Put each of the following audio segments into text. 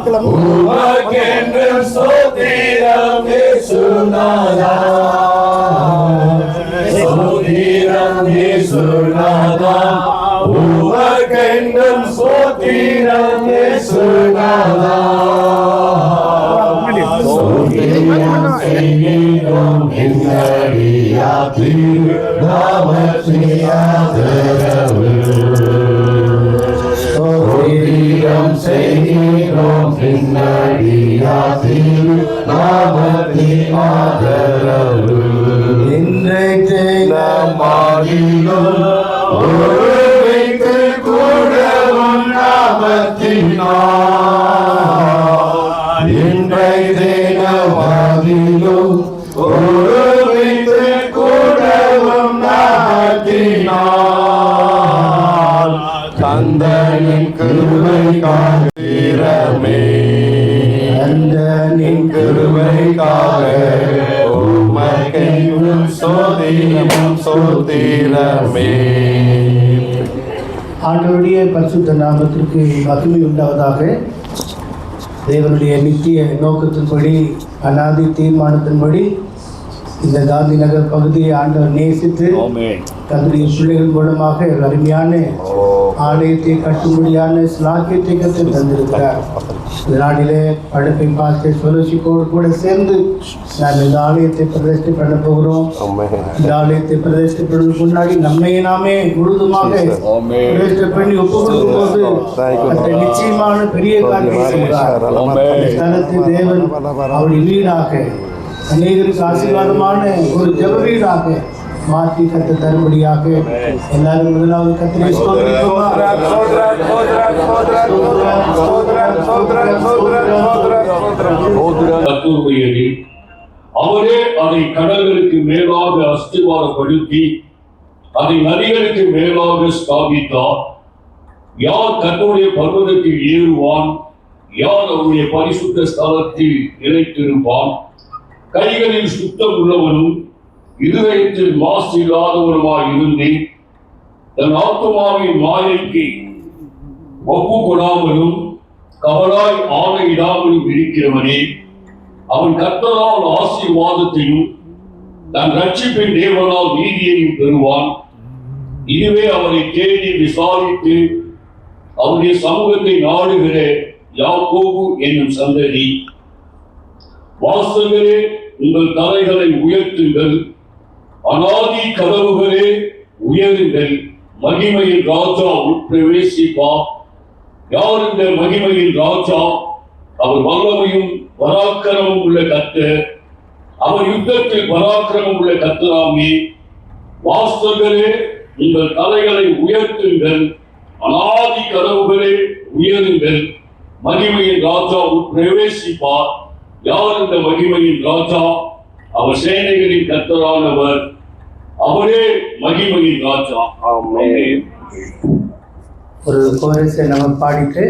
பார்க்கலாம். உமக்கென்றும் ஸ்தோத்திரம் இயேசுநாதா, ஸ்தோத்திரம் இயேசுநாதா, உமக்கென்றும் ஸ்தோத்திரம் இயேசுநாதா. ஸ்தோத்திரம் செய்கிறோம் என்னடியாற்றில் நாமத்தின் ஆதரவு. ஸ்தோத்திரம் செய்கிறோம் என்னடியாற்றில் நாமத்தின் ஆதரவு. இன்றைக்கு நம்மாகிலும் ஒருமித்து கூடவும் நாமத்தினால், இன்றைக்கு நம்மாகிலும் ஒருமித்து கூடவும் நாமத்தினால், கந்தனின் கிருபைக்காக வீரமே, கந்தனின் கிருபைக்காக உமக்கென்றும் ஸ்தோத்திரம் ஸ்தோத்திரமே. ஆண்டவருடைய பரிசுத்த நாமத்திற்கு மகிமை உண்டாவதாக. தேவனுடைய நித்திய நோக்கத்தின்படி, அநாதி தீர்மானத்தின்படி இந்த காந்தி நகர் பகுதியை ஆண்டவர் நேசித்து தன்னுடைய பிள்ளைகள் மூலமாக அருமையான ஆலயத்தை கட்டும்படியான சிலாக்கியத்தை கற்று தந்திருக்கிறார். இந்த நாளிலே படுக்கை பாஸ்டர் ஃபெலோஷிப்போடு கூட சேர்ந்து நாம் இந்த ஆலயத்தை பிரதிஷ்டை பண்ண போகிறோம். இந்த ஆலயத்தை பிரதிஷ்டை பண்ணுவதற்கு முன்னாடி நம்மை நாமே முழுதுமாக பிரதிஷ்டை பண்ணி ஒப்பு கொடுக்கும் போது நிச்சயமான பெரிய காரியத்தை செய்கிறார். ஸ்தலத்தை தேவன் அவருடைய வீடாக, அநேகருக்கு ஆசீர்வாதமான ஒரு ஜெப வீடாக மாற்றி கத்த தரும்படியாக எல்லாரும் முதலாவது கர்த்தரை ஸ்தோத்திரிப்போமா? கர்த்தருடையது, அவரே அதை கடல்களுக்கு மேலாக அஸ்திவாரப்படுத்தி அதை நதிகளுக்கு மேலாக ஸ்தாபித்தார். யார் கர்த்தருடைய பர்வதத்தில் ஏறுவான்? யார் அவருடைய பரிசுத்த ஸ்தலத்தில் நிலைத்திருப்பான்? கைகளில் சுத்தம் உள்ளவனும் இருதயத்தில் மாசு இல்லாதவனுமாய் இருந்து தன் ஆத்துமாவின் மாயைக்கு ஒப்பு கொடாமலும் கவலாய் ஆணையிடாமலும் இருக்கிறவனே, அவன் கர்த்தரால் ஆசீர்வாதத்தையும் தன் ரட்சிப்பின் தேவனால் நீதியையும் பெறுவான். இதுவே அவரை தேடி விசாரித்து அவருடைய சமூகத்தை நாடுகிற யாக்கோபு என்னும் சந்ததி. வாசகரே, உங்கள் தலைகளை உயர்த்துங்கள், அநாதி கதவுகளே உயருங்கள், மகிமையின் ராஜா உட்பிரவேசிப்பார். யார் இந்த மகிமையின் ராஜா? அவர் வல்லமையும் பராக்கிரமும் உள்ள கர்த்தர், அவர் யுத்தத்தில் பராக்கிரமம் உள்ள கர்த்தராமே. வாசகரே, உங்கள் தலைகளை உயர்த்துங்கள், அநாதி கதவுகளே உயருங்கள், மகிமையின் ராஜா உட்பிரவேசிப்பார். யார் இந்த மகிமையின் ராஜா? அவர் சேனைகளின் கர்த்தரானவர், அவரே மகிமையின் ராஜா. ஆமென். ஒரு கோரஸை நம்ம பாடிட்டு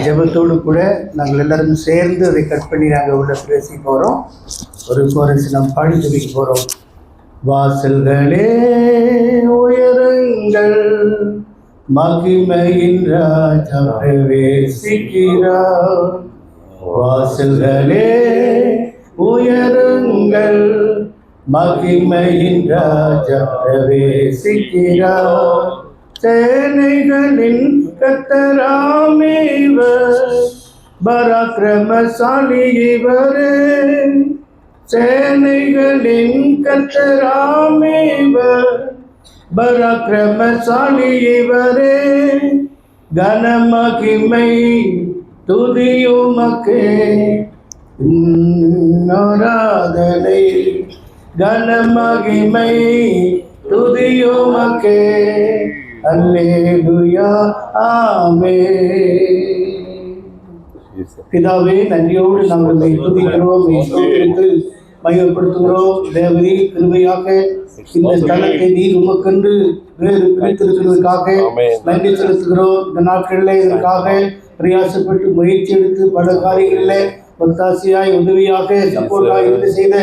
ஜெபத்தோடு கூட நாங்கள் எல்லாரும் சேர்ந்து அதை கட் பண்ணி நாங்கள் உள்ள பேசி போகிறோம். ஒரு கோரஸை நம்ம பாடி ஜெபிக்க போகிறோம். வாசல்களே உயருங்கள், மகிமையின் ராஜா பிரவேசிக்கிறார். வாசல்களே உயருங்கள், மகிமையின் ராஜா பிரவேசிக்கிறார். சேனைகளின் கர்த்தராமே இவர், பராக்கிரமசாலி இவரே. சேனைகளின் கர்த்தராமே இவர், பராக்கிரமசாலி இவரே. கனமகிமை துதியுமக்கே ஆராதனை, கனமகிமை துதியுமக்கே. அல்லேலூயா ஆமென். பிதாவே, நன்றியோடு நாங்கள் துதிக்கிறோம், மகிமைப்படுத்துகிறோம். தேவரே, கிருபையாக இந்த ஸ்தலத்தை நீர் உமக்கென்று வேறு பிரித்திருக்கிறதுக்காக நன்றி செலுத்துகிறோம். இந்த நாட்களில் இதற்காக பிரயாசப்பட்டு முயற்சி எடுத்து பல காரியங்களில் ஒத்தாசையாய் உதவியாக சப்போர்ட்டாக இருந்து செய்த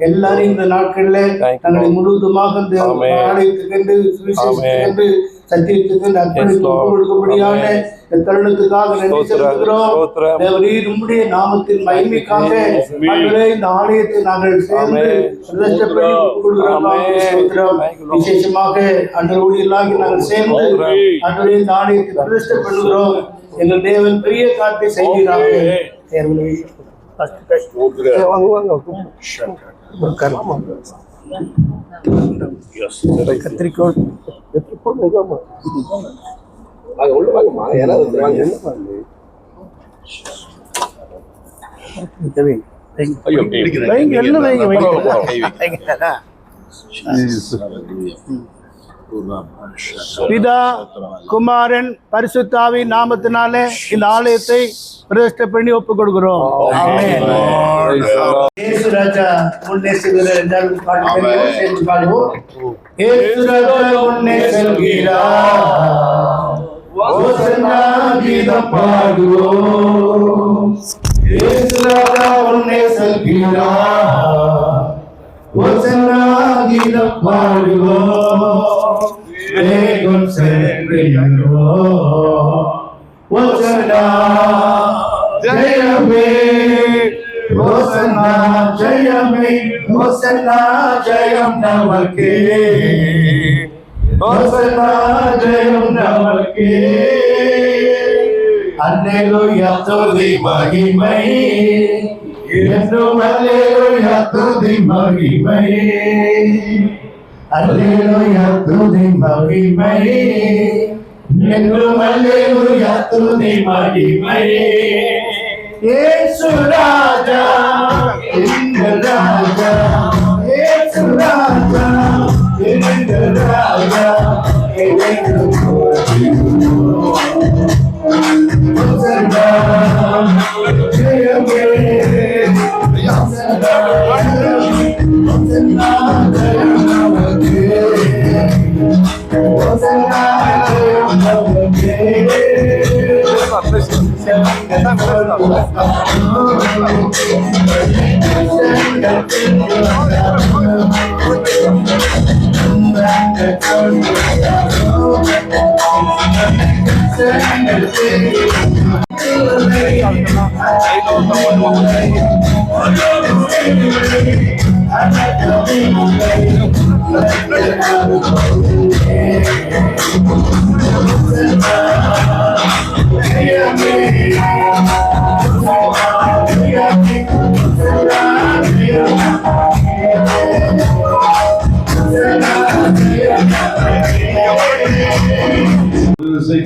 எல்லாரும் இந்த நாட்களில் தங்களை முழுவதுமாக இந்த ஆலயத்துக்கென்று சுவிசேஷத்துக்கென்று சத்தியத்துக்கு அர்ப்பணித்து கொடுக்கும்படியான இந்த தருணத்துக்காக நன்றி ஸ்தோத்திரம், செலுத்துகிறோம். ஸ்தோத்திரம். தேவரீர் உம்முடைய நாமத்தின் மகிமைக்காக ஆண்டவரே இந்த ஆலயத்தை நாங்கள் சேர்ந்து பிரதிஷ்டை கொடுக்கிறோம். ஸ்தோத்திரம். விசேஷமாக ஆண்டவரோடு நாங்கள் சேர்ந்து ஆண்டவரே இந்த ஆலயத்தை பிரதிஷ்டை பண்ணுகிறோம். எங்கள் தேவன் பெரிய காரியத்தை செய்கிறாங்க. கத்திரிக்கோள் பிதா குமாரன் பரிசுத்தாவின் நாமத்தினாலே இந்த ஆலயத்தை பிரதிஷ்டை பண்ணி ஒப்புக் கொடுக்கிறோம். இயேசு ராஜா முன்னே செல்கிறார் என்றால் பாடுவோம், சேர்ந்து பாடுவோம். இயேசு ராஜா முன்னே செல்கிறார், ஓசன்னா கீதம் பாடுவோம். இயேசு ராஜா முன்னே செல்கிறார், ஓசன்னா கீதம் பாடுவோம். வேகம் செல்கிறோம், ஓசன்னா ஜெயமே, ஓசன்னா ஜெயமே, ஓசன்னா ஜெயம் நமக்கே, ஓசன்னா ஜெயம் நமக்கே. அல்லேலூயா துதி மகிமை, என்றும் அல்லேலூயா துதி மகிமை, அல்லேலூயா துதி மகிமை, என்றும் அல்லேலூயா துதி மகிமை. இயேசு ராஜா எங்கள் ராஜா, இயேசு ராஜா எங்கள் ராஜா, எங்கள் ஓசன்னா ஜெயமே, ஓசன்னா ஜெயம் நமக்கே, ஓசன்னா ஜெயம் நமக்கே.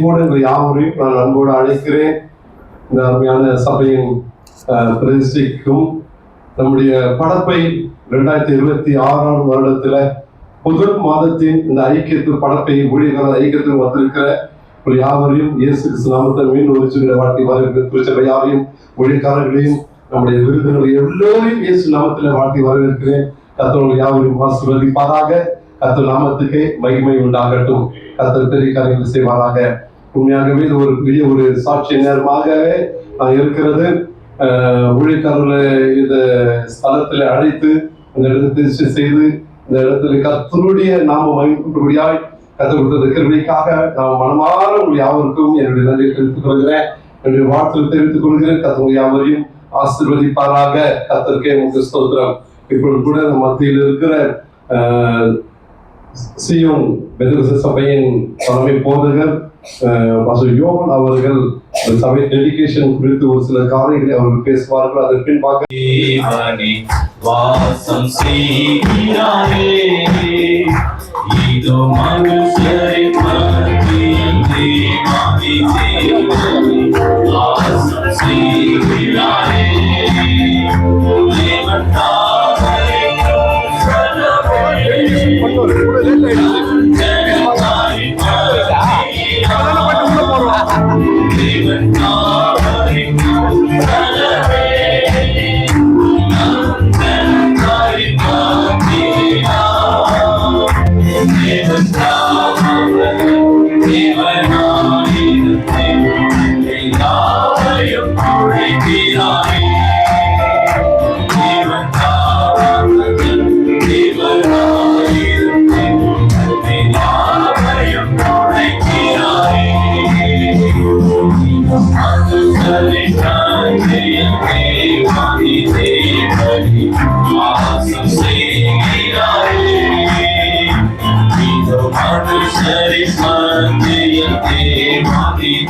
கூட எங்கள் யாவரையும் நான் அன்போடு அழைக்கிறேன். இந்த அருமையான சபையின் பிரதிஷ்டைக்கும் நம்முடைய படப்பை 2026 வருடத்துல முதல் மாதத்தின் இந்த ஐக்கியத்தில் படப்பை ஊழியர்கள் ஐக்கியத்தில் வந்திருக்கிற ஒரு யாவரையும் இயேசு கிறிஸ்து நாமத்தில் மீண்டும் ஒரு சொல்கிற வாழ்க்கை வரவேற்கிற யாரையும் ஊழியக்காரர்களையும் நம்முடைய விருந்தினர் எல்லோரையும் இயேசு நாமத்தில் வாழ்க்கை வரவேற்கிறேன். கர்த்தர் யாவரையும் ஆசீர்வதிப்பாராக. கர்த்தர் நாமத்துக்கே மகிமை உண்டாகட்டும். கர்த்தர் பெரிய காரியங்கள் செய்வாராக. உண்மையாகவே இது ஒரு பெரிய ஒரு சாட்சி நேரமாகவே இருக்கிறது. ஊழியக்காரர்களை இந்த ஸ்தலத்தில் அழைத்து இந்த இடத்தை செய்து இந்த இடத்துல கர்த்தருடைய நாம மகிமைப்படும்படியாய் கற்றுக் கொடுத்தது கிருபைக்காக நான் மனமாற உங்கள் யாவருக்கும் என்னுடைய நன்றியை தெரிவித்துக் கொள்கிறேன், என்னுடைய வாழ்த்துக்களை தெரிவித்துக் கொள்கிறேன். கர்த்தர் யாவரையும் ஆசீர்வதிப்பாராக. கர்த்தருக்கே உங்களுக்கு ஸ்தோத்திரம். இப்பொழுது கூட நம்ம மத்தியில் இருக்கிற சியோன் பெதேஸ்தா சபையின் தலைமை போதகர் யோகன் அவர்கள் சபை டெடிகேஷன் குறித்து ஒரு சில காரியங்களை அவர்கள் பேசுவார்கள். அதன் பின்பாக வாசம் செய்கிறாரே, இதோ மனுஷரின் மத்தியில் தேவாதி தேவன் வாசம் செய்கிறாரே. தேவன் தாவரைக்கும் சலவே, ஜனதாரின் தேவன் தாவரைக்கும் சலவே,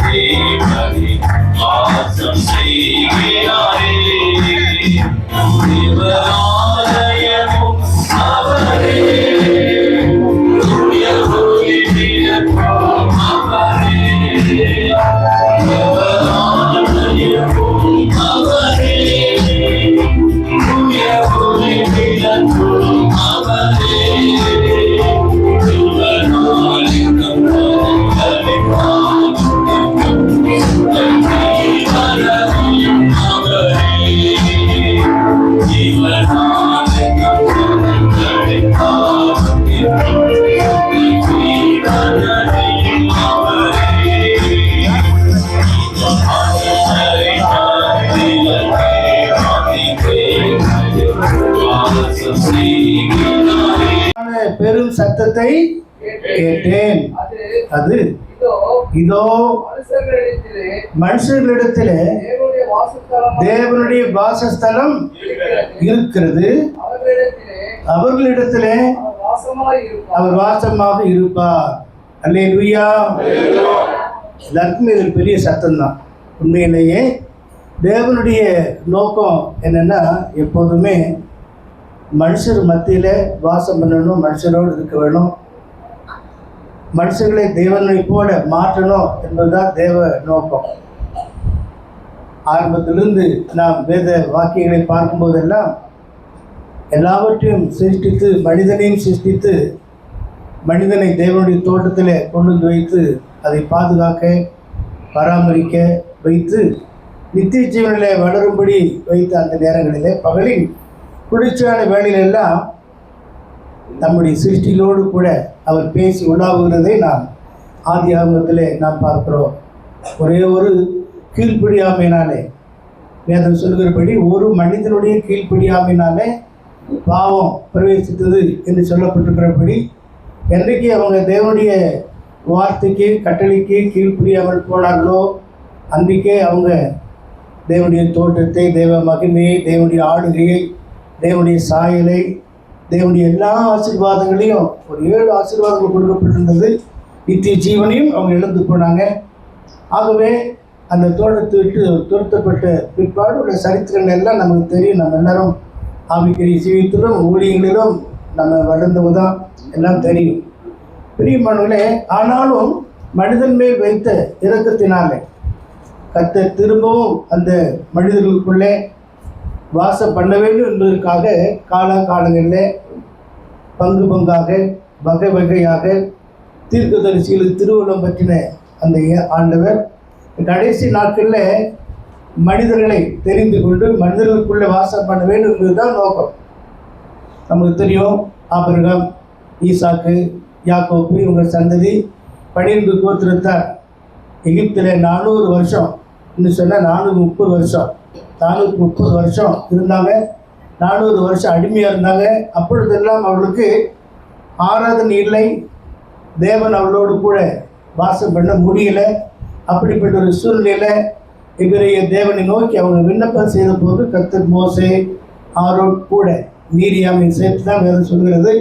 தேவனே வாசம் செய்கிறாரே தேவாலயமும் அவரே தூய ஒளிவிளக்கும் அவரே தேவாலயமும் அவரே தூய ஒளிவிளக்கும் அவரே பெரும் சத்தத்தை கேட்டேன். அது இதோ மனுஷர்களிடத்திலே தேவனுடைய வாசஸ்தலம் இருக்கிறது, அவர்களிடத்திலே அவர் வாசமாக இருப்பார். அல்லேலூயா. எல்லாருக்கும் இது பெரிய சத்தம் தான். உண்மையிலேயே தேவனுடைய நோக்கம் என்னன்னா, எப்போதுமே மனுஷர் மத்தியில் வாசம் பண்ணணும், மனுஷரோடு இருக்க வேணும், மனுஷர்களை தேவனை போல மாற்றணும் என்பதுதான் தேவ நோக்கம். ஆரம்பத்திலிருந்து நாம் வேத வாக்கியங்களை பார்க்கும்போதெல்லாம் எல்லாவற்றையும் சிருஷ்டித்து, மனிதனையும் சிருஷ்டித்து, மனிதனை தேவனுடைய தோட்டத்தில் கொண்டு வந்து வைத்து அதை பாதுகாக்க பராமரிக்க வைத்து நித்திய ஜீவனில் வளரும்படி வைத்த அந்த நேரங்களிலே பகலில் குளிர்ச்சியான வேளையிலெல்லாம் நம்முடைய சிருஷ்டிகளோடு கூட அவர் பேசி உலாவுகிறதை நாம் ஆதி ஆகமத்தில் நாம் பார்க்கிறோம். ஒரே ஒரு கீழ்ப்படியாமையினாலே, வேதம் சொல்கிறபடி ஒரு மனிதனுடைய கீழ்ப்படியாமையினாலே பாவம் பிரவேசித்தது என்று சொல்லப்பட்டிருக்கிறபடி, என்றைக்கு அவங்க தேவனுடைய வார்த்தைக்கு கட்டளைக்கு கீழ்ப்படியாமல் போனார்களோ அன்றைக்கே அவங்க தேவனுடைய தோட்டத்தை, தேவ மகிமையை, தேவனுடைய ஆளுகையை, தேவனுடைய சாயலை, தேவனுடைய எல்லா ஆசீர்வாதங்களையும், ஒரு 7 ஆசீர்வாதங்கள் கொடுக்கப்பட்டிருந்தது, நித்திய ஜீவனையும் அவங்க இழந்து போனாங்க. ஆகவே அந்த தோட்டத்தை விட்டு துரத்தப்பட்ட பிற்பாடு உள்ள சரித்திரங்கள் எல்லாம் நமக்கு தெரியும். நம்ம எல்லாரும் ஆவிக்குரிய ஜீவியத்திலும் ஊழியங்களிலும் நம்ம வளர்ந்தவுதான் எல்லாம் தெரியும். பிரியமானவர்களே, ஆனாலும் மனிதன் மேல் வைத்த இரக்கத்தினாலே கர்த்தர் திரும்பவும் அந்த மனிதர்களுக்குள்ளே வாசம் பண்ண வேண்டும் என்பதற்காக காலங்களில் பங்கு பங்காக வகை வகையாக தீர்க்கதரிசிகளுக்கு திருவுளம் பற்றின அந்த ஆண்டவர் கடைசி நாட்களில் மனிதர்களை தெரிந்து கொண்டு மனிதர்களுக்குள்ளே வாசம் பண்ண வேண்டும் என்பதுதான் நோக்கம். நமக்கு தெரியும், ஆபிரகாம், ஈசாக்கு, யாக்கோப்பு இவங்க சந்ததி 12 கோத்திரத்தார் எகிப்தில் 400 வருஷம், இன்னும் சொன்னால் 430 வருஷம் 430 வருஷம் இருந்தாங்க. 400 வருஷம் அடிமையாக இருந்தாங்க. அப்பொழுதெல்லாம் அவர்களுக்கு ஆராதனை இல்லை, தேவன் அவளோடு கூட வாசம் பண்ண முடியல. அப்படிப்பட்ட ஒரு சூழ்நிலையில் இவரைய தேவனை நோக்கி அவங்க விண்ணப்பம் செய்த போது கர்த்தர் மோசே, ஆரோன் கூட மீரியாமை சேர்த்து தான் வேதம் சொல்கிறது.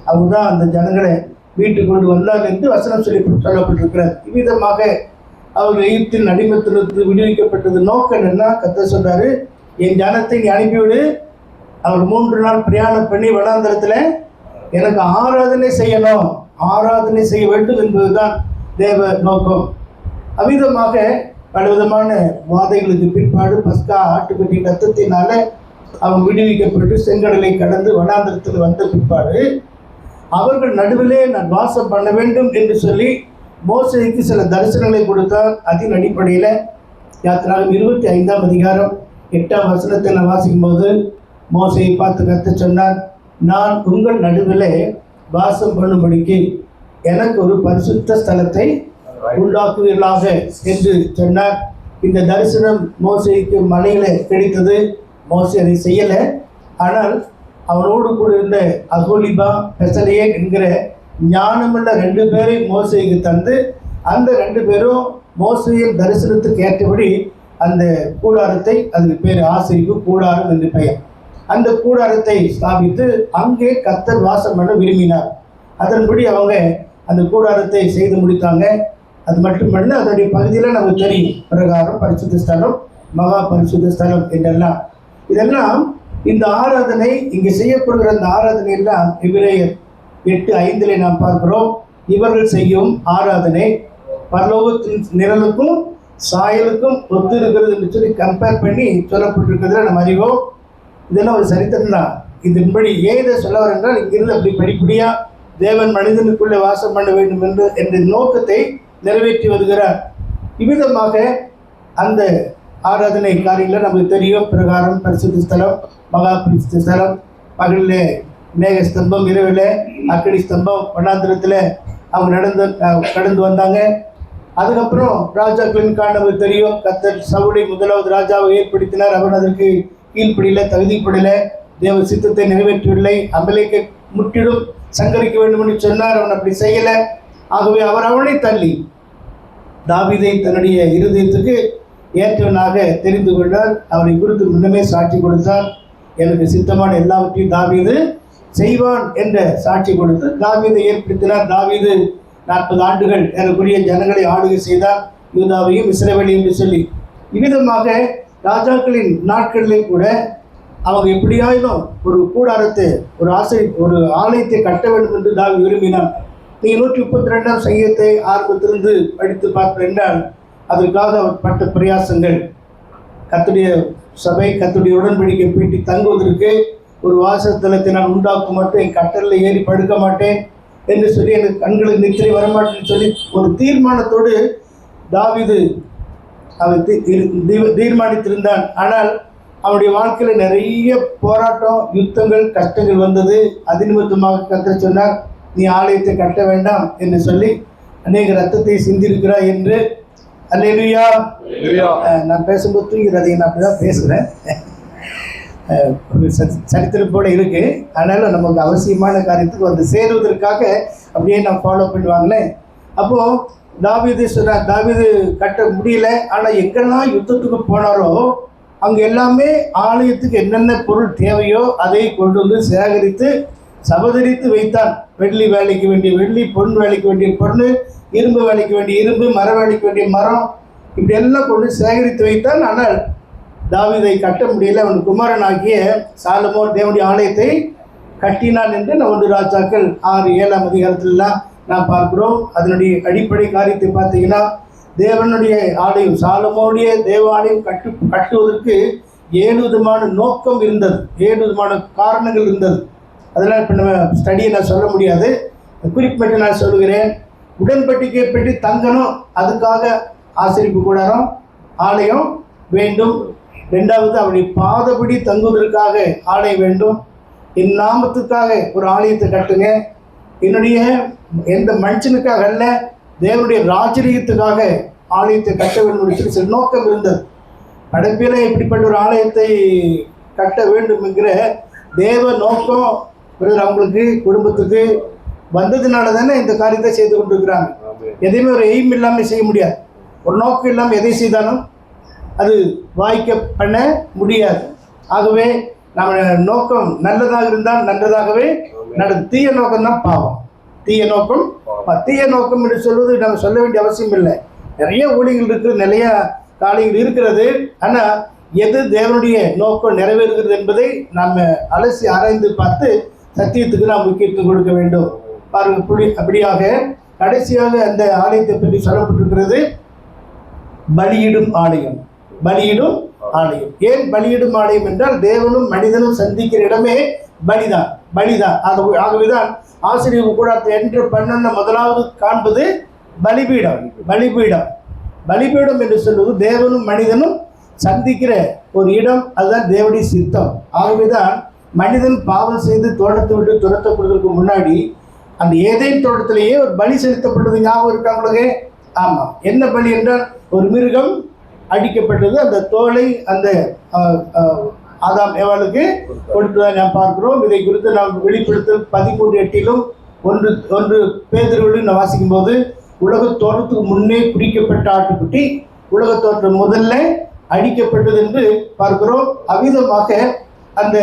அவங்க தான் அந்த ஜனங்களை வீட்டுக்கு கொண்டு வந்தார் என்று வசனம் சொல்லப்பட்டிருக்கிறார். இவ்விதமாக அவர் எகிப்தின் அடிமைத்தனத்திலிருந்து விடுவிக்கப்பட்டது. நோக்கம் என்னன்னா, கர்த்தர் சொல்றாரு, என் ஜனத்தை நீ அனுப்பிவிடு, அவர் 3 நாள் பிரயாணம் பண்ணி வனாந்தரத்தில் எனக்கு ஆராதனை செய்யணும், ஆராதனை செய்ய வேண்டும் என்பதுதான் தேவ நோக்கம். அவ்விதமாக பலவிதமான வாதைகளுக்கு பிற்பாடு பஸ்கா ஆட்டுக்குட்டி ரத்தத்தினால அவங்க விடுவிக்கப்பட்டு செங்கடலை கடந்து வனாந்தரத்தில் வந்த பிற்பாடு அவர்கள் நடுவிலே நான் வாசம் பண்ண வேண்டும் என்று சொல்லி மோசேக்கு சில தரிசனங்களை கொடுத்தார். அதன் அடிப்படையில் யாத்திராகமம் 25ஆம் அதிகாரம் 8ஆம் வசனத்தை நான் வாசிக்கும் போது மோசேயை பார்த்து கர்த்தர் சொன்னார், நான் உங்கள் நடுவிலே வாசம் பண்ணும்படிக்கு எனக்கு ஒரு பரிசுத்த ஸ்தலத்தை உண்டாக்குவீர்களாக என்று சொன்னார். இந்த தரிசனம் மோசேக்கு மலையில் கிடைத்தது. மோசே அதை செய்யலை. ஆனால் அவனோடு கூட இருந்த அகோலிபா, பெசலையே என்கிற ஞானமுள்ள 2 பேரை மோசேக்கு தந்து, அந்த 2 பேரும் மோசேயின் தரிசனத்துக்கு ஏற்றபடி அந்த கூடாரத்தை, அதுக்கு பேர் ஆசரிப்பு கூடாரம் என்று பெயர், அந்த கூடாரத்தை ஸ்தாபித்து அங்கே கர்த்தர் வாசம் பண்ண விரும்பினார். அதன்படி அவங்க அந்த கூடாரத்தை செய்து முடித்தாங்க. அது மட்டுமல்ல, அதனுடைய பகுதியில் நமக்கு தெரியும் பிரகாரம், பரிசுத்த ஸ்தலம், மகா பரிசுத்த ஸ்தலம் என்றெல்லாம். இதெல்லாம் இந்த ஆராதனை, இங்கே செய்யப்படுகிற அந்த ஆராதனை எல்லாம் எபிரேயர் 8:5 நாம் பார்க்கிறோம். இவர்கள் செய்யும் ஆராதனை பரலோகத்தின் நிழலுக்கும் சாயலுக்கும் ஒத்து இருக்கிறது என்று சொல்லி கம்பேர் பண்ணி சொல்லப்பட்டிருக்கிறதுல நம்ம அறிவோம். இதெல்லாம் ஒரு சரித்திரம் தான். இதன்படி ஏன் இதை சொல்ல வர என்றால், இங்கிருந்து அப்படி படிப்படியாக தேவன் மனிதனுக்குள்ளே வாசம் பண்ண வேண்டும் என்ற நோக்கத்தை நிறைவேற்றி வருகிறார். இவ்விதமாக அந்த ஆராதனை காரியங்களில் நமக்கு தெரியும். பிரகாரம், பரிசுத்த ஸ்தலம், மகா பரிசுத்த ஸ்தலம், பகலில் மேக ஸ்தம்பம், இரவில் அக்கடி ஸ்தம்பம், வண்ணாந்திரத்தில் அவங்க கடந்து வந்தாங்க. அதுக்கப்புறம் ராஜாக்களின் நமக்கு தெரியும். கர்த்தர் சவுலை முதலாவது ராஜாவை ஏற்படுத்தினார். அவன் அதற்கு கீழ்ப்படியில, தகுதிப்படலை, தேவ சித்தத்தை நிறைவேற்றவில்லை. அமலேக்கை முற்றிலும் சங்கரிக்க வேண்டும் என்று சொன்னார். அவன் அப்படி செய்யலை. ஆகவே அவனை தள்ளி தாவீதை தன்னுடைய இருதயத்துக்கு ஏற்றவனாக தெரிந்து கொண்டார். அவரை குறித்து முன்னமே சாட்சி கொடுத்தார். எனக்கு சித்தமான எல்லாவற்றையும் தாவீது செய்வான் என்ற சாட்சி கொடுத்து தாவீதை ஏற்படுத்தினார். தாவீது 40 ஆண்டுகள் எனக்குரிய ஜனங்களை ஆளுகை செய்தார், யூதாவையும் இஸ்ரவேலையும் என்று சொல்லி. இவ்விதமாக ராஜாக்களின் நாட்களிலே கூட அவங்க எப்படியாயிலும் ஒரு கூடாரத்தை, ஒரு ஆலயத்தை கட்ட வேண்டும் என்று தாவீது விரும்பினார். நீங்கள் 132ஆம் சங்கீதத்தை ஆரம்பத்திலிருந்து படித்து பார்ப்பேன் என்றால், அதற்காக அவர் பட்ட பிரயாசங்கள், கர்த்தருடைய சபை, கர்த்தருடைய உடன்படிக்கை பீட்டி தங்குவதற்கு ஒரு வாசஸ்தலத்தை நான் உண்டாக்க மாட்டேன், என் கட்டலில் ஏறி படுக்க மாட்டேன் என்று சொல்லி, எனக்கு கண்களுக்கு நித்திரை வரமாட்டேன்னு சொல்லி ஒரு தீர்மானத்தோடு தாவீது அவர் தீர்மானித்திருந்தான். ஆனால் அவனுடைய வாழ்க்கையில் நிறைய போராட்டம், யுத்தங்கள், கஷ்டங்கள் வந்தது. அது நிமித்தமாக கர்த்தர் சொன்னார், நீ ஆலயத்தை கட்ட வேண்டாம் என்று சொல்லி அநேக ரத்தத்தை சிந்திருக்கிறாய் என்று. அல்லேலூயா. நான் பேசும்போது தூங்கிறது, நான் அப்படி தான் பேசுகிறேன். ஒரு சரித்திரம் போல இருக்கு. அதனால நமக்கு அவசியமான காரியத்துக்கு வந்து சேருவதற்காக அப்படியே நான் ஃபாலோ பண்ணுவாங்களே. அப்போது தாவீது சொன்னார், தாவீது கட்ட முடியல. ஆனால் எங்கெல்லாம் யுத்தத்துக்கு போனாரோ அங்கே எல்லாமே ஆலயத்துக்கு என்னென்ன பொருள் தேவையோ அதை கொண்டு வந்து சேகரித்து சபதரித்து வைத்தான். வெள்ளி வேலைக்கு வேண்டிய வெள்ளி, பொன் வேலைக்கு வேண்டிய பொண்ணு, இரும்பு வேலைக்கு வேண்டிய இரும்பு, மர வேலைக்கு வேண்டிய மரம், இப்படி எல்லாம் கொண்டு சேகரித்து வைத்தான். ஆனால் தாவீதை கட்ட முடியல. அவன் குமாரனாகிய சாலமோன் தேவனுடைய ஆலயத்தை கட்டினான் என்று 1 ராஜாக்கள் 6-7 அதிகாரத்திலலாம் நான் பார்க்கிறோம். அதனுடைய அடிப்படை காரியத்தை பார்த்தீங்கன்னா, தேவனுடைய ஆலயம், சாலமோனுடைய தேவாலயம் கட்டுவதற்கு 7 விதமான நோக்கம் இருந்தது, 7 விதமான காரணங்கள் இருந்தது. அதெல்லாம் இப்போ நம்ம ஸ்டடியை நான் சொல்ல முடியாது, குறிப்பிட்டு நான் சொல்கிறேன். உடன்படிக்கை பெட்டி தங்கணும், அதுக்காக ஆசரிப்பு கூடாரம், ஆலயம் வேண்டும். 2வது அவருடைய பாதப்படி தங்குவதற்காக ஆலயம் வேண்டும். என் நாமத்துக்காக ஒரு ஆலயத்தை கட்டுங்க. என்னுடைய எந்த மனுஷனுக்காக அல்ல, தேவனுடைய ராஜரீகத்துக்காக ஆலயத்தை கட்ட வேண்டும் என்று சில நோக்கம் இருந்தது. படைப்பில் இப்படிப்பட்ட ஒரு ஆலயத்தை கட்ட வேண்டும் என்கிற தேவ நோக்கம் அவங்களுக்கு, குடும்பத்துக்கு வந்ததுனால தானே இந்த காரியத்தை செய்து கொண்டிருக்கிறாங்க. எதையுமே ஒரு எய்ம் இல்லாமல் செய்ய முடியாது. ஒரு நோக்கம் இல்லாமல் எதை செய்தாலும் அது வாய்க்க பண்ண முடியாது. ஆகவே நம்ம நோக்கம் நல்லதாக இருந்தால் நல்லதாகவே தீய நோக்கம்தான் பாவம். தீய நோக்கம் என்று சொல்வது நம்ம சொல்ல வேண்டிய அவசியம் இல்லை. நிறைய ஊழியர்கள் இருக்குது, நிறைய காரியங்கள் இருக்கிறது. ஆனால் எது தேவனுடைய நோக்கம் நிறைவேறுகிறது என்பதை நாம் அலசி ஆராய்ந்து பார்த்து சத்தியத்துக்கு நாம் முக்கியத்துவம் கொடுக்க வேண்டும். பாருங்கள், அப்படியாக கடைசியாக அந்த ஆலயத்தை பற்றி சொல்லப்பட்டிருக்கிறது, பலியிடும் ஆலயம். பலியிடும் ஆலயம். ஏன் பலியிடும் ஆலயம் என்றால், தேவனும் மனிதனும் சந்திக்கிற இடமே பலிதான். ஆகவேதான் ஆசிரியர் கூடாரத்தை என்று பண்ண முதலாவது காண்பது பலிபீடம் என்று சொல்வது தேவனும் மனிதனும் சந்திக்கிற ஒரு இடம். அதுதான் தேவனுடைய சித்தம். ஆகவேதான் மனிதன் பாவம் செய்து தோட்டத்தை விட்டு துரத்தப்படுவதற்கு முன்னாடி அந்த ஏதேன் தோட்டத்திலேயே ஒரு பலி செலுத்தப்பட்டது ஞாபகம் இருக்காங்களுக்கு? ஆமாம். என்ன பலி என்றால், ஒரு மிருகம் அடிக்கப்பட்டது, அந்த தோலை அந்த ஆதாம் ஏவாளுக்கு கொடுத்ததாக நாம் பார்க்கிறோம். இதை குறித்து நாம் வெளிப்படுத்தல் 13:8 1 பேதுருவிலும் நான் வாசிக்கும் போது, உலக தோற்றத்துக்கு முன்னே குறிக்கப்பட்ட ஆட்டுக்குட்டி உலக தோற்றம் முதல்ல அடிக்கப்பட்டது என்று பார்க்கிறோம். அவ்விதமாக அந்த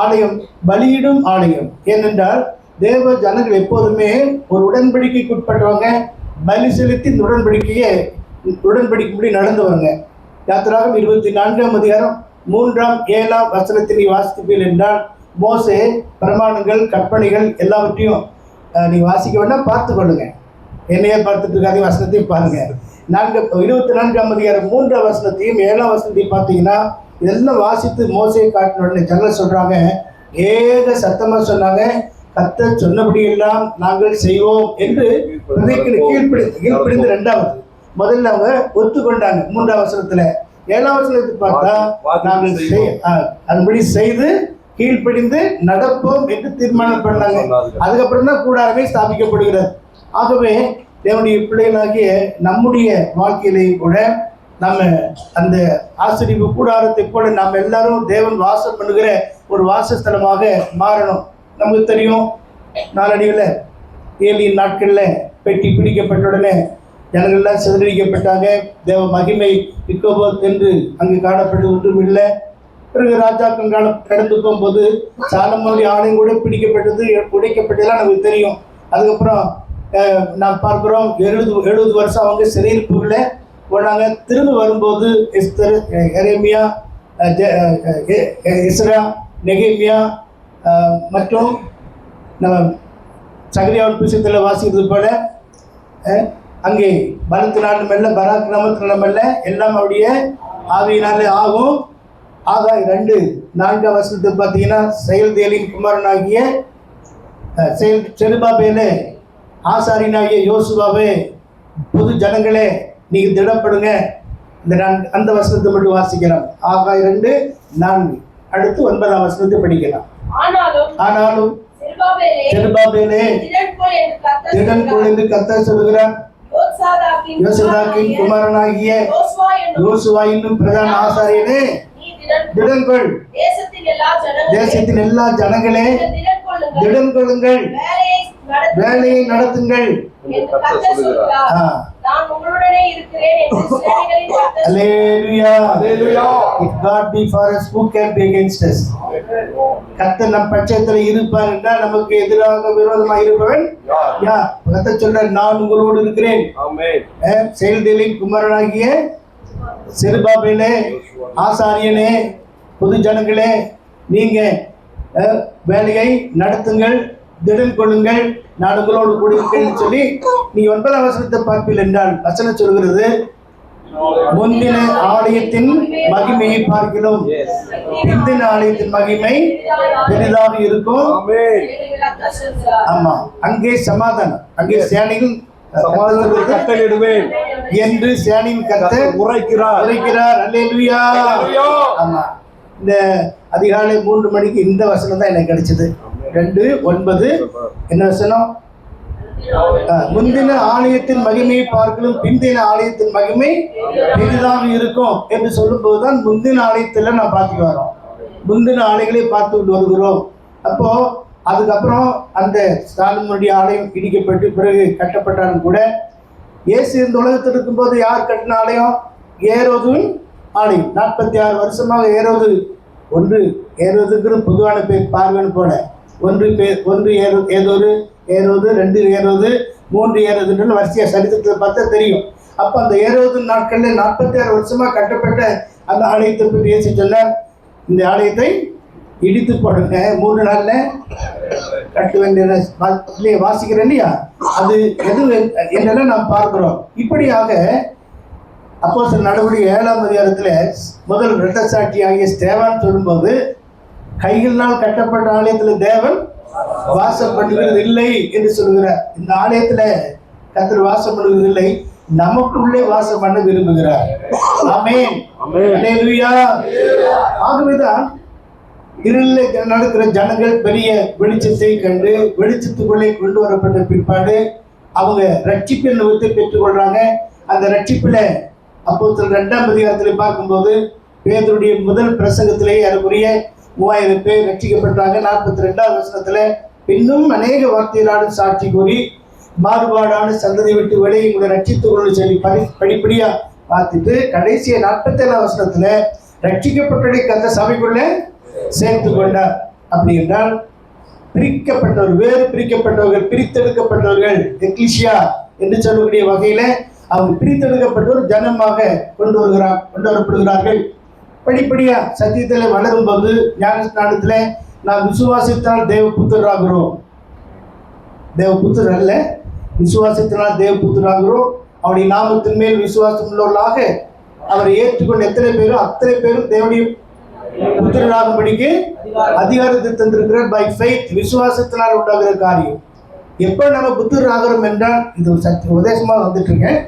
ஆலயம் பலியிடும் ஆலயம். ஏனென்றால் தேவ ஜனங்கள் எப்போதுமே ஒரு உடன்படிக்கைக்கு உட்பட்டவங்க, பலி செலுத்தி இந்த உடன்படிக்கைப்படி நடந்து வருங்க. யாத்திராகம் 24ஆம் அதிகாரம் 3ஆம் 7ஆம் வசனத்தை நீ வாசிப்பீர்கள் என்றால் மோசே பிரமாணங்கள் கற்பனைகள் எல்லாவற்றையும் நீ வாசிக்க வேண்டாம், பார்த்து கொள்ளுங்க. என்னையே பார்த்துட்டு இருக்காதே, வசனத்தையும் பாருங்க. 24ஆம் அதிகாரம் 3ஆம் வசனத்தையும் 7ஆம் வசனத்தையும் பார்த்தீங்கன்னா இதெல்லாம் வாசித்து மோசையை காட்டின உடனே ஜனங்கள் சொல்றாங்க, ஏக சத்தமா சொன்னாங்க, கர்த்தர் சொன்னபடியெல்லாம் நாங்கள் செய்வோம் என்று கீழ்ப்பிடிந்து. ரெண்டாவது முதல்ல அவங்க ஒத்துக்கொண்டாங்க 3ஆம் வசனத்துல. 7ஆம் வசனத்தை பார்த்தா நாங்கள் அதுபடி செய்து கீழ்ப்படிந்து நடப்போம் என்று தீர்மானம் பண்ணாங்க. அதுக்கப்புறம் தான் கூடாரமே ஸ்தாபிக்கப்படுகிறது. ஆகவே தேவனுடைய பிள்ளைகளாகிய நம்முடைய வாழ்க்கையிலேயும் கூட நம்ம அந்த ஆசரிப்பு கூடாரத்தை போல நாம் எல்லாரும் தேவன் வாசம் பண்ணுகிற ஒரு வாசஸ்தலமாக மாறணும். நமக்கு தெரியும், நாளடிவில் ஏலியின் நாட்களில் பெட்டி பிடிக்கப்பட்ட உடனே ஜனங்கள்லாம் சிதறடிக்கப்பட்டாங்க. தேவ மகிமை இக்கோபோத் என்று அங்கு காணப்பட்டு ஒன்றும் இல்லை. பிறகு ராஜாக்கள் காலம் கடந்து போகும்போது சாலமோனுடைய ஆலயம் கூட பிடிக்கப்பட்டது, உடைக்கப்பட்டதெல்லாம் நமக்கு தெரியும். அதுக்கப்புறம் நாம் பார்க்குறோம் 70 வருஷம் அவங்க சிறையிருப்புகளை போனாங்க. திரும்ப வரும்போது எஸ்தர், எரேமியா, இஸ்ரா, நெகேமியா மற்றும் நம்ம சகரியாவின் புத்தகத்தில் வாசிக்கிறது போல அங்கே பலத்தினாலும் அல்ல, பராக்கிரமத்தினாலும் அல்ல, எல்லாம் அவருடைய ஆவியினாலே ஆகும். ஆகாய் 2:4 வசனத்தை பார்த்தீங்கன்னா செயல்தேலின் குமாரனாகிய செருபாபேலே ஆசாரியனாகிய யோசுவாவே புது ஜனங்களே நீங்க திடப்படுங்க. இந்த அந்த வசனத்தை மட்டும் வாசிக்கலாம். ஆகாய் 2:4. அடுத்து 9ஆம் வசனத்தை படிக்கலாம். ஆனாலும் செருபாபேலே திடன்கொள் என்று கர்த்தர் சொல்கிறார். யோசதாக்கின் குமாரனாகிய யோசுவா என்னும் பிரதான ஆசாரியனே திடன்கொள், தேசத்தின் எல்லா ஜனங்களே திடன் கொள்ளுங்கள், வேலையை நடத்துங்கள். கர்த்தர் நம் பட்சத்தில் இருப்பார் என்றால் நமக்கு எதிராக விரோதமாக இருப்பவன் யார்? கர்த்தர் சொல்ற, நான் உங்களோடு இருக்கிறேன். செயல்தேலின் குமாரனாகிய செருபாபேலே ஆசாரியனே புது ஜனங்களே நீங்க வேலையை நடத்துங்கள், திடன் கொள்ளுங்கள், நான் உங்களோடு கூட இருக்கேன்னு சொல்லி நீ 9ஆம் வசனத்தை பார்ப்பீர்கள் என்றால் வசனம் சொல்கிறது, முந்தின ஆலயத்தின் மகிமையை பார்க்கிறோம், பிந்தின ஆலயத்தின் மகிமை பெரிதாக இருக்கும். ஆமா, அங்கே சமாதானம், அங்கே சேனையில் கட்டளையிடுவேன் என்று சேனையின் கர்த்தர் உரைக்கிறார். அல்லேலூயா. ஆமா, இந்த அதிகாலை 3 மணிக்கு இந்த வசனம் தான் எனக்கு கிடைச்சது. 2:9 என்ன வசனம்? முந்தின ஆலயத்தின் மகிமையை பார்க்கலும் பிந்தின ஆலயத்தின் மகிமை பெரிதாக இருக்கும் என்று சொல்லும் போதுதான் முந்தின ஆலயத்தில் நான் பார்த்துட்டு வரோம், முந்தின ஆலயங்களை பார்த்து கொண்டு வருகிறோம். அப்போ அதுக்கப்புறம் அந்த சாலமோனுடைய ஆலயம் இடிக்கப்பட்டு பிறகு கட்டப்பட்டாலும் கூட இயேசு இந்த உலகத்தில் இருக்கும்போது யார் கட்டின ஆலயம்? ஏரோதுவின் ஆலயம். 46 வருஷமாக ஏரோது, ஒன்று ஏரோதுங்கிற பொதுவான பேர் பார்வன் போல, ஒன்று ஏரோது, 2 ஏரோது, 3 ஏரோதுன்னு வரிசையாக சரித்திரத்தை பார்த்தா தெரியும். அப்போ அந்த ஏரோது நாட்களில் 46 வருஷமாக கட்டப்பட்ட அந்த ஆலயத்தை பற்றி இயேசு சொன்னார், இந்த ஆலயத்தை இடித்து போடுங்க, 3 நாளில் கட்ட வேண்டிய வாசிக்கிறேன் இல்லையா? அது எது என்னெல்லாம் நாம் பார்க்கிறோம். இப்படியாக அப்போஸ்தலர் நடவடிக்கை 7ஆம் அதிகாரத்தில் முதல் இரட்ட சாட்சி ஆகிய ஸ்தேவான் சொல்லும்போது, கைகளினால் கட்டப்பட்ட ஆலயத்தில் தேவன் வாசம் பண்ணுகிறது இல்லை என்று சொல்கிறார். இந்த ஆலயத்தில் கர்த்தர் வாசம் பண்ணுகிறது இல்லை, நமக்குள்ளே வாசம் பண்ண விரும்புகிறார். ஆமென். அல்லேலூயா. ஆகவேதான் இருளில் நடக்கிற ஜனங்கள் பெரிய வெளிச்சத்தை கண்டு வெளிச்சத்துக்குள்ளே கொண்டு வரப்பட்ட பிற்பாடு அவங்க ரட்சிப்பு அனுபவத்தை பெற்றுக்கொள்றாங்க. அந்த ரட்சிப்புல அப்போஸ்தலர் 2ஆம் அதிகாரத்தில் பார்க்கும்போது பேதுருடைய முதல் பிரசங்கத்திலேயே அதுக்குரிய 3000 பேர் ரட்சிக்கப்பட்டாங்க. 42ஆம் வசனத்துல இன்னும் அநேக வார்த்தைகளாலும் சாட்சி கூறி மாறுபாடான சந்ததி விட்டு வெளியே உங்களை ரட்சித்துக் கொண்டு சொல்லி படிப்படியா பார்த்துட்டு கடைசிய 47ஆம் வசனத்துல ரட்சிக்கப்பட்டதை கர்த்தர் சபைக்குள்ள சேர்த்து கொண்டார். அப்படி என்றால் பிரிக்கப்பட்டவர்கள், வேறு பிரிக்கப்பட்டவர்கள், பிரித்தெடுக்கப்பட்டவர்கள், எக்லிசியா என்று சொல்லக்கூடிய வகையில அவங்க பிரித்தெடுக்கப்பட்ட ஒரு ஜனமாக கொண்டு வரப்படுகிறார்கள். படிப்படியா சத்தியத்தில் வளரும் போது ஞானஸ்நானத்தில் நாம் விசுவாசித்தால் தேவபுத்திரராகிறோம். தேவபுத்திரர் அல்ல, விசுவாசத்தினால் தேவபுத்திரராகிறோம். அவருடைய நாமத்தின் மேல் விசுவாசம் உள்ளவர்களாக அவரை ஏற்றுக்கொண்ட எத்தனை பேரும் அத்தனை பேரும் தேவனுடைய புத்திரராகும்படிக்கு அதிகாரத்தை தந்திருக்கிறார். பை ஃபெய்த், விசுவாசத்தினால் உண்டாகிற காரியம். எப்ப நம்ம புத்திரர் ஆகிறோம் என்றால், இது சத்திய உபதேசமா வந்துட்டு இருக்கேன்,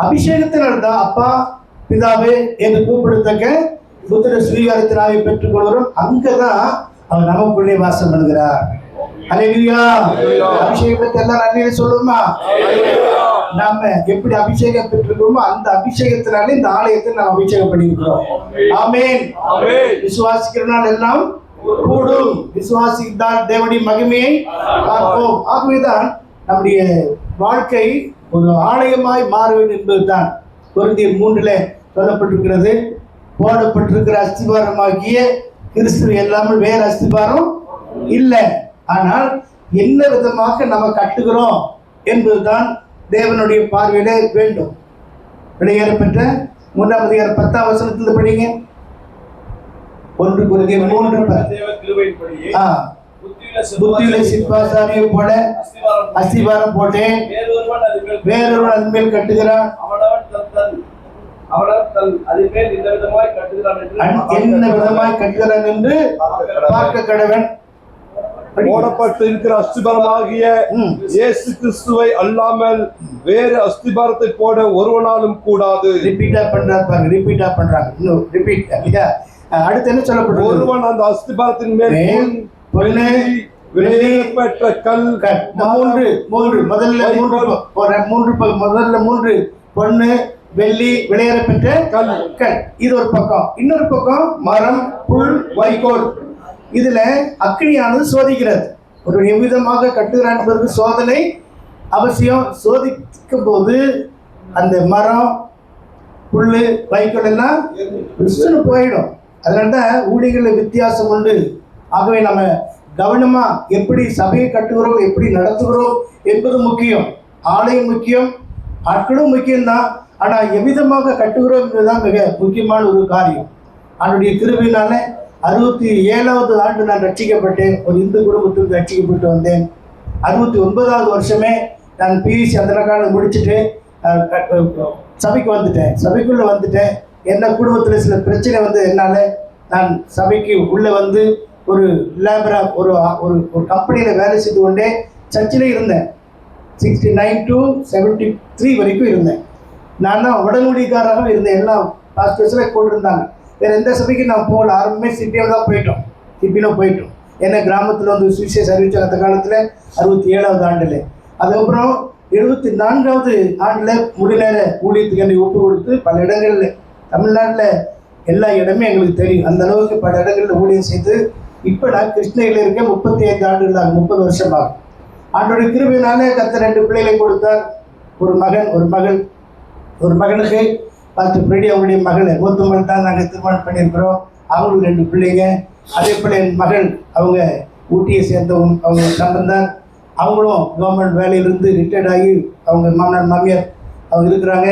அபிஷேகத்தினால் தான் அப்பா பிதாவே என்று கூப்பிடத்தக்க புத்திர ஸ்வீகாரத்தினாவை பெற்றுக் கொள்கிறோம். அங்கதான் அவர் நமக்குள்ளே வாசம் பண்ணுகிறார். அல்லேலூயா. அபிஷேகம் பெற்ற எல்லாரும் அல்லேலூயா சொல்லுமா? நாம எப்படி அபிஷேகம் பெற்றிருக்கிறோமோ அந்த அபிஷேகத்தினாலே இந்த ஆலயத்தை நாம் அபிஷேகம் பண்ணியிருக்கிறோம். ஆமென். விசுவாசிக்கிறனால் எல்லாம் கூடும், விசுவாசித்தால் தேவனுடைய மகிமையை பார்ப்போம். ஆகவேதான் நம்முடைய வாழ்க்கை ஒரு ஆலயமாய் மாற வேண்டும் என்பதுதான் கொரிந்தியர் 3 சொல்லப்பட்டிருக்கிறது. போடப்பட்டிருக்கிற அஸ்திபாரமாகிய கிறிஸ்துவ இல்லாமல் வேறு அஸ்திபாரம் இல்லை. ஆனால் என்ன விதமாக நம்ம கட்டுகிறோம் என்பதுதான் தேவனுடைய பார்வையில வேண்டும். வெளியேறப்பெற்ற 3ஆம் அதிகாரம் 10ஆம் வசனத்தில் படிங்க. 1 கொரிந்தியர் 3 புத்தியுள்ள சிற்பாசாரியை போல அஸ்திபாரம் போட்டேன், வேறொருவன் அதன் மேல் கட்டுகிறான், என்ன விதமாய் கட்டுகிறான் என்று பார்க்க கடவன். போடப்பட்டிருக்கிற அஸ்திபாரமாகிய இயேசு கிறிஸ்துவை அல்லாமல் வேறு அஸ்திபாரத்தை போட ஒருவனாலும் கூடாது. ரிப்பீட்டா பண்றாங்க. இன்னும் ரிப்பீட். அடுத்து என்ன சொல்லப்பட்டது? ஒருவன் அந்த அஸ்திபாரத்தின் மேல் பெற்ற கல். முதல்ல மூன்று பொண்ணு வெள்ளி விளையாட பெற்ற கல். இது ஒரு பக்கம். இன்னொரு பக்கம் மரம், புல், வைக்கோல். இதுல அக்னியானது சோதிக்கிறது. ஒரு எவ்விதமாக கட்டுகிறான் என்பதற்கு சோதனை அவசியம். சோதிக்கும் போது அந்த மரம், புல், வைக்கோல் எல்லாம் விஷ்ணு போயிடும். அதனால்தான் ஊழியர்களில் வித்தியாசம் உண்டு. ஆகவே நம்ம கவனமா எப்படி சபையை கட்டுகிறோம், எப்படி நடத்துகிறோம் என்பது முக்கியம். ஆலயம் முக்கியம், ஆட்களும் முக்கியம்தான். ஆனா எவ்விதமாக கட்டுகிறோம் என்பதுதான் மிக முக்கியமான ஒரு காரியம். அவனுடைய கிருபையினால 67வது ஆண்டு நான் ரட்சிக்கப்பட்டேன். ஒரு இந்து குடும்பத்துக்கு ரட்சிக்கப்பட்டு வந்தேன். 69வது வருஷமே நான் பிஎஸ்சி அந்த காலம் முடிச்சுட்டு சபைக்கு வந்துட்டேன். சபைக்குள்ளே வந்துட்டேன். என்ன குடும்பத்தில் சில பிரச்சனை வந்து என்னால் நான் சபைக்கு உள்ளே வந்து ஒரு லேபரா ஒரு ஒரு கம்பெனியில் வேலை செய்து கொண்டே சர்ச்சில் இருந்தேன். 69 to 73 வரைக்கும் இருந்தேன். நான் தான் உடனடிக்காராக இருந்தேன். எல்லாம் பாஸ்டர்ஸில் கொண்டிருந்தாங்க. வேறு எந்த சபைக்கு நான் போகல. ஆரம்பமே சிபிஎம் தான் போயிட்டோம். ஏன்னா கிராமத்தில் வந்து சுவிசேஷ அறிவிச்சாங்க அந்த காலத்தில் 67வது ஆண்டில். அதுக்கப்புறம் 74வது ஆண்டில் முடிநேர ஊழியத்துக்கு என்னை ஒப்பு கொடுத்து பல இடங்களில் தமிழ்நாட்டில் எல்லா இடமே எங்களுக்கு தெரியும். அந்த அளவுக்கு பல இடங்களில் ஊழியம் செய்து இப்போ நான் கிருஷ்ணகிரியில் இருக்கேன். 35 ஆண்டுகள் ஆகும், 30 வருஷமாகும். ஆண்டோடைய கிருபையினாலே கர்த்தர் 2 பிள்ளைகளை கொடுத்தார். ஒரு மகன், ஒரு மகள். ஒரு மகனுக்கு பாஸ்டர் ஃப்ரெடி அவங்களுடைய மகள் மூத்த மகள் தான் நாங்கள் திருமணம் பண்ணியிருக்கிறோம். அவங்களுக்கு 2 பிள்ளைங்க. அதே போல் என் மகள் அவங்க ஊட்டியை சேர்ந்தவங்க, அவங்க சம்பந்தான். அவங்களும் கவர்மெண்ட் வேலையிலிருந்து ரிட்டையர்ட் ஆகி அவங்க மாமனார் மாமியார் அவங்க இருக்கிறாங்க.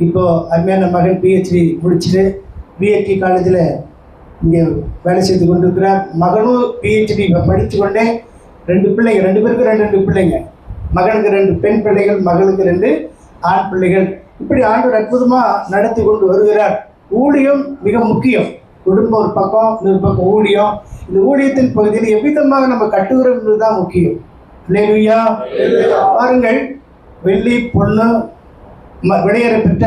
இப்போது அருமையான மகன் பிஹெச்டி முடிச்சுட்டு பிஎஸ்டி காலேஜில் இங்கே வேலை செய்து கொண்டு இருக்கிறார். மகனும் பிஹெச்டி படித்து கொண்டே 2 பிள்ளைங்க, 2 பேருக்கு 2 பிள்ளைங்க. மகனுக்கு 2 பெண் பிள்ளைகள், மகளுக்கு 2 ஆண் பிள்ளைகள். இப்படி ஆண்டவர் அற்புதமாக நடத்தி கொண்டு வருகிறார். ஊழியம் மிக முக்கியம். குடும்பம் ஒரு பக்கம், இன்னொரு பக்கம் ஊழியம். இந்த ஊழியத்தின் பகுதியில் எவ்விதமாக நம்ம கட்டுகிறோம் என்பதுதான் முக்கியம். அல்லேலூயா. பாருங்கள், வெள்ளி, பொண்ணு, விளையாட பெற்ற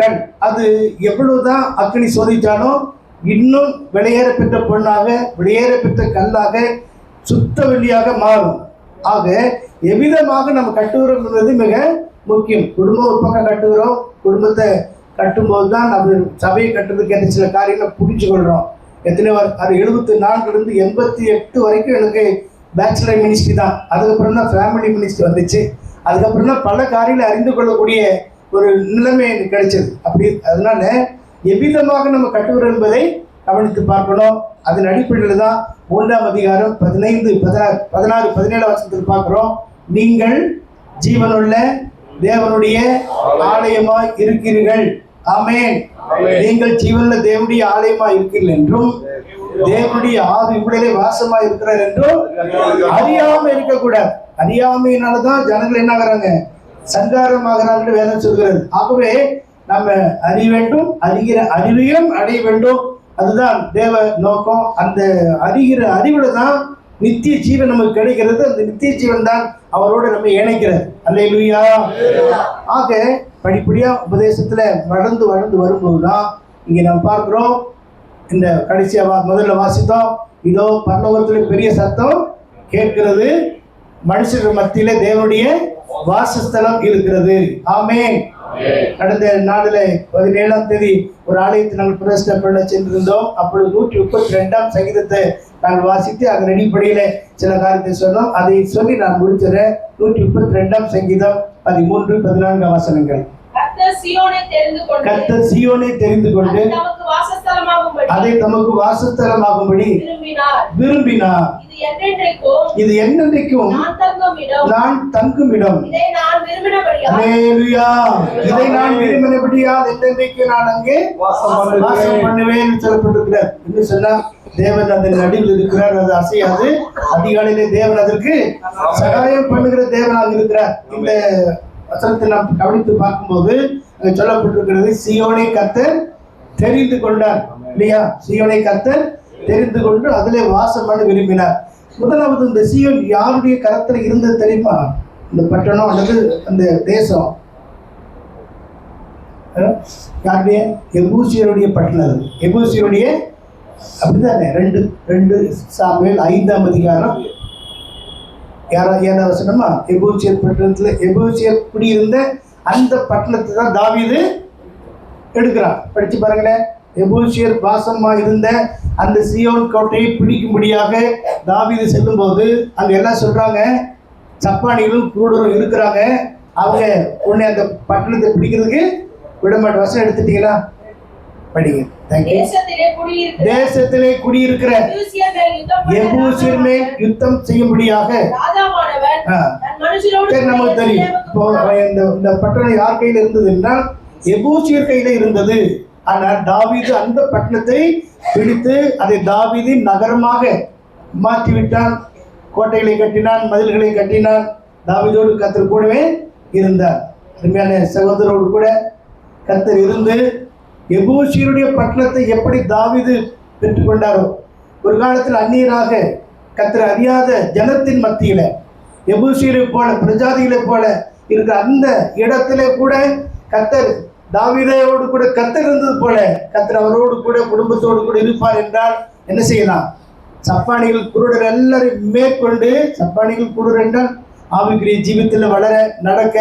கண், அது எவ்வளவுதான் அக்னி சோதித்தாலும் இன்னும் வெளியேற பெற்ற பொண்ணாக, வெளியேற பெற்ற கல்லாக, சுத்த வெள்ளியாக மாறும். ஆக எவ்விதமாக நம்ம கட்டுகிறோம் என்பது மிக முக்கியம். குடும்பம் ஒரு பக்கம் கட்டுகிறோம். குடும்பத்தை கட்டும்போது தான் நம்ம சபையை கட்டுறதுக்கு என்ன சில காரியங்களை புரிஞ்சு கொள்கிறோம். எத்தனை அது 74லேருந்து 88 வரைக்கும் எனக்கு பேச்சுலர் மினிஸ்ட்ரி தான். அதுக்கப்புறம் தான் ஃபேமிலி மினிஸ்ட்ரி வந்துச்சு. அதுக்கப்புறம் தான் பல காரியங்களை அறிந்து கொள்ளக்கூடிய ஒரு நிலைமை எனக்கு கிடைச்சது. அப்படி அதனால எவ்விதமாக நம்ம கட்டுகிறோம் என்பதை கவனித்து பார்க்கணும். அதன் அடிப்படையில் தான் 3ஆம் அதிகாரம் 15, 16, 17 வசனத்தில் பார்க்குறோம். நீங்கள் ஜீவனுள்ள தேவனுடைய ஆலயமாய் இருக்கிறீர்கள். ஆமென். நீங்கள் ஜீவனுள்ள தேவனுடைய ஆலயமாய் இருக்கிறீர்கள் என்றும் தேவனுடைய ஆவி உங்களிலே வாசமாய் இருக்கிறார் என்றும் அறியாம இருக்கக்கூடாது. அறியாமையினாலதான் ஜனங்கள் என்ன ஆகிறாங்க? சங்காரமாகிறார்கள் வேதம் சொல்கிறது. ஆகவே நம்ம அறிய வேண்டும், அறிகிற அறிவையும் அடைய வேண்டும். அதுதான் தேவ நோக்கம். அந்த அறிகிற அறிவுல தான் நித்திய ஜீவன் நமக்கு கிடைக்கிறது. அந்த நித்திய ஜீவன் தான் அவரோடு நம்ம இணைக்கிறது. அல்லேலூயா. ஆக படிப்படியா உபதேசத்துல வளர்ந்து வரும்போதுதான் இங்க நம்ம பார்க்கிறோம். இந்த கடைசியா முதல்ல வாசித்தோம், இதோ பரலோகத்துல பெரிய சத்தம் கேட்கிறது, மனுஷர்கள் மத்தியில தேவனுடைய வாசஸ்தலம் இருக்கிறது. ஆமென். கடந்த நாளில் 17ஆம் தேதி ஒரு ஆலயத்தை நாங்கள் பிரதிஷ்டை பண்ண சென்றிருந்தோம். அப்பொழுது 132ஆம் சங்கீதத்தை நாங்கள் வாசித்து அதன் அடிப்படையில் சில காரியத்தை சொன்னோம். அதை சொல்லி நான் முடிச்சிடறேன். 132ஆம் சங்கீதம் 13, 14 வசனங்கள். கர்த்தர் சீயோனை தெரிந்து கொண்டு அதை தமக்கு வாசஸ்தலமாகும்படி விரும்பினார். இது என்னென்றைக்கும் நான் தங்கும் இடம். அல்லேலூயா. இதை நான் விரும்பினபடியால் என்னென்றைக்கு நான் அங்கே வாசம் பண்ணுவேன் சொல்லப்பட்டிருக்கிறார். என்று சொன்னா தேவன் அதன் நடுவில் இருக்கிறார், அது அசையாது. அதிகாலையிலே தேவன் அதற்கு சகாயம் பண்ணுகிற தேவனாக இருக்கிறார். இந்த வசனத்தை நாம் கவனித்து பார்க்கும்போது சொல்லப்பட்டிருக்கிறது, சீயோனை கர்த்தர் தெரிந்து கொண்டார். இல்லையா? சீயோனை கர்த்தர் தெரிந்து கொண்டு அதிலே வாசம் பண்ண விரும்பினார். முதலாவது இந்த சீயோன் யாருடைய கரத்தில் இருந்தது தெரியுமா? இந்த பட்டணம் அல்லது அந்த தேசம் யாருடைய? எபூசியருடைய பட்டணம். எபூசியருடைய அப்படித்தானே? 2 சாமுவேல் 5ஆம் அதிகாரம் 7ஆம் வசனமா? எபூசியர் பட்டணத்துல எபூசியர் குடியிருந்த அந்த பட்டணத்தை தான் தாவீது எடுக்கிறான். படிச்சு பாருங்களேன். எபூசியர் வாசமா இருந்த அந்த சீயோன் கோட்டையை பிடிக்கும்படியாக தாவீது செல்லும் போது அங்க எல்லாம் சொல்றாங்க, சப்பானிகளும் குருடரும் இருக்கிறாங்க, அவங்க உன்னை அந்த பட்டணத்தை பிடிக்கிறதுக்கு விடமாட்ட. வசனம் எடுத்துட்டீங்களா? படிங்க. தேசத்திலே குடியிருக்கிற எபூசியர் மேல் யுத்தம் செய்யும்படியாக நமக்கு தெரியும். இப்போ இந்த பட்டணம் யார் கையில இருந்தது என்றால் எபூசியர் கையில இருந்தது. ஆனால் தாவீது அந்த பட்டணத்தை பிடித்து அதை தாவீதின் நகரமாக மாற்றிவிட்டான். கோட்டைகளை கட்டினான், மதில்களை கட்டினான். தாவீதோடு கர்த்தர் கூடவே இருந்தார். அருமையான சகோதரோடு கூட கர்த்தர் இருந்து எபூசியருடைய பட்டணத்தை எப்படி தாவீது பெற்றுக்கொண்டாரோ, ஒரு காலத்தில் அந்நியராக கர்த்தர் அறியாத ஜனத்தின் மத்தியில எபூசியரை போல பிரஜாதிகளை போல இருக்கிற அந்த இடத்திலே கூட கர்த்தர் தாவீதோடு கூட கர்த்தர் இருந்தது போல கர்த்தர் அவரோடு கூட குடும்பத்தோடு கூட இருப்பார் என்றால் என்ன செய்யலாம்? சப்பானிகள் குருடர் எல்லாரும் மேற்கொண்டு, சப்பானிகள் குருடர் என்றால் ஆவிக்குரிய ஜீவித்தில் வளர நடக்க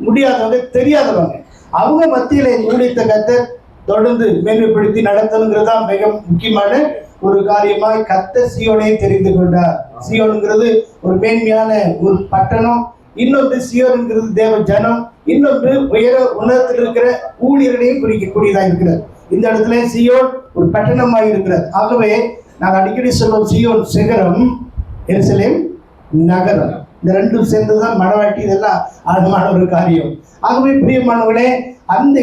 முடியாதவங்க, தெரியாதவங்க, அவங்க மத்தியில் ஊழியத்தை கர்த்தர் தொடர்ந்து மேன்மைப்படுத்தி நடத்தணுங்கிறது தான் மிக முக்கியமான ஒரு காரியமாய் கர்த்தர் சீயோனை தெரிந்து கொண்டார். சீயோனுங்கிறது ஒரு மேன்மையான ஒரு பட்டணம், இன்னொன்று சீயோனுங்கிறது தேவ ஜனம், இன்னொன்று உன்னதத்தில் இருக்கிற ஊழியர்களையும் குறிக்கக்கூடியதாக இருக்கிறது. இந்த இடத்துல சீயோன் ஒரு பட்டணமாக இருக்கிறது. ஆகவே நாங்கள் அடிக்கடி சொல்லுவோம், சீயோன் சிகரம், எருசலேம் நகரம். இந்த ரெண்டும் சேர்ந்துதான் மனவாட்டி. இதெல்லாம் ஆழமான ஒரு காரியம். ஆகவே பிரியமானவர்களே, அந்த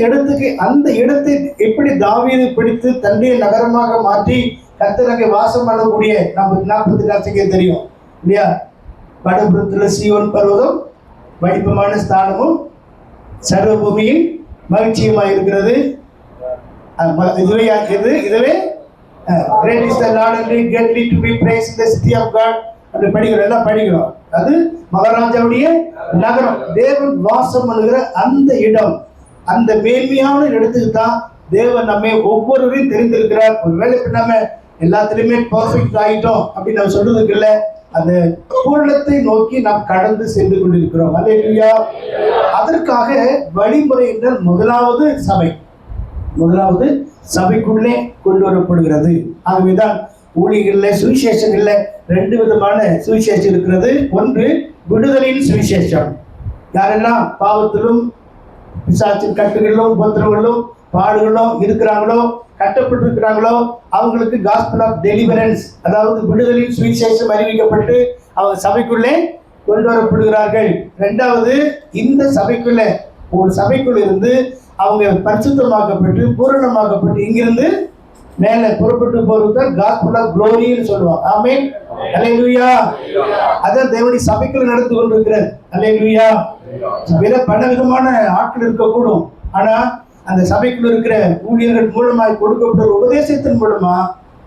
இடத்தை எப்படி தாவீது பிடித்து தன்னுடைய நகரமாக மாற்றி கர்த்தர் அங்கே வாசம் பண்ணக்கூடிய நம்ம 40 ராசிக்கே தெரியும் இல்லையா? வடபுறத்துல சீயோன் பர்வதம் வைபவமான ஸ்தானமும் சர்வபூமியின் மகிழ்ச்சியுமாக இருக்கிறது. இதுவே great is the Lord and greatly to be praised in the city of God. அப்படி படிக்கிறோம், எல்லாம் படிக்கிறோம். அது மகாராஜாவுடைய நகரம், தேவன் வாசம் பண்ணுகிற அந்த இடம். அந்த மேன்மையான இடத்துக்கு தான் தேவன் நம்ம ஒவ்வொருவரையும் தெரிந்திருக்கிறார். ஒருவேளை இப்ப நம்ம எல்லாத்துலயுமே பர்ஃபெக்ட் ஆகிட்டோம் அப்படின்னு நம்ம சொல்றதுக்கு இல்லை, அந்த பூரணத்தை நோக்கி நாம் கடந்து சென்று கொண்டிருக்கிறோம். அல்லேலூயா. அதற்காக வழிமுறை என்றால் முதலாவது சபைக்குள்ளே கொண்டு வரப்படுகிறது. ஆகவேதான் ஊழியர்கள்ல சுவிசேஷங்கள்ல 2 விதமான சுவிசேஷம் இருக்கிறது. ஒன்று விடுதலையின் சுவிசேஷம். யாரெல்லாம் பாவத்திலும் பிசாசின் கட்டுகளிலும் உபத்திரங்களும் பாடுகளும் இருக்கிறாங்களோ, கட்டப்பட்டிருக்கிறாங்களோ, அவங்களுக்கு காஸ்பல் ஆஃப் டெலிவரன்ஸ், அதாவது விடுதலையின் சுவிசேஷம் அறிவிக்கப்பட்டு அவங்க சபைக்குள்ளே கொண்டு வரப்படுகிறார்கள். இரண்டாவது, இந்த சபைக்குள்ள ஒரு சபைக்குள்ள இருந்து அவங்க பரிசுத்தமாக்கப்பட்டு பூரணமாக்கப்பட்டு இங்கிருந்து மேலே புறப்பட்டு போறது காஸ்பல் ஆஃப் க்ளோரின்னு சொல்லுவாங்க. ஆமென், அல்லேலூயா. அதான் தேவனுடைய சபைக்குள்ள நடந்து கொண்டிருக்கிறது. அல்லேலூயா. பல விதமான ஆட்கள் இருக்கக்கூடும், ஆனா அந்த சபைக்குள்ள இருக்கிற ஊழியர்கள் மூலமாக கொடுக்கப்பட்ட உபதேசத்தின் மூலமா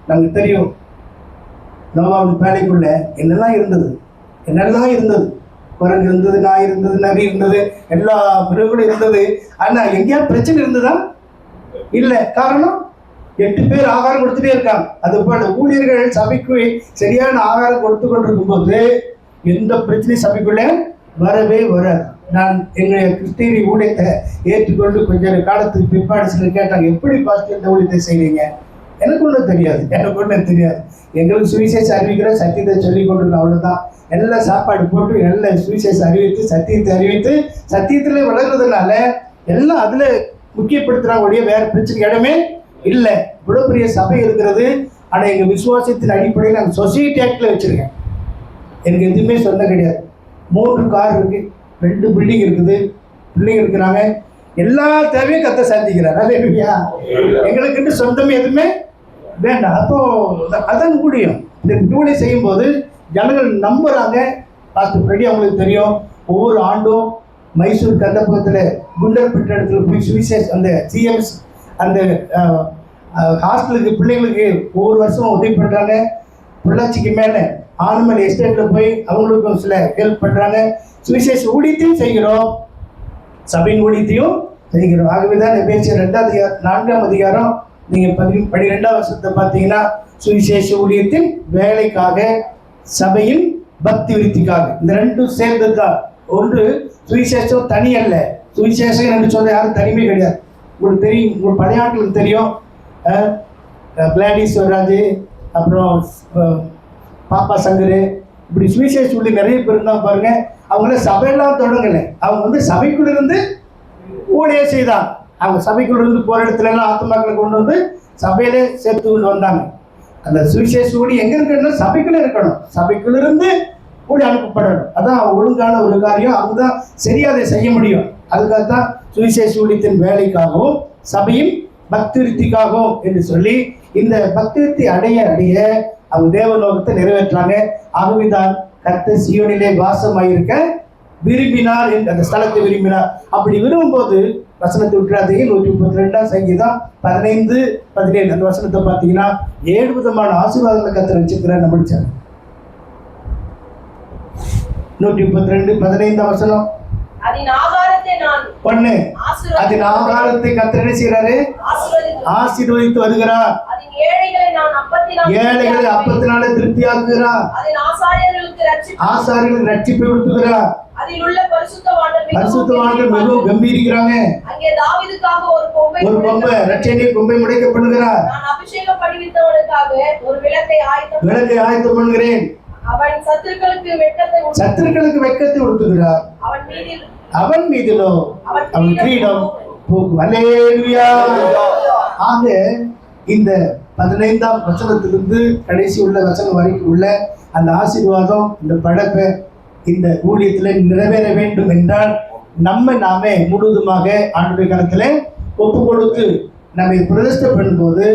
நமக்கு தெரியும் நோவாவின் பேழைக்குள்ள என்னெல்லாம் இருந்தது. குரங்கு இருந்தது, நாய் இருந்தது, நரி இருந்தது, எல்லா மிருகங்களும் இருந்தது. ஆனா எங்கேயாவது பிரச்சனை இருந்ததா? இல்லை. காரணம், 8 பேர் ஆகாரம் கொடுத்துட்டே இருக்காங்க. அது போல ஊழியர்கள் சபைக்கு சரியான ஆகாரம் கொடுத்து கொண்டிருக்கும் போது எந்த பிரச்சனையும் சபைக்குள்ளே வரவே வராது. நான் எங்களுடைய கிறிஸ்தீனி ஊழியத்தை ஏற்றுக்கொண்டு கொஞ்சம் காலத்துக்கு பிற்பாடு சிலர் கேட்டாங்க, எப்படி பார்த்து இந்த ஊழியத்தை செய்வீங்க? எனக்கு ஒன்றும் தெரியாது. எங்களுக்கு சுவிசேஷம் அறிவிக்கிற சத்தியத்தை சொல்லி கொண்டிருக்கோம், அவ்வளோதான். எல்லாம் சாப்பாடு போட்டு எல்லாம் சுவிசேஷம் அறிவித்து சத்தியத்தை அறிவித்து சத்தியத்தில் வளர்றதுனால எல்லாம் அதில் முக்கியப்படுத்துகிறாங்க. ஒழிய வேறு பிரச்சனை இடமே இல்லை. இவ்வளோ பெரிய சபை இருக்கிறது. ஆனால் எங்கள் விசுவாசத்தின் அடிப்படையில் நாங்கள் சொசைட்டி ஆக்டில் வச்சுருக்கேன். எனக்கு எதுவுமே சொந்தம் கிடையாது. 3 கார் இருக்குது, 2 பில்டிங் இருக்குது, பிள்ளைங்க இருக்கிறாங்க. எல்லா தேவையும் கத்த சாதிக்கிறார். அல்லேலூயா. எங்களுக்குன்னு சொந்தமே எதுவுமே வேண்டாம். அப்போ அதன் முடியும். இந்த ஊழியை செய்யும்போது ஜனங்கள் நம்புறாங்க. பாஸ்டர் ஃப்ரெடி அவங்களுக்கு தெரியும், ஒவ்வொரு ஆண்டும் மைசூர் கந்தபுரத்தில் குண்டர்பேட்டை இடத்துல போய் சுவிசேஷ் அந்த சிஎம்ஸ் அந்த ஹாஸ்டலுக்கு பிள்ளைங்களுக்கு ஒவ்வொரு வருஷமும் உதவி பண்ணுறாங்க. பொள்ளாச்சிக்கு மேலே ஆனமல் எஸ்டேட்டில் போய் அவங்களுக்கும் சில ஹெல்ப் பண்ணுறாங்க. சுவிசேஷ ஊழியத்தையும் செய்கிறோம், சபையின் ஊழியத்தையும் செய்கிறோம். ஆகவே தான் எபேசியர் 4ஆம் அதிகாரம் நீங்கள் 12ஆம் வருஷத்தை பார்த்தீங்கன்னா சுவிசேஷ ஊழியத்தின் வேலைக்காக, சபையின் பக்தி விருத்திக்காக, இந்த 2 சேர்ந்தது தான். ஒன்று சுவிசேஷம் தனி அல்ல. சுவிசேஷம் என்று சொல்ல யாரும் தனிமே கிடையாது. உங்களுக்கு தெரியும், உங்களுக்கு பழைய ஆட்களுக்கு தெரியும், கிளாடிஸ் வராஜ், அப்புறம் பாப்பா சங்கர், இப்படி சுவிசேஷ ஊழியர் நிறைய பேர் இருந்தால் பாருங்க. அவங்கள சபையெல்லாம் தொடங்கலை, அவங்க சபைக்குள்ள இருந்து ஊழியம் செய்தாங்க. அவங்க சபைக்குள்ள இருந்து போகிற இடத்துல எல்லாம் ஆத்துமாக்களை கொண்டு வந்து சபையிலே சேர்த்து கொண்டு வந்தாங்க. அந்த சுவிசேஷ ஊழியம் எங்கே இருக்குன்னா சபைக்குள்ளே இருக்கணும், சபைக்குள்ள இருந்து ஊழி அனுப்பப்படணும். அதான் ஒழுங்கான ஒரு காரியம். அவங்க தான் சரியாக அதை செய்ய முடியும். அதுக்காகத்தான் சுவிசேஷ ஊழியத்தின் வேலைக்காகவும் சபையின் பக்தி விருத்திக்காகவும் என்று சொல்லி இந்த பக்தி விருத்தி அடைய அவங்க தேவ நோக்கத்தை நிறைவேற்றாங்க. ஆகவேதான் கர்த்தர் சீயோனிலே வாசமாயிருக்க விரும்பினார் என்று அந்த ஸ்தலத்தை விரும்பினார். அப்படி விரும்பும்போது வசனத்தை விட்டுறாதீங்க. 132ஆம் சங்கீதம் 15-17 அந்த வசனத்தை பார்த்தீங்கன்னா 7 விதமான ஆசீர்வாதங்களை கர்த்தர் வச்சிருக்கிறார். நம்ம படிச்சாங்க 132:15 வசனம். அதின் ஆகாரத்தை கர்த்தர் என்ன செய்யறாரு? ஆசீர்வதித்து வருகிறார். ஏழைகளை அப்பத்தினாலே திருப்தியாக்குகிறார். ஆசாரியர்களுக்கு ரட்சிப்பை கொடுத்துகிறார். பரிசுத்தவான்கள் மிகவும் கம்பீரிக்கிறாங்க. ஒரு கொம்பை ரட்சணியை கொம்பை முடைக்கப்படுகிறார். விளக்கை ஆயத்தம் பண்ணுகிறேன். சத்துருக்களுக்கு வெட்கத்தை கொடுத்துகிறார். அவன் மீதிலோ அவன் கிரீடம் போகும். அல்லேலூயா. ஆக இந்த 15ஆம் வசனத்திலிருந்து கடைசி உள்ள வசனம் வரைக்கும் உள்ள அந்த ஆசீர்வாதம், இந்த படைப்பை இந்த ஊழியத்தில் நிறைவேற வேண்டும் என்றால் நாமே முழுவதுமாக ஆண்டுடைய காலத்தில் ஒப்பு கொடுத்து நம்மை பிரதிஷ்டை பண்ணும்போது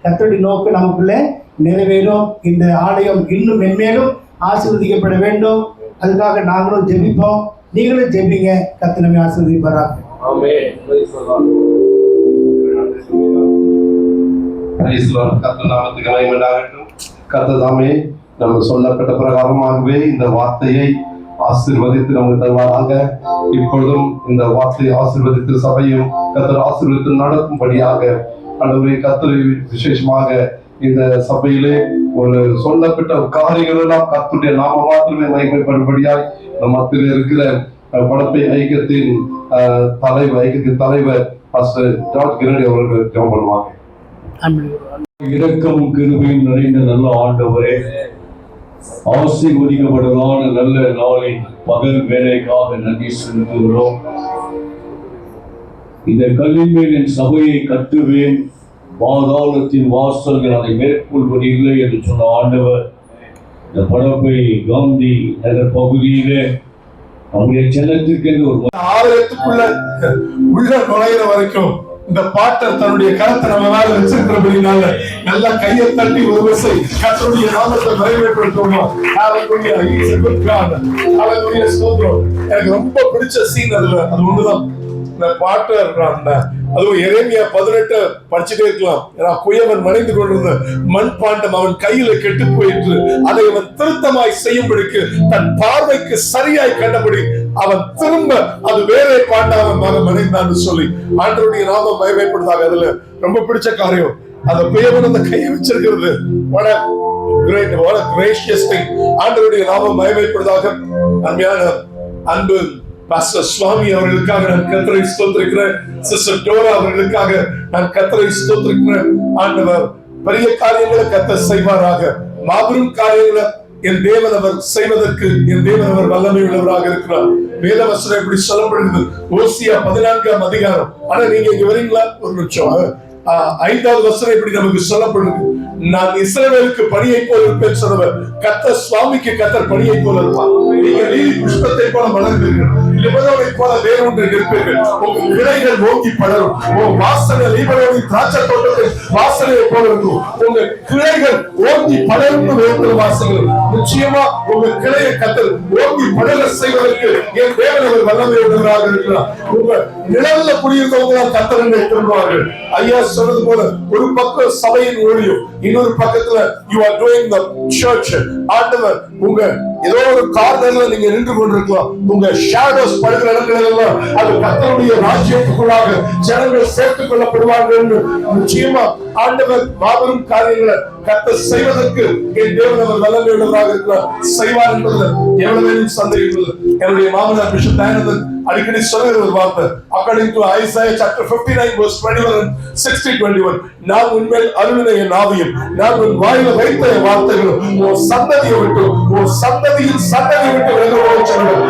கர்த்தருடைய நோக்கம் நமக்குள்ளே நிறைவேறும். இந்த ஆலயம் இன்னும் மென்மேலும் ஆசீர்வதிக்கப்பட வேண்டும். அதுக்காக நாங்களும் ஜெபிப்போம், நீங்களும் ஜெபிங்க. கர்த்தர் நம்மை ஆசீர்வதிப்பாராக. கர்த்தர் தாமே நம்ம சொல்லப்பட்ட பிரகாரமாகவே இந்த வார்த்தையை ஆசீர்வதித்து நமக்கு தருவாராக. இப்பொழுதும் இந்த வார்த்தையை ஆசீர்வதித்து சபையும் கர்த்தர் ஆசீர்வதித்து நடக்கும்படியாக ஆண்டவரே கர்த்தர் விசேஷமாக இந்த சபையிலே ஒரு சொல்லப்பட்ட காரியங்கள் எல்லாம் கர்த்தருடைய நாம மாத்திரமே மகிமைப்படும்படியாய் நம் மத்தியில் இருக்கிற படைப்பை ஐக்கியத்தின் தலைவர் பாஸ்டர் ஜார்ஜ் கிரடி அவர்கள் ஜெபம் பண்ணுவாங்க. இரக்கமும் கிருபையும் நிறைந்த நல்ல ஆண்டவரே, ஆசீர்வதிக்கப்பட்டதான நல்ல நாளின் பகல் வேலைக்காக நன்றி செலுத்துகிறோம். இந்த கல்லின் மேல் என் சபையை கட்டுவேன், பாதாளத்தின் வாசல்கள் அதை மேற்கொள்வது இல்லை என்று சொன்ன ஆண்டவர், இந்த படப்பை காந்தி நகர் பகுதியிலே நம்முடைய செல்லத்திற்கு ஒரு ஆலயத்துக்குள்ள உள்ள நுழையிற வரைக்கும் இந்த பாட்டர் தன்னுடைய கரத்தை நம்ம மேல வச்சிருக்கிறபடினால நல்லா கையை தட்டி ஒரு விசை கர்த்தருடைய நாமத்தை மகிமைப்படுத்துவோம். ஹalleluya, he is a good God. ஹalleluya, ஸ்தோத்திரம். எனக்கு ரொம்ப பிடிச்ச சீன் அதுல அது ஒண்ணுதான். இந்த பாட்டர் அதுவும் எரேமியா 18 படிச்சுட்டே இருக்கலாம். ஏன்னா குயவன் மறைந்து கொண்டிருந்த மண் பாண்டம் அவன் கையில கெட்டு போயிட்டு அதை அவன் திருத்தமாய் செய்யும்படிக்கு தன் பார்வைக்கு சரியாய் கண்டபடி அவன் திரும்ப அது வேற பாண்டாக மறைந்தான்னு சொல்லி ஆண்டவருடைய நாமம் மகிமைப்படுதாக. அதுல ரொம்ப பிடிச்ச காரியம் அந்த குயவன் அந்த கையை வச்சிருக்கிறது. what a gracious thing. ஆண்டவருடைய நாமம் மகிமைப்படுதாக. அன்பான அன்பு பாஸ்டர் சுவாமி அவர்களுக்காக நான் கர்த்தரை ஸ்தோத்திரிக்கிறேன். சிஸ்டர் டோரா அவர்களுக்காக நான் கர்த்தரை ஸ்தோத்திரிக்கிறேன். ஆண்டவர் பெரிய காரியங்களை கர்த்தர் செய்வாராக. மாபெரும் காரியங்களை என் தேவன் அவர் செய்வதற்கு என் தேவன் அவர் வல்லமை உள்ளவராக இருக்கிறார். வேதவசனம் எப்படி சொல்லப்படுகிறது? ஓசியா 14ஆம் அதிகாரம். ஆனா நீங்க இங்க வரீங்களா? ஒரு நிமிஷம். 5வது வசனம் இப்படி நமக்கு சொல்லப்படுது. நான் இஸ்ரவேலுக்கு பணியை போல இருப்பேன் சொன்னவர் கர்த்தர் சுவாமிக்கு கர்த்தர் பணியை போல இருப்பார். நீங்க நீதி புஷ்பத்தை போல மலர்ந்தீர்கள், லீபனோனை போல வேரூன்றி நிற்பீர்கள். உங்க கிளைகள் ஓங்கி படரும். உங்க வாசனை லீபனோனின் திராட்சை தோட்டத்தின் வாசனையை போல இருக்கும். உங்க கிளைகள் ஓங்கி படரும் வேறு வாசங்கள். நிச்சயமா உங்க கிளையை கர்த்தர் ஓங்கி படர செய்வதற்கு என் தேவன் அவர் வல்லமை உள்ளவராக இருக்கிறார். உங்க நிழல்ல குடியிருந்தவங்க கர்த்தர் என்னை திரும்புவார்கள். ஐயா சொன்னது போல ஒரு பக்கம் சபையின் ஊழியம், இன்னொரு பக்கத்துல you are doing the church. ஆண்டவர் உங்க ஏதோ ஒரு கார்னர்ல நீங்க நின்று கொண்டிருக்கலாம். உங்க ஷேடோஸ் படுகிற இடங்களெல்லாம் அது கர்த்தருடைய ராஜ்யத்துக்குள்ளாக ஜனங்கள் சேர்த்துக் கொள்ளப்படுவார்கள் என்று நிச்சயமா ஆண்டவர் மாபெரும் காரியங்களை கர்த்தர் செய்வதற்கு என் தேவன் அவர் வல்லமை உள்ளவராக இருக்கிறார். செய்வார் என்பதில் எவ்வளவு சந்தேகம் இல்லை. என்னுடைய மாமனார் பிஷப் தயானந்தன் அடிக்கடி சொல்லுகிற ஒரு வார்த்தை, according to Isaiah chapter 59 verse 21 and 60-21, நான் உன்மேல் அருளின என் ஆவியும் நான் உன் வாயில வைத்த என் வார்த்தைகளும் உன் சந்ததியை விட்டு உன் சந்ததியின் சந்ததியை விட்டு விலகுவோம் சொன்னார்.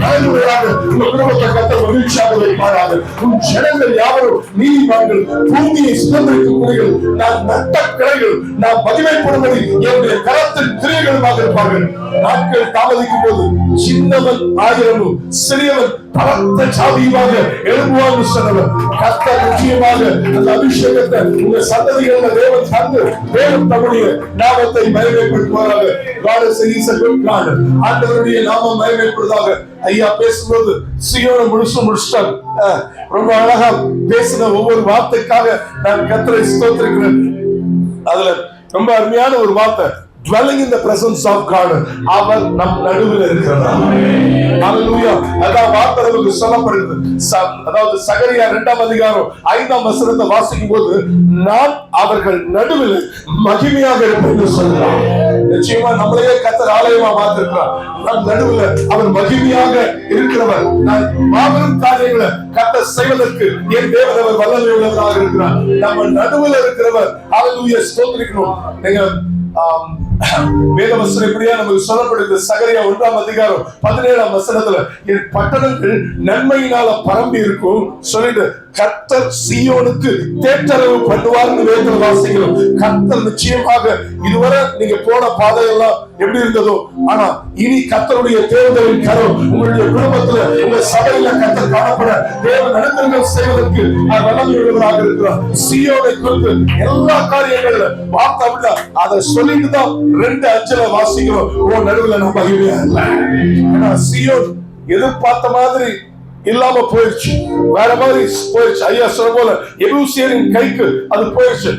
தலைமுறையாக உன் குடும்பத்தை கர்த்தர் மகிழ்ச்சியாக வைப்பாராக. உன் ஜனங்கள் யாவரும் நீதிமான்கள், பூமியை சுதந்திரிக்கக்கூடியவர்கள், நான் நட்ட கிளைகள், நான் மகிமைப்படும்படி என்னுடைய கரத்தின் கிரியைகளுமாக இருப்பார்கள். நாட்கள் தாமதிக்கும் போது சின்னவன் 1000 சிறியவன் பலத்த சாதியுமாக எழுப்புவாங்க சொன்னவர் கர்த்தர் நிச்சயமாக அந்த அபிஷேகத்தை உங்க சந்ததிகளை தேவன் தந்து தேவன் தம்முடைய நாமத்தை மகிமைப்படுத்துவாராக. God is a good God. ஆண்டவருடைய நாமம் மகிமைப்படுவதாக. ஐயா பேசும்போது சீயோனை முடிச்சிட்டாங்க. ரொம்ப அழகா பேசின ஒவ்வொரு வார்த்தைக்காக நான் கர்த்தரை ஸ்தோத்திரிக்கிறேன். அதுல ரொம்ப அருமையான ஒரு வார்த்தை, dwelling in the presence of God. அவர் நம் நடுவில் இருக்கிறார். ஹalleluya. அதான் வார்த்தை நமக்கு சொல்லப்படுது. அதாவது சகரியா 2ஆம் அதிகாரம் 5ஆம் வசனத்தை வாசிக்கும் போது நான் அவர்கள் நடுவில் மகிமையாக இருப்பேன் என்று சொல்றார். நிச்சயமா நம்மளையே கர்த்தர் ஆலயமா மாத்திருக்கிறார். நம் நடுவில் அவர் மகிமையாக இருக்கிறவர். நான் மாபெரும் காரியங்களை கர்த்தர் செய்வதற்கு என் தேவன் அவர் வல்லமை உள்ளவராக இருக்கிறார். நம்ம நடுவில் இருக்கிறவர். ஹalleluya, ஸ்தோத்திரிக்கிறோம். நீங்க வேதவசனம் இப்படியா நமக்கு சொல்லப்படுது. சகரியா 1ஆம் அதிகாரம் 17ஆம் வசனத்துல என் பட்டணங்கள் நன்மையினால பரம்பி இருக்கும் சொல்லிட்டு கர்த்தர் சீயோனுக்கு தேற்றரவு பண்ணுவார்னு வேதத்தில் வாசிக்கிறோம். கர்த்தர் நிச்சயமாக இதுவரை நீங்க போன பாதையெல்லாம் எப்படி இருந்ததோ, ஆனா இனி கர்த்தருடைய தேவதையின் கரம் உங்களுடைய குடும்பத்துல உங்க சபையில கர்த்தர் காணப்பட தேவ நடத்தங்கள் செய்வதற்கு வல்லமை உள்ளவராக இருக்கிறார். சீயோனை குறித்து எல்லா காரியங்கள்ல பார்த்தா அதை சொல்லிட்டு தான் 2:5 வாசிக்கிறோம். ஓ நடுவில் நம்ம மகிமையா இல்ல. ஏன்னா சீயோன் எதிர்பார்த்த மாதிரி இல்லாம போயிடுச்சு, வேற மாதிரி போயிடுச்சு. ஐயா சொல்ல போல எபூசியரின் கைக்கு அது போயிடுச்சு.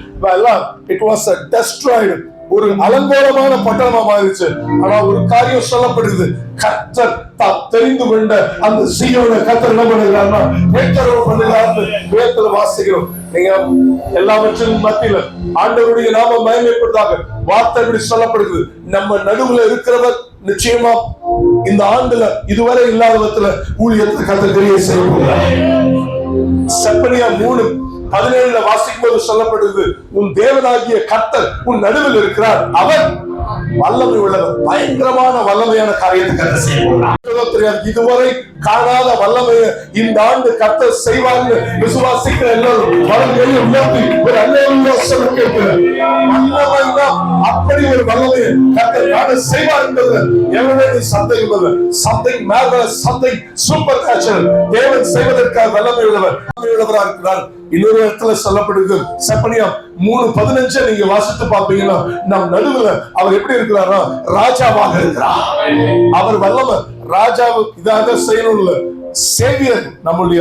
It was destroyed. ஒரு அலங்கோலமான பட்டணமா மாறிடுச்சு. ஆனா ஒரு காரியம் சொல்லப்படுது, கர்த்தர் தெரிந்து கொண்ட அந்த சீயோனை கர்த்தர் என்ன பண்ணுகிறார்னா தேற்றரவு பண்ணுகிறார்னு வேதத்துல வாசிக்கிறோம். நீங்க எல்லாவற்றின் மத்தியில ஆண்டவருடைய நாமம் மகிமைப்படுவதாக வார்த்தை இப்படி சொல்லப்படுகிறது. நம்ம நடுவுல இருக்கிறவர் நிச்சயமா இந்த ஆண்டுல இதுவரை இல்லாத விதத்துல ஊழியத்தை கர்த்தர் தெரிய செய்கிறார். செப்பனியா 3:17 வாசிக்கும் போது சொல்லப்படுது, உன் தேவனாகிய கர்த்தர் உன் நடுவில் இருக்கிறார், அவர் வல்லமை உள்ளவர், பயங்கரமான வல்லமையான காரியத்தை கர்த்தர் செய்வார். இதுவரை காணாத வல்லமையை இந்த ஆண்டு கர்த்தர் செய்வார்னு விசுவாசிக்கிற எல்லாரும் வல்லமையை உயர்த்தி ஒரு அல்லேலூயா சொல்ல கேட்கிறேன். வல்லமைனா அப்படி ஒரு வல்லமையை கர்த்தர் காண செய்வார் என்பது எவ்வளவு சந்தேகம் இல்லை. சம்திங் marvelous, something supernatural தேவன் செய்வதற்காக வல்லமை உள்ளவராக இருக்கிறார். இன்னொரு இடத்துல சொல்லப்படுது, செப்பனியா 3:15 நீங்க வாசித்து பார்ப்பீங்கன்னா நம் நடுவுல அவர் எப்படி இருக்கிறாரோ ராஜாவாக இருக்கிறார். அவர் வல்லமை ராஜாவுக்கு இதாக செய்யணும்ல. சேவியர் நம்முடைய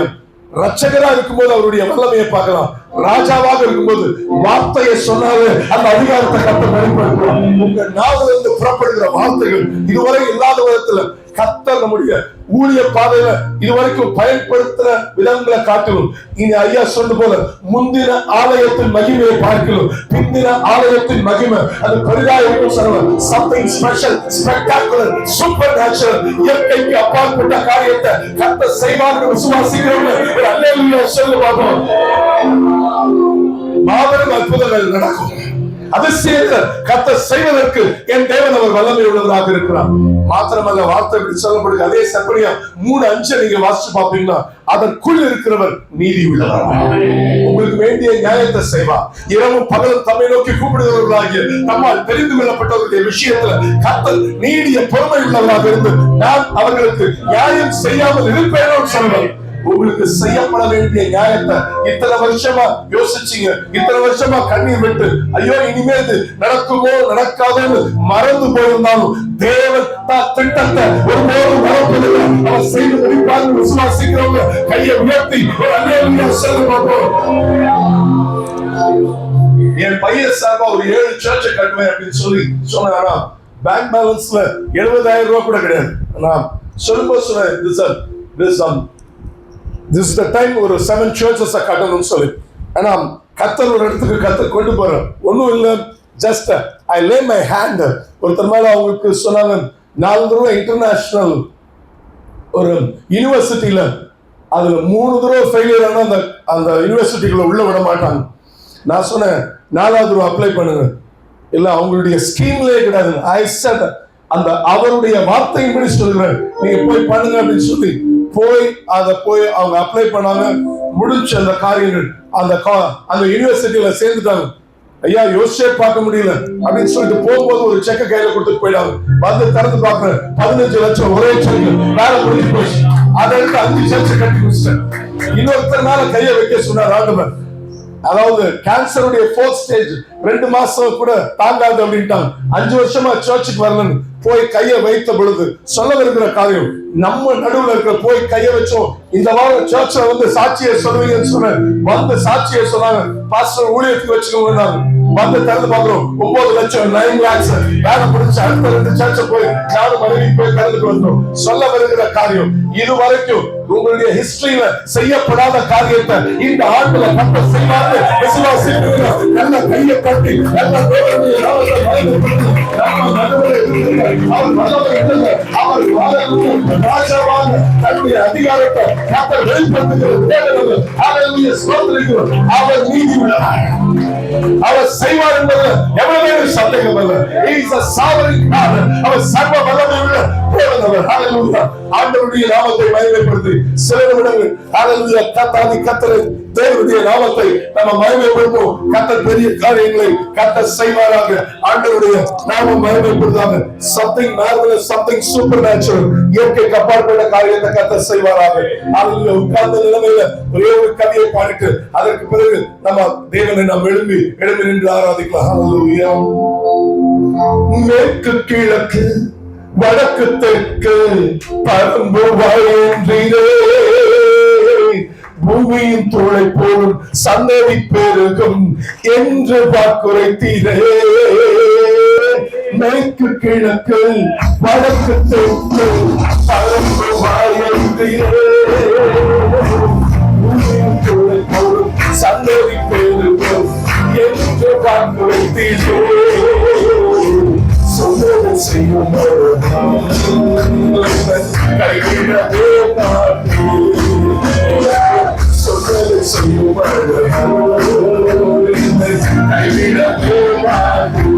ரட்சகரா இருக்கும்போது அவருடைய வல்லமையை பார்க்கலாம். ராஜாவாக இருக்கும்போது வார்த்தையை சொன்னாலே அந்த அதிகாரத்தை கர்த்தர் வெளிப்படுத்துவார். உங்க நாவில் இருந்து புறப்படுகிற வார்த்தைகள் இதுவரை இல்லாத விதத்துல கர்த்தர் நம்முடைய ஊழிய பாதையில இதுவரைக்கும் பயன்படுத்துற விதங்களை காட்டிலும் இனி ஐயா சொன்ன போல முந்தின ஆலயத்தின் மகிமையை பார்க்கலும் பிந்தின ஆலயத்தின் மகிமை அது பெரிதாக சொல்லலாம். Something special, spectacular, super natural, இயற்கைக்கு அப்பாற்பட்ட காரியத்தை கர்த்தர் செய்வார்கள் விசுவாசிக்கிறவங்க ஒரு அல்லேலூயா சொல்லு பார்ப்போம். மாபெரும் அற்புதங்கள் நடக்கும். அதிசயத்தை கர்த்தர் செய்வதற்கு என் தேவன் அவர் வல்லமை உள்ளவராக இருக்கிறார். மாத்திரமல்ல வார்த்தை சொல்லப்படுது அதே செப்பனியா 3:5 நீங்க வாசிச்சு பாப்பீங்கன்னா அதற்குள் இருக்கிறவர் நீதி உள்ளவர். உங்களுக்கு வேண்டிய நியாயத்தை செய்வார். இரவும் பகலும் தம்மை நோக்கி கூப்பிடுகிறவர்களாகிய நம்மால் தெரிந்து கொள்ளப்பட்டவர்களுடைய விஷயத்துல கர்த்தர் நீடிய பொறுமை உள்ளவராக இருந்து நான் அவர்களுக்கு நியாயம் செய்யாமல் இருப்பேனோ சொல்வார். உங்களுக்கு செய்யப்பட வேண்டிய நியாயத்தை இத்தனை வருஷமா யோசிச்சீங்க, இத்தனை வருஷமா கண்ணீர் விட்டு ஐயோ இனிமே இது நடக்குமோ நடக்காதோன்னு மறந்து போயிருந்தாலும் தேவன் தான் திட்டத்தை ஒருபோதும் மறப்பதில்லை. அவர் செய்து முடிப்பார். விசுவாசிக்கிறவங்க கையை உயர்த்தி ஒரு அல்லேலூயா சொல்ல பார்ப்போம். என் பையன் சார்பா ஒரு 7 சர்ச்சை கட்டுவேன் அப்படின்னு சொல்லி சொன்னாரா, பேங்க் பேலன்ஸ்ல 70,000 ரூபாய் கூட கிடையாது. நான் சொல்லும்போது சொன்னேன் this is the time ஒரு 7 churches கட்டணும்னு சொல்லி. ஆனா கர்த்தர் ஒரு இடத்துக்கு கர்த்தர் கொண்டு போறேன் ஒன்னும் இல்ல, just I lay my hand. ஒருத்தர் மேல அவங்களுக்கு சொன்னாங்க 4 தடவை இன்டர்நேஷனல் ஒரு யூனிவர்சிட்டியில அதுல 3 தடவை ஃபெயிலியர் ஆனா அந்த யூனிவர்சிட்டிக்குள்ள உள்ள விட மாட்டாங்க. நான் சொன்னேன் 4வது தடவை அப்ளை பண்ணுங்க. இல்ல அவங்களுடைய ஸ்கீம்லயே கிடையாது. ஐ செட் அந்த அவருடைய வார்த்தையின்படி சொல்றேன், நீங்க போய் பண்ணுங்க அப்படின்னு சொல்லி போய் அவங்க அப்ளை பண்ணாங்க. முடிஞ்ச அந்த காரியங்கள் அந்த யூனிவர்சிட்டியில சேர்ந்துட்டாங்க. ஐயா யோசிச்சே பார்க்க முடியல அப்படின்னு சொல்லிட்டு போகும்போது ஒரு செக்க கையில கொடுத்துட்டு போயிடாங்க. வந்து திறந்து பார்க்கிறேன் 15 லட்சம் ஒரே செக், வேலை முடிஞ்சு போச்சு. அதை எடுத்து 5 சர்ச்சை கட்டி முடிச்சிட்டேன். இன்னொருத்தர் மேல கையை வைக்க சொன்னார் ஆண்டவர். அதாவது கேன்சருடைய 4th ஸ்டேஜ் 2 மாசம் கூட தாங்காது அப்படின்ட்டாங்க. 5 வருஷமா சர்ச்சுக்கு வரலன்னு போய் கையை வைத்த பொழுது சொல்ல இருக்கிற காரியம் நம்ம நடுவுல இருக்கிற போய் கையை வச்சோம். இந்த வாரம் சர்ச்ல வந்து சாட்சியை சொல்லுவீங்கன்னு சொன்னேன். வந்து சாட்சியை சொன்னாங்க, பாஸ்டர் ஊழியத்துக்கு வச்சுக்கோங்க. வந்து திறந்து பாக்குறோம் 9 லட்சம் 9 lakhs வேலை முடிச்சு அடுத்த 2 சர்ச்சை போய் நானும் மனைவி போய் திறந்துட்டு வந்தோம். சொல்ல வருகிற காரியம் இதுவரைக்கும் உங்களுடைய ஹிஸ்டரியில செய்யப்படாத காரியத்தை இந்த ஆண்டுல கர்த்தர் செய்வாரு. விசுவாசிக்கிறீங்க? நல்ல கையை கட்டி நல்ல ராஜாவாக தன்னுடைய அதிகாரத்தை கர்த்தர் வெளிப்படுத்துகிறார். அவர் நீதி உள்ளவர், அவர் செய்வார் என்பது எவ்வளவு சந்தேகம் அல்ல. அவர் சர்வ வல்லமை உள்ள தேவன். ஆண்டவருடைய நாமத்தை மகிமைப்படுத்தி சில நிமிடங்கள் ஹல்லேலூயா கர்த்தரை தேவனுடைய நாமத்தை நம்ம மகிமைப்படுத்துவோம். கர்த்தர் பெரிய காரியங்களை கர்த்தர் செய்வாராக. ஆண்டவருடைய நாமம் மகிமைப்படுவதாக. something marvelous, something supernatural, இயற்கைக்கு அப்பாற்பட்ட காரியத்தை கர்த்தர் செய்வாராக. ஹல்லேலூயா. உட்கார்ந்த நிலைமையில ஒரே ஒரு கவியை பாடிட்டு அதற்கு பிறகு நம்ம தேவனை நாம் எழும்பி நின்று ஆராதிக்கலாம். ஹல்லேலூயா. மேற்கு கிழக்கு வடக்கு தெற்கு பரம்பு வயன்றீரே, பூமியின் தோளை போலும் சந்ததி பெருகும் என்று வாக்குரைத்தீரே. மேற்கு கிழக்கு வடக்கு தெற்கு பரம்பு வயன்றீரே, பூமியின் தோளை போலும் சந்ததி பெருகும் என்று வாக்குரைத்தீரே. சொன்னது செய்யும் கைவிடவே மாட்டேன், சொன்னது செய்யும் கைவிடவே மாட்டேன்.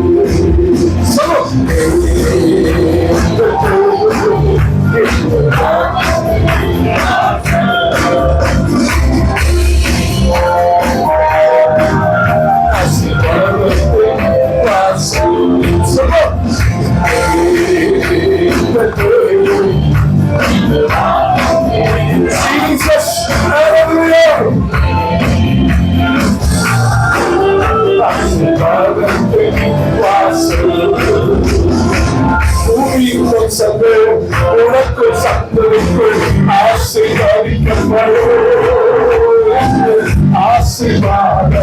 ஸ்தோத்திரிக்குள் ஆசீர்வாத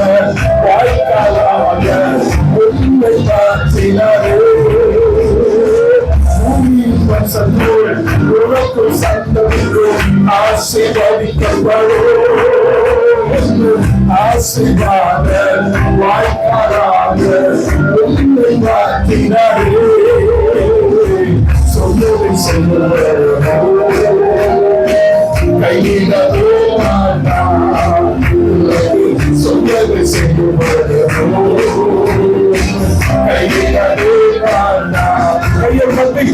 வாய்க்காலாக உண்மை மாற்றினாரே. உனக்கும் சந்ததிக்கும் ஆசீர்வதிக்கப்படும் ஆசீர்வாத வாய்க்காலாக உண்மை மாற்றினாரே. சொன்னதை கையிடவே மாட்டான், சொன்னதை செய்வது கையிடவே மாட்டான். கையை பற்றி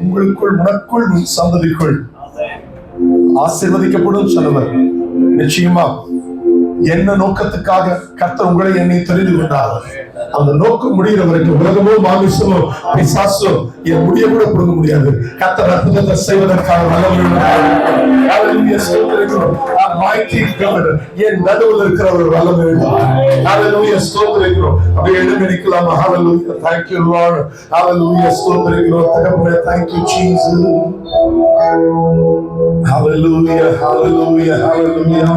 உங்களுக்குள் உனக்குள் உன் சந்ததிக்குள் ஆசீர்வதிக்கப்படும் சொன்னவர். நிச்சயமா என்ன நோக்கத்துக்காக கர்த்தர் உங்களை என்னை தெரிந்து கொண்டார், அந்த நோக்கம் முடிகிற வரைக்கும் உலகமோ மாமிசமோ பிசாசோ என் முடிய கூட கொடுக்க முடியாது. கர்த்தர் அற்புதத்தை செய்வதற்காக என் நடுவில் இருக்கிற ஒரு வல்லமை ஸ்தோத்திரிக்கிறோம். அப்படியே எழுந்திருக்கலாம். ஹல்லேலூயா. Thank you Lord. ஹல்லேலூயா. ஸ்தோத்திரிக்கிறோம் தகப்பனே. Thank you Jesus. Hallelujah, hallelujah, hallelujah.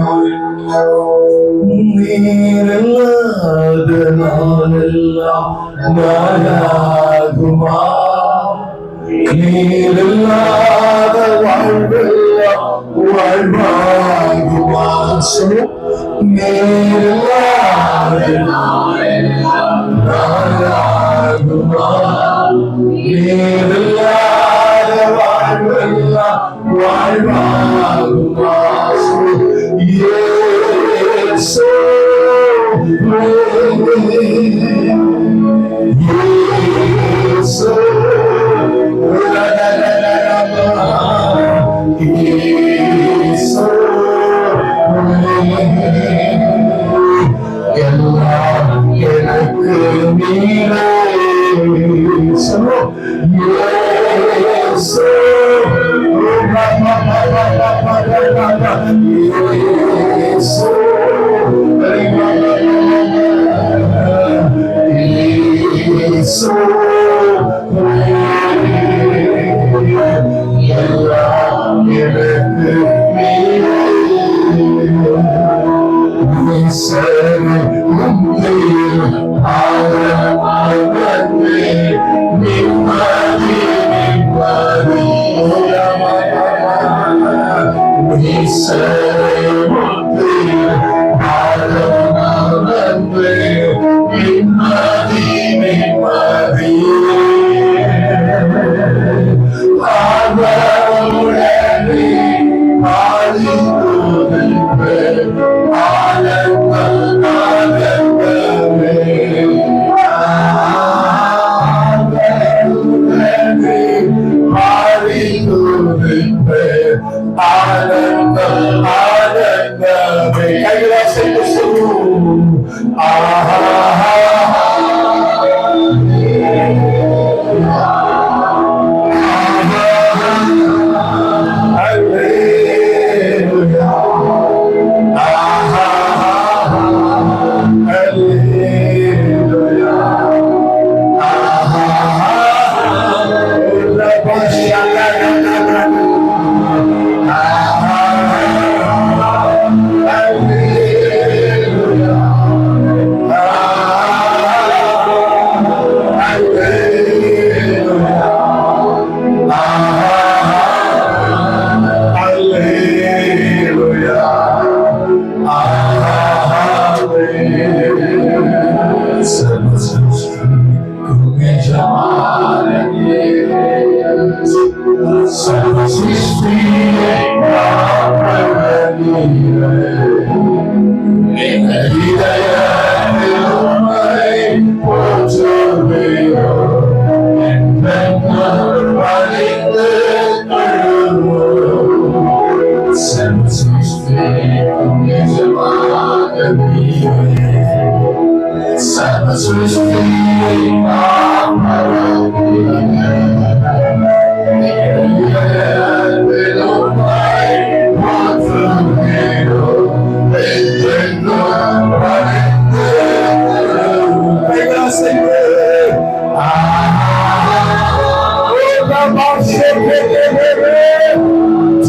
நீரில்லாத நாளெல்லாம் நாளாகுமா, நீரில்லாத வாழ்வெல்லாம் வாழ்வாகுமா. நீரில்லாத நாளெல்லாம் நாளாகுமா, நீரில்லாத வாழ்வெல்லாம் வாழ்வாகுமா. So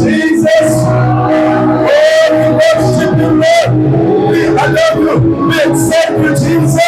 Jesus, oh, we worship you, Lord. I love you. We accept you, Jesus.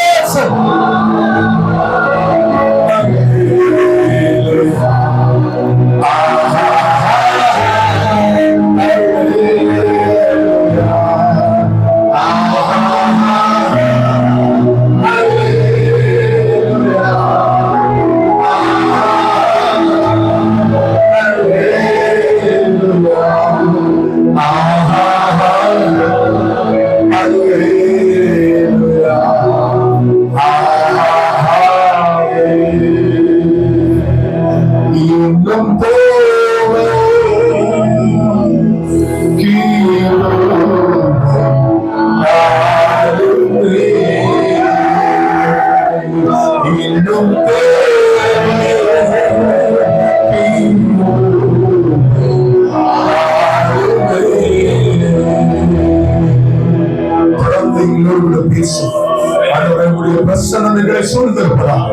பிரசன்னம் எங்களை சூழ்ந்திருப்பதாக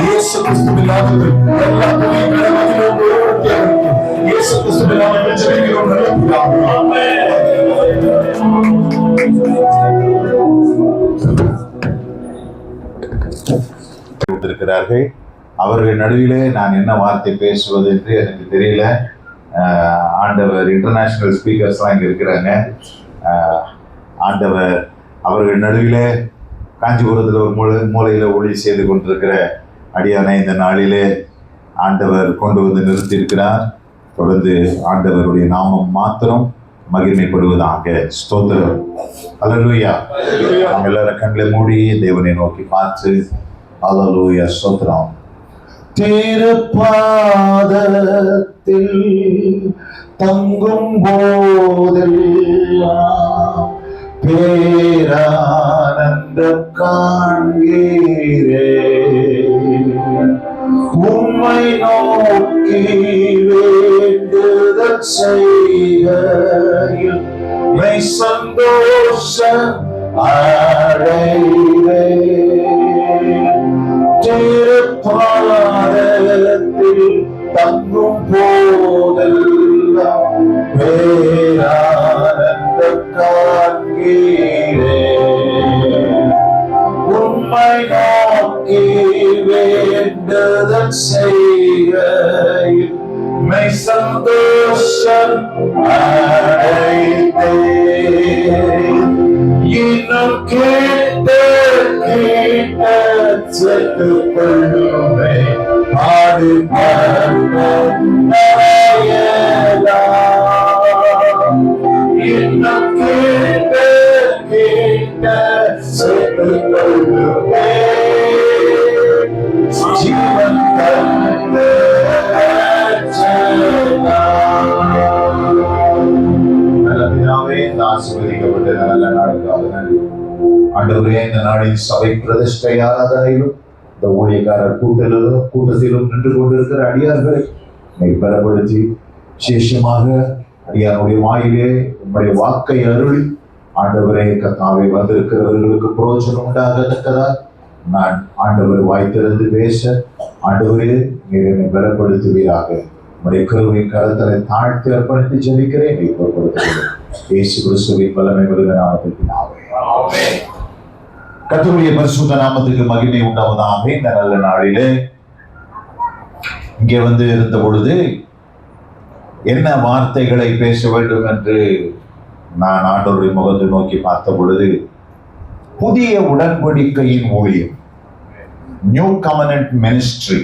இயேசு கிறிஸ்துவின் நாமத்தில் எல்லா துதிகளும் இயேசு கிறிஸ்துவின் நாமத்தில் ஜெபிக்கிறோம் நல்ல பிதாவே. இருக்கிறார்கள். அவர்கள் நடுவிலே நான் என்ன வார்த்தை பேசுவது என்று எனக்கு தெரியல. ஆண்டவர் இன்டர்நேஷனல் ஸ்பீக்கர்ஸ்லாம் இங்கே இருக்கிறாங்க. ஆண்டவர் அவர்கள் நடுவிலே காஞ்சிபுரத்தில் ஒரு மூலையில் ஒளி செய்து கொண்டிருக்கிற அடியானை இந்த நாளிலே ஆண்டவர் கொண்டு வந்து நிறுத்தியிருக்கிறார். தொடர்ந்து ஆண்டவருடைய நாமம் மாத்திரம் மகிமைப்படுவதாக. ஸ்தோத்திரம். அல்லேலூயா. நாம் எல்லாரும் கண்களை மூடி தேவனை நோக்கி பார்த்து அல்லேலூயா ஸ்தோத்திரம். திருப்பாதத்தில் தங்கும் போதெல்லாம் பேரானந்தம் காண்கிறே. உம்மை நோக்கி வேண்டுதல் செய்கையில் மெய் சந்தோஷம் அடைவே. திருப்பாதத்தில் தங்கும் போதெல்லாம் பேரானந்தம் காண்கிறே. உம்மை நோக்கி வேண்டுதல் செய்கையில் மெய் சந்தோஷம் அடைவே. இன்னும் கேட்டு செத்துக் கொள்ளுமே ஆடு இன்னும் கேட்டு செத்துக் கொள்ளுமே ஜீவன் தந்து நல்ல பிதாவே, இந்த ஆசீர்வதிக்கப்பட்ட நல்ல நாளுக்காக நன்றி. ஆண்டவரே, இந்த நாளில் சபை பிரதிஷ்டையானதாயிலும் இந்த ஊழியக்காரர் கூட்டத்திலும் நின்று கொண்டிருக்கிற அடியார்களை பலப்படுத்தி விசேஷமாக அடியாருடைய வாயிலே உங்களுடைய வாக்கை அருளி ஆண்டவரே கர்த்தாவே வந்திருக்கிறவர்களுக்கு பிரயோஜனம் உண்டாகத்தக்கதா நான் ஆண்டவர் வாய் திறந்து பேச ஆண்டவரே நீர் என்னை பலப்படுத்துவீராக. உங்களுடைய கிருபையின் கரத்தலை தாழ்த்தி அர்ப்பணித்து ஜெபிக்கிறேன். இயேசு கிறிஸ்துவின் வல்லமை மிகுந்த நாமத்தில் பிதாவே. கர்த்தருடைய பரிசுத்த நாமத்துக்கு மகிமை உண்டாவதாக. இந்த நல்ல நாளிலே இங்கே வந்து இருந்த பொழுது என்ன வார்த்தைகளை பேச வேண்டும் என்று நான் ஆண்டவருடைய முகத்தை நோக்கி பார்த்த பொழுது புதிய உடன்படிக்கையின் ஊழியம், நியூ கவனன்ட் மினிஸ்ட்ரி.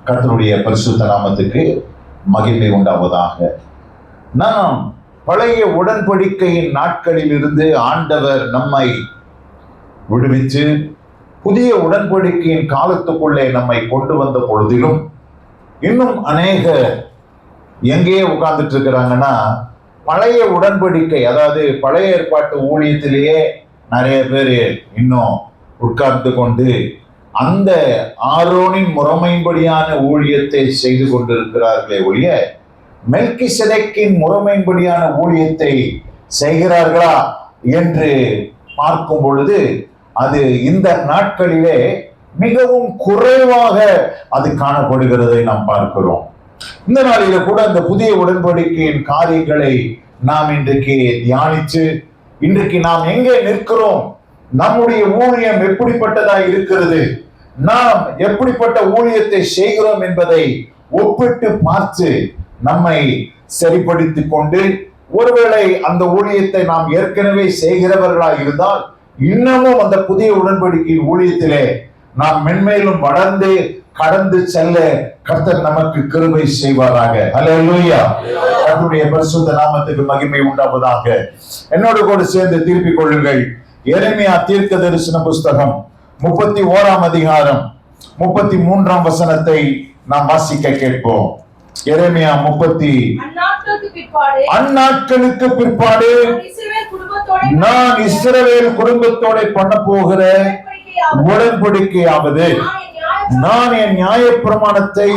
கர்த்தருடைய பரிசுத்த நாமத்துக்கு மகிமை உண்டாவதாக. நாம் பழைய உடன்படிக்கையின் நாட்களில் இருந்து ஆண்டவர் நம்மை விடுவித்து புதிய உடன்படிக்கையின் காலத்துக்குள்ளே நம்மை கொண்டு வந்த பொழுதிலும் இன்னும் அநேக எங்கேயே உட்கார்ந்துட்டு இருக்கிறாங்கன்னா, பழைய உடன்படிக்கை, அதாவது பழைய ஏற்பாட்டு ஊழியத்திலேயே நிறைய பேர் இன்னும் உட்கார்ந்து கொண்டு அந்த ஆரோனின் முறைமையின்படியான ஊழியத்தை செய்து கொண்டிருக்கிறார்களே ஒழிய மெல்கிசேதேக்கின் முறைமையின்படியான ஊழியத்தை செய்கிறார்களா என்று பார்க்கும் பொழுது அது இந்த நாட்களிலே மிகவும் குறைவாக அது காணப்படுகிறதை நாம் பார்க்கிறோம். இந்த நாளில கூட அந்த புதிய உடன்படிக்கையின் காரியங்களை நாம் இன்றைக்கு தியானித்து, இன்றைக்கு நாம் எங்கே நிற்கிறோம், நம்முடைய ஊழியம் எப்படிப்பட்டதா இருக்கிறது, நாம் எப்படிப்பட்ட ஊழியத்தை செய்கிறோம் என்பதை ஒப்பிட்டு பார்த்து நம்மை சரிப்படுத்திக் கொண்டு, ஒருவேளை அந்த ஊழியத்தை நாம் ஏற்கனவே செய்கிறவர்களா இருந்தால் இன்னமும் அந்த புதிய உடன்படிக்கையின் ஊழியத்திலே நாம் மென்மேலும் வளர்ந்து கடந்து செல்ல கர்த்தர் நமக்கு கிருபை செய்வாராக. அல்லேலூயா. கர்த்தருடைய பரிசுத்த நாமத்துக்கு மகிமை உண்டாவதாக. என்னோடு கூட சேர்ந்து திருப்பிக் கொள்ளுங்கள். எரேமியா தீர்க்க தரிசன புஸ்தகம் 31ஆம் அதிகாரம் 33ஆம் வசனத்தை நாம் வாசிக்க கேட்போம். எரேமியா 30. அந்நாட்களுக்கு பிற்பாடு நான் இஸ்ரவேல் குடும்பத்தோட பண்ண போகிற உடன்படிக்கையாவது, நான் என் நியாயப்பிரமாணத்தை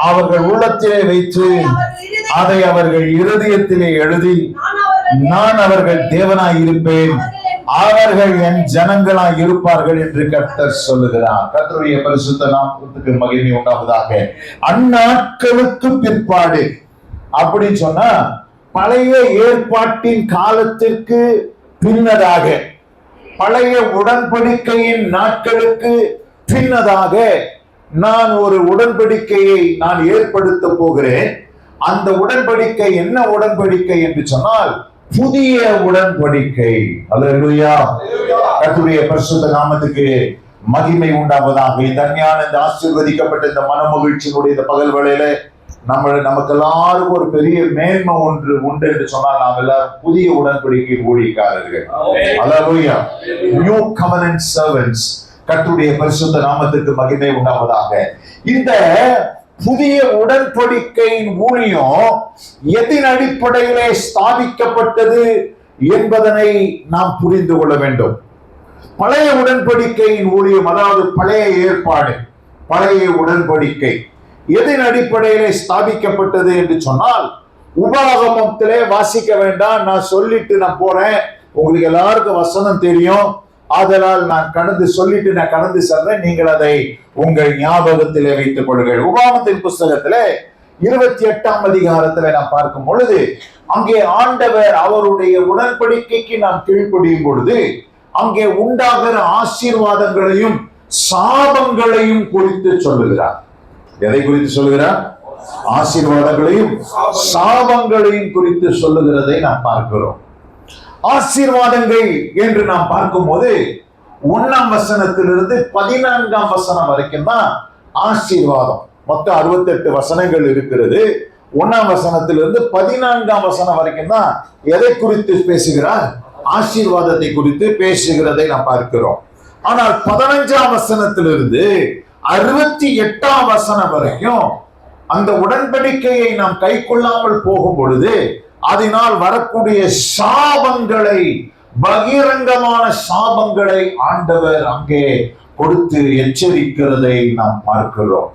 அவர்கள் உள்ளத்திலே வைத்து அதை அவர்கள் இருதயத்திலே எழுதி, நான் அவர்கள் தேவனாய் இருப்பேன், அவர்கள் என் ஜனங்களாய் இருப்பார்கள் என்று கர்த்தர் சொல்லுகிறார். கர்த்தருடைய பரிசுத்த நாமத்துக்கு மகிமை உண்டாவதாக. அந்நாட்களுக்கு பிற்பாடு அப்படின்னு சொன்னா பழைய ஏற்பாட்டின் காலத்திற்கு பின்னதாக, பழைய உடன்படிக்கையின் நாட்களுக்கு பின்னதாக நான் ஒரு உடன்படிக்கையை நான் ஏற்படுத்த போகிறேன். அந்த உடன்படிக்கை என்ன உடன்படிக்கை என்று சொன்னால் புதிய உடன்படிக்கை. அல்லேலூயா. கர்த்தருடைய பரிசுத்த நாமத்துக்கு மகிமை உண்டாவதாக. இந்த அருமையான இந்த ஆசீர்வதிக்கப்பட்ட இந்த மனமகிழ்ச்சியினுடைய இந்த பகல் வேளையில நமக்கு எல்லாருக்கும் ஒரு பெரிய மேன்மை ஒன்று உண்டு என்று சொன்னால் நாம் எல்லாரும் புதிய உடன்படிக்கை ஊழியக்காரர்கள். அல்லேலூயா. New covenant servants. கர்த்தருடைய பரிசுத்த நாமத்துக்கு மகிமை உண்டாவதாக. இந்த புதிய உடன்படிக்கையின் ஊழியம் எதின் அடிப்படையிலே ஸ்தாபிக்கப்பட்டது என்பதனை நாம் புரிந்து கொள்ள வேண்டும். பழைய உடன்படிக்கையின் ஊழியம், அதாவது பழைய ஏற்பாடு, பழைய உடன்படிக்கை எதின் அடிப்படையிலே ஸ்தாபிக்கப்பட்டது என்று சொன்னால், உபாகமத்திலே வாசிக்க வேண்டாம், நான் சொல்லிட்டு நான் போறேன், உங்களுக்கு எல்லாருக்கும் வசனம் தெரியும், ஆதலால் நான் சொல்லிட்டு நான் கடந்து செல்றேன், நீங்கள் அதை உங்கள் ஞாபகத்திலே வைத்துக் கொள்ளுங்கள். உபாகமத்தின் புஸ்தகத்திலே 28ஆம் அதிகாரத்திலே நாம் பார்க்கும் பொழுது அங்கே ஆண்டவர் அவருடைய உடன்படிக்கைக்கு நாம் கீழ்ப்படியும் பொழுது அங்கே உண்டாகிற ஆசீர்வாதங்களையும் சாபங்களையும் குறித்து சொல்லுகிறார். எதை குறித்து சொல்லுகிறார்? ஆசீர்வாதங்களையும் சாபங்களையும் குறித்து சொல்லுகிறதை நாம் பார்க்கிறோம். ஆசீர்வாதங்கள் என்று நாம் பார்க்கும் போது 1ஆம் வசனத்திலிருந்து 14ஆம் வசனம் வரைக்கும் தான் ஆசீர்வாதம். மொத்தம் 68 வசனங்கள் இருக்கிறது. 1ஆம் வசனத்திலிருந்து 14ஆம் வசனம் வரைக்கும் தான் எதை குறித்து பேசுகிறார்? ஆசீர்வாதத்தை குறித்து பேசுகிறதை நாம் பார்க்கிறோம். ஆனால் 15ஆம் வசனத்திலிருந்து 68ஆம் வசனம் வரைக்கும் அந்த உடன்படிக்கையை நாம் கை கொள்ளாமல் போகும் பொழுது அதனால் வரக்கூடிய சாபங்களை, பகிரங்கமான சாபங்களை ஆண்டவர் அங்கே கொடுத்து எச்சரிக்கிறதை நாம் பார்க்கிறோம்.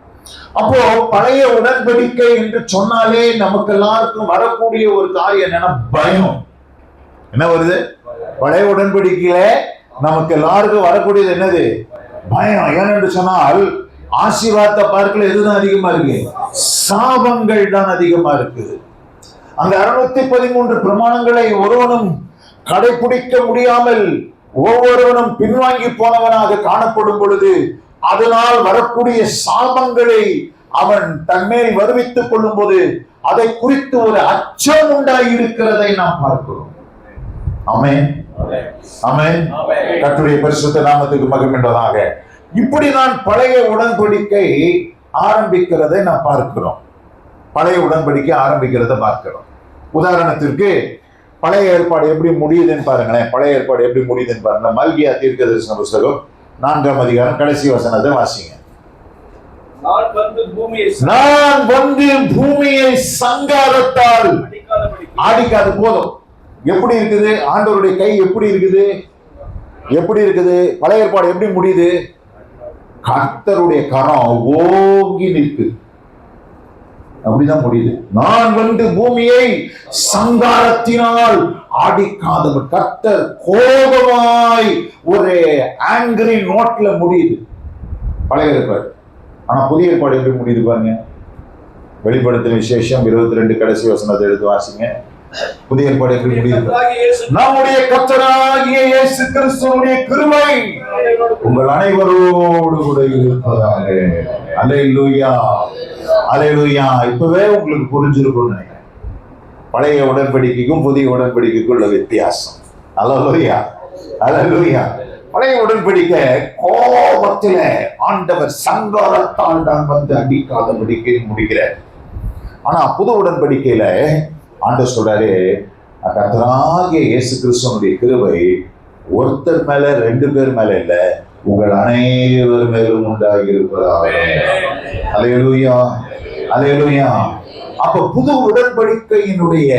அப்போ பழைய உடன்படிக்கை என்று சொன்னாலே நமக்கு எல்லாருக்கும் வரக்கூடிய ஒரு காரியம் என்னன்னா பயம். என்ன வருது? பழைய உடன்படிக்கையில நமக்கு எல்லாருக்கும் வரக்கூடியது என்னது? பயம். ஏனென்று சொன்னால் ஆசீர்வாதத்தை பார்க்கல எதுதான் அதிகமா இருக்கு? சாபங்கள் தான் அதிகமா இருக்குது. அங்க 613 பிரமாணங்களை ஒருவனும் கடைபிடிக்க முடியாமல் ஒவ்வொருவனும் பின்வாங்கி போனவனாக காணப்படும் பொழுது அதனால் வரக்கூடிய சாபங்களை அவன் தன்மேல் வருவித்துக் கொள்ளும் போது அதை குறித்து ஒரு அச்சம் உண்டாகி இருக்கிறதை நாம் பார்க்கிறோம். ஆமென், ஆமென். கர்த்தருடைய பரிசுத்த நாமத்துக்கு மகிமையுண்டாவதாக. இப்படி நான் பழைய உடன்படிக்கை ஆரம்பிக்கிறதை நாம் பார்க்கிறோம். பழைய உடன்படிக்கை ஆரம்பிக்கிறத பார்க்கிறோம். உதாரணத்திற்கு பழைய ஏற்பாடு எப்படி முடியுதுன்னு பாருங்களேன். பழைய ஏற்பாடு எப்படி முடியுதுன்னு பாருங்க. மல்கியா தீர்க்கதரிசன புஸ்தகம் 4ஆம் அதிகாரம் கடைசி வசனத்தை வாசிங்க. நான் வந்து பூமியை சங்காரத்தால் ஆடிக்காது. போதும். எப்படி இருக்குது ஆண்டவருடைய கை? எப்படி இருக்குது? எப்படி இருக்குது? பழைய ஏற்பாடு எப்படி முடியுது? கர்த்தருடைய கரம் ஓங்கி நிற்கு. அப்படிதான் முடியுது. நான் வந்து பூமியை சங்காரத்தினால் ஆடிக்காதவர். கர்த்தர் கோபமாய் ஒரு ஆங்கிரி நோட்ல முடியுது பழைய ஏற்பாடு. ஆனா புதிய ஏற்பாடு எப்படி முடியுது பாருங்க. வெளிப்படுத்தின விசேஷம் 22 கடைசி வசனத்தை எடுத்து வாசிங்க. புதிய ஏற்பாடு எப்படி முடியுது? நம்முடைய கர்த்தராகிய இயேசு கிறிஸ்துவினுடைய கிருபை உங்கள் அனைவரோடு கூட இருப்பதாக. அல்லேலூயா, அல்லேலூயா. இப்பவே உங்களுக்கு புரிஞ்சிருக்கும்னு நினைக்கிறேன் பழைய உடன்படிக்கைக்கும் புதிய உடன்படிக்கைக்கும் உள்ள வித்தியாசம். அல்லேலூயா, அல்லேலூயா. பழைய உடன்படிக்கை கோபத்தில ஆண்டவர் சங்காரத்தால் தான் வந்து அடிக்காதபடிக்கை முடிக்கிறார். ஆனா புது உடன்படிக்கையில ஆண்டவர் சொல்றாரு, கர்த்தராகிய இயேசு கிறிஸ்துவினுடைய கிருபை ஒருத்தர் மேல 2 பேர் மேல இல்ல, உங்கள் அனைவர் மேலும் உண்டாகி இருப்பதாக. அல்லேலூயா, அல்லேலூயா. அப்ப புது உடன்படிக்கையினுடைய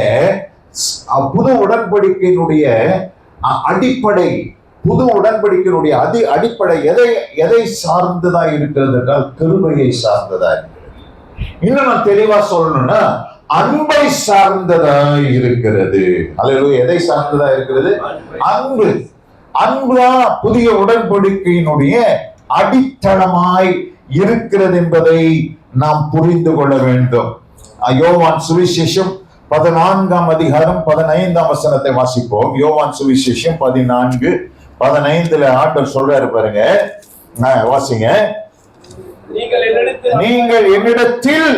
அடிப்படை, புது உடன்படிக்கையினுடைய அடிப்படை எதை சார்ந்ததா இருக்கிறது என்றால் கிருபையை சார்ந்ததா இருக்கிறது. இன்னும் நான் தெளிவா சொல்லணும்னா அன்பை சார்ந்ததா இருக்கிறது. அல்லேலூயா. எதை சார்ந்ததா இருக்கிறது? அன்பு. அன்புதான் புதிய உடன்படிக்கையினுடைய அடித்தளமாய் இருக்கிறது என்பதை நாம் புரிந்து கொள்ள வேண்டும். யோவான் சுவிசேஷம் 14ஆம் அதிகாரம் 15ஆம் வசனத்தை வாசிப்போம். யோவான் சுவிசேஷம் 14:15 ஆண்டவர் சொல்றாரு பாருங்க. வாசிங்க. நீங்கள் என்னிடத்தில்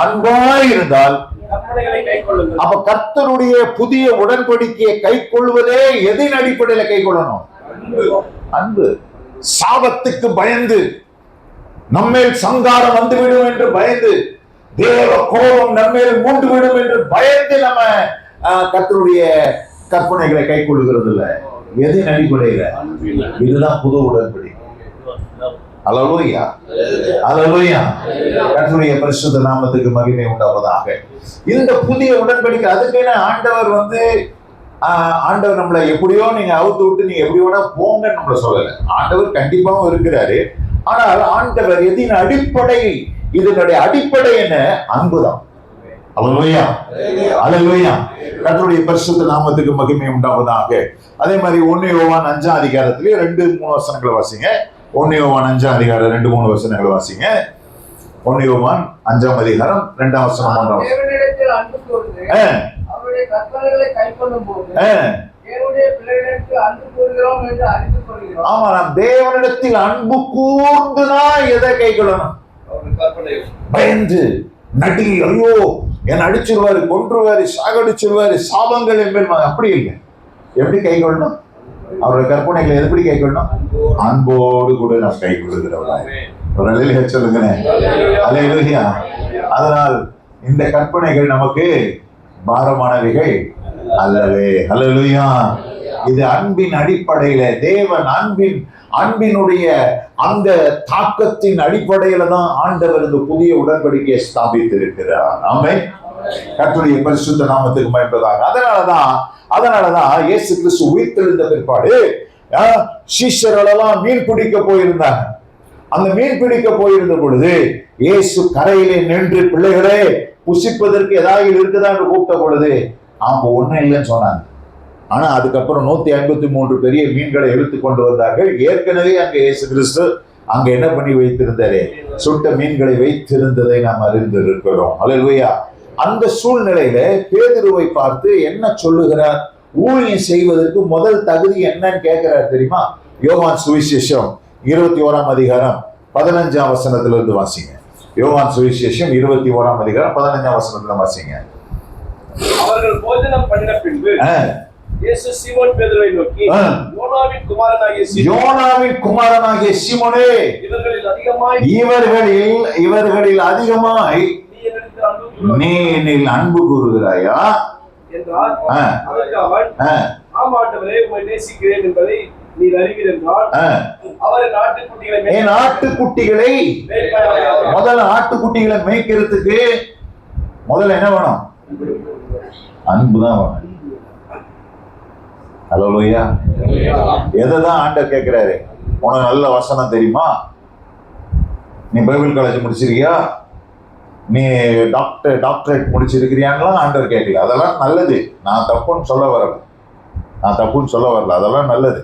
அன்பாய் இருந்தால். அப்ப கர்த்தருடைய புதிய உடன்படிக்கையை கை கொள்வதே எதின் அடிப்படையில கை கொள்ளணும்? அன்பு. சாபத்துக்கு பயந்து, நம்மேல் சங்காரம் வந்துவிடும் என்று பயந்து, தேவ கோபம் நம்மேல் மூண்டுவிடும் என்று பயந்து நம்ம கர்த்தருடைய கற்பனைகளை கை கொள்ளுகிறது இல்ல. எதின் அடிப்படையில? இதுதான் புது உடன்படிக்கை. அல்லேலூயா, அல்லேலூயா. கர்த்தருடைய பரிசுத்த நாமத்துக்கு மகிமை உண்டாவதாக. இந்த புதிய உடன்படிக்கை அதுக்குன்னு ஆண்டவர் வந்து ஆண்டவர் நம்மளை எப்படியோ நீங்க அவுத்து விட்டு நீங்க எப்படி வேணா போங்கன்னு நம்மள சொல்லல. ஆண்டவர் கண்டிப்பாவும் இருக்கிறாரு. ஆனால் ஆண்டவர் எதின் அடிப்படை, இதனுடைய அடிப்படை என்ன? அன்புதான். அல்லேலூயா, அல்லேலூயா. கர்த்தருடைய பரிசுத்த நாமத்துக்கு மகிமை உண்டாவதாக. அதே மாதிரி 1 யோவான் 5ஆம் அதிகாரத்திலே 2-3 வசனங்களை வாசிங்க. 1 யோவான் 5ஆம் அதிகாரம் 2-3 வசனங்களை வாசிங்க. 1 யோவான் 5ஆம் அதிகாரம் 2ஆம் வசனம் 3ஆம் வசனம். தேவனிடத்தில் அன்பு கூர்ந்து அவருடைய கற்பனைகளை கைக்கொள்ளும்போது தேவனுடைய பிள்ளைகளுக்கு அன்பு கூறுகிறோம் என்று அறிந்து கொள்கிறோம். ஆமா, நாம் தேவனிடத்தில் அன்பு கூர்ந்துனா எதை கைக்கொள்ளணும்? பயந்து நடுங்கி, ஐயோ என்ன அடிச்சிருவாரு, கொன்றுவாரு, சாகடிச்சிருவாரு, சாபங்கள் என்பது அப்படி இல்லை. எப்படி கை கொள்ளணும்? அவருடைய கற்பனைகளை எப்படி கை கொள்ளணும்? அன்போடு கூட நாம் கை கொள்ளுகிறவர்களா. ஒரு அல்லேலூயா சொல்லுங்களேன். அல்லேலூயா. அதனால் இந்த கற்பனைகள் நமக்கு பாரமானவைகள் அல்லவே. அல்லேலூயா. இது அன்பின் அடிப்படையில, தேவன் அன்பினுடைய அந்த தாக்கத்தின் அடிப்படையில தான் ஆண்டவர் இந்த புதிய உடன்படிக்கையை ஸ்தாபித்து இருக்கிறார். ஆமென். கர்த்தருடைய பரிசுத்த நாமத்துக்கு மகிமையாக. அதனாலதான் இயேசு கிறிஸ்து உயிர்த்தெழுந்த பிற்பாடு சீஷர்களெல்லாம் மீன் பிடிக்க போயிருந்தாங்க. அந்த மீன் பிடிக்க போயிருந்த பொழுது இயேசு கரையிலே நின்று, பிள்ளைகளே புசிப்பதற்கு ஏதாவது இருக்குதா என்று கூப்பிட்ட பொழுது அவங்க ஒன்னும் இல்லைன்னு சொன்னாங்க. ஆனா அதுக்கப்புறம் 153 பெரிய மீன்களை எடுத்து கொண்டு வந்தார்கள். ஏற்கனவே அங்க இயேசு கிறிஸ்து அங்க என்ன பண்ணி வைத்திருந்தாரே, சுட்ட மீன்களை வைத்திருந்ததை நாம் அறிந்திருக்கிறோம். அல்லேலூயா. அந்த சூழ்நிலையில பேதுருவை பார்த்து என்ன சொல்லுகிறார்? ஊழியம் செய்வதற்கு முதல் தகுதி என்னன்னு கேட்கிறார் தெரியுமா? யோவான் சுவிசேஷம் 21ஆம் அதிகாரம் 15ஆம் வசனத்திலிருந்து வாசிங்க. யோவான் சுவிசேஷம் 21ஆம் அதிகாரம் 15ஆம் வசனத்துல வாசிங்க. அவர்கள் போஜனம் பண்ணின பின்பு இயேசு சீமோன் பேதுருவை நோக்கி, யோனாவின் குமாரனாகிய சீமோனே, யோனாவின் குமாரனாகிய சீமோனே, இவர்களில் அதிகமாய் நீ என்னில் அன்பு கூறுகிறாயா என்றார். அதற்கு அவன், ஆம் ஆண்டவரே, உம்மை நேசிக்கிறேன் என்பதை நீர் அறிவீர் என்றார். அவர் என் ஆட்டுக்குட்டிகளை முதல்ல ஆட்டுக்குட்டிகளை மேய்க்கிறதுக்கு முதல்ல என்ன வேணும்? அன்புதான் வேணும். அல்லேலூயா. எதைதான் ஆண்டவர் கேட்கிறாரு? உனக்கு நல்ல வசனம் தெரியுமா? நீ பைபிள் காலேஜ் முடிச்சிருக்கியா? நீ டாக்டரேட் முடிச்சிருக்கிறியாங்களா? ஆண்டவர் கேட்கல. அதெல்லாம் நல்லது. நான் தப்புன்னு சொல்ல வரல. அதெல்லாம் நல்லது.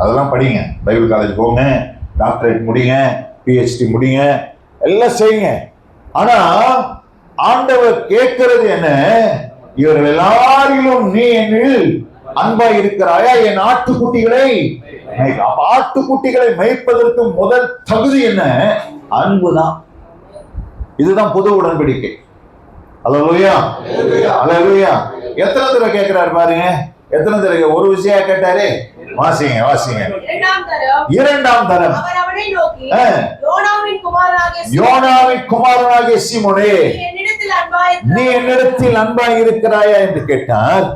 அதெல்லாம் படிங்க. பைபிள் காலேஜ் போங்க, டாக்டரேட் முடிங்க, PhD முடிங்க, எல்லாம் செய்யுங்க. ஆனா ஆண்டவர் கேட்கிறது என்ன? இவர்கள் எல்லாரிலும் நீ என்னில் அன்பாய் இருக்கிறாயா? என் ஆட்டுக்குட்டிகளை ஆட்டுக்குட்டிகளை மேய்ப்பதற்கு முதல் தகுதி என்ன? அன்புதான். இதுதான் புது உடன்படிக்கை. அல்லேலூயா. எத்தனை தடவை கேட்கிறாரு பாருங்க. எத்தனை தடவை? ஒரு விஷயம் கேட்டாரு. வாசிங்க. இரண்டாம் தரம் யோனாவின் குமாரனாகிய சீமோனே, நீ என்னிடத்தில் அன்பாய் இருக்கிறாயா என்று கேட்டார்.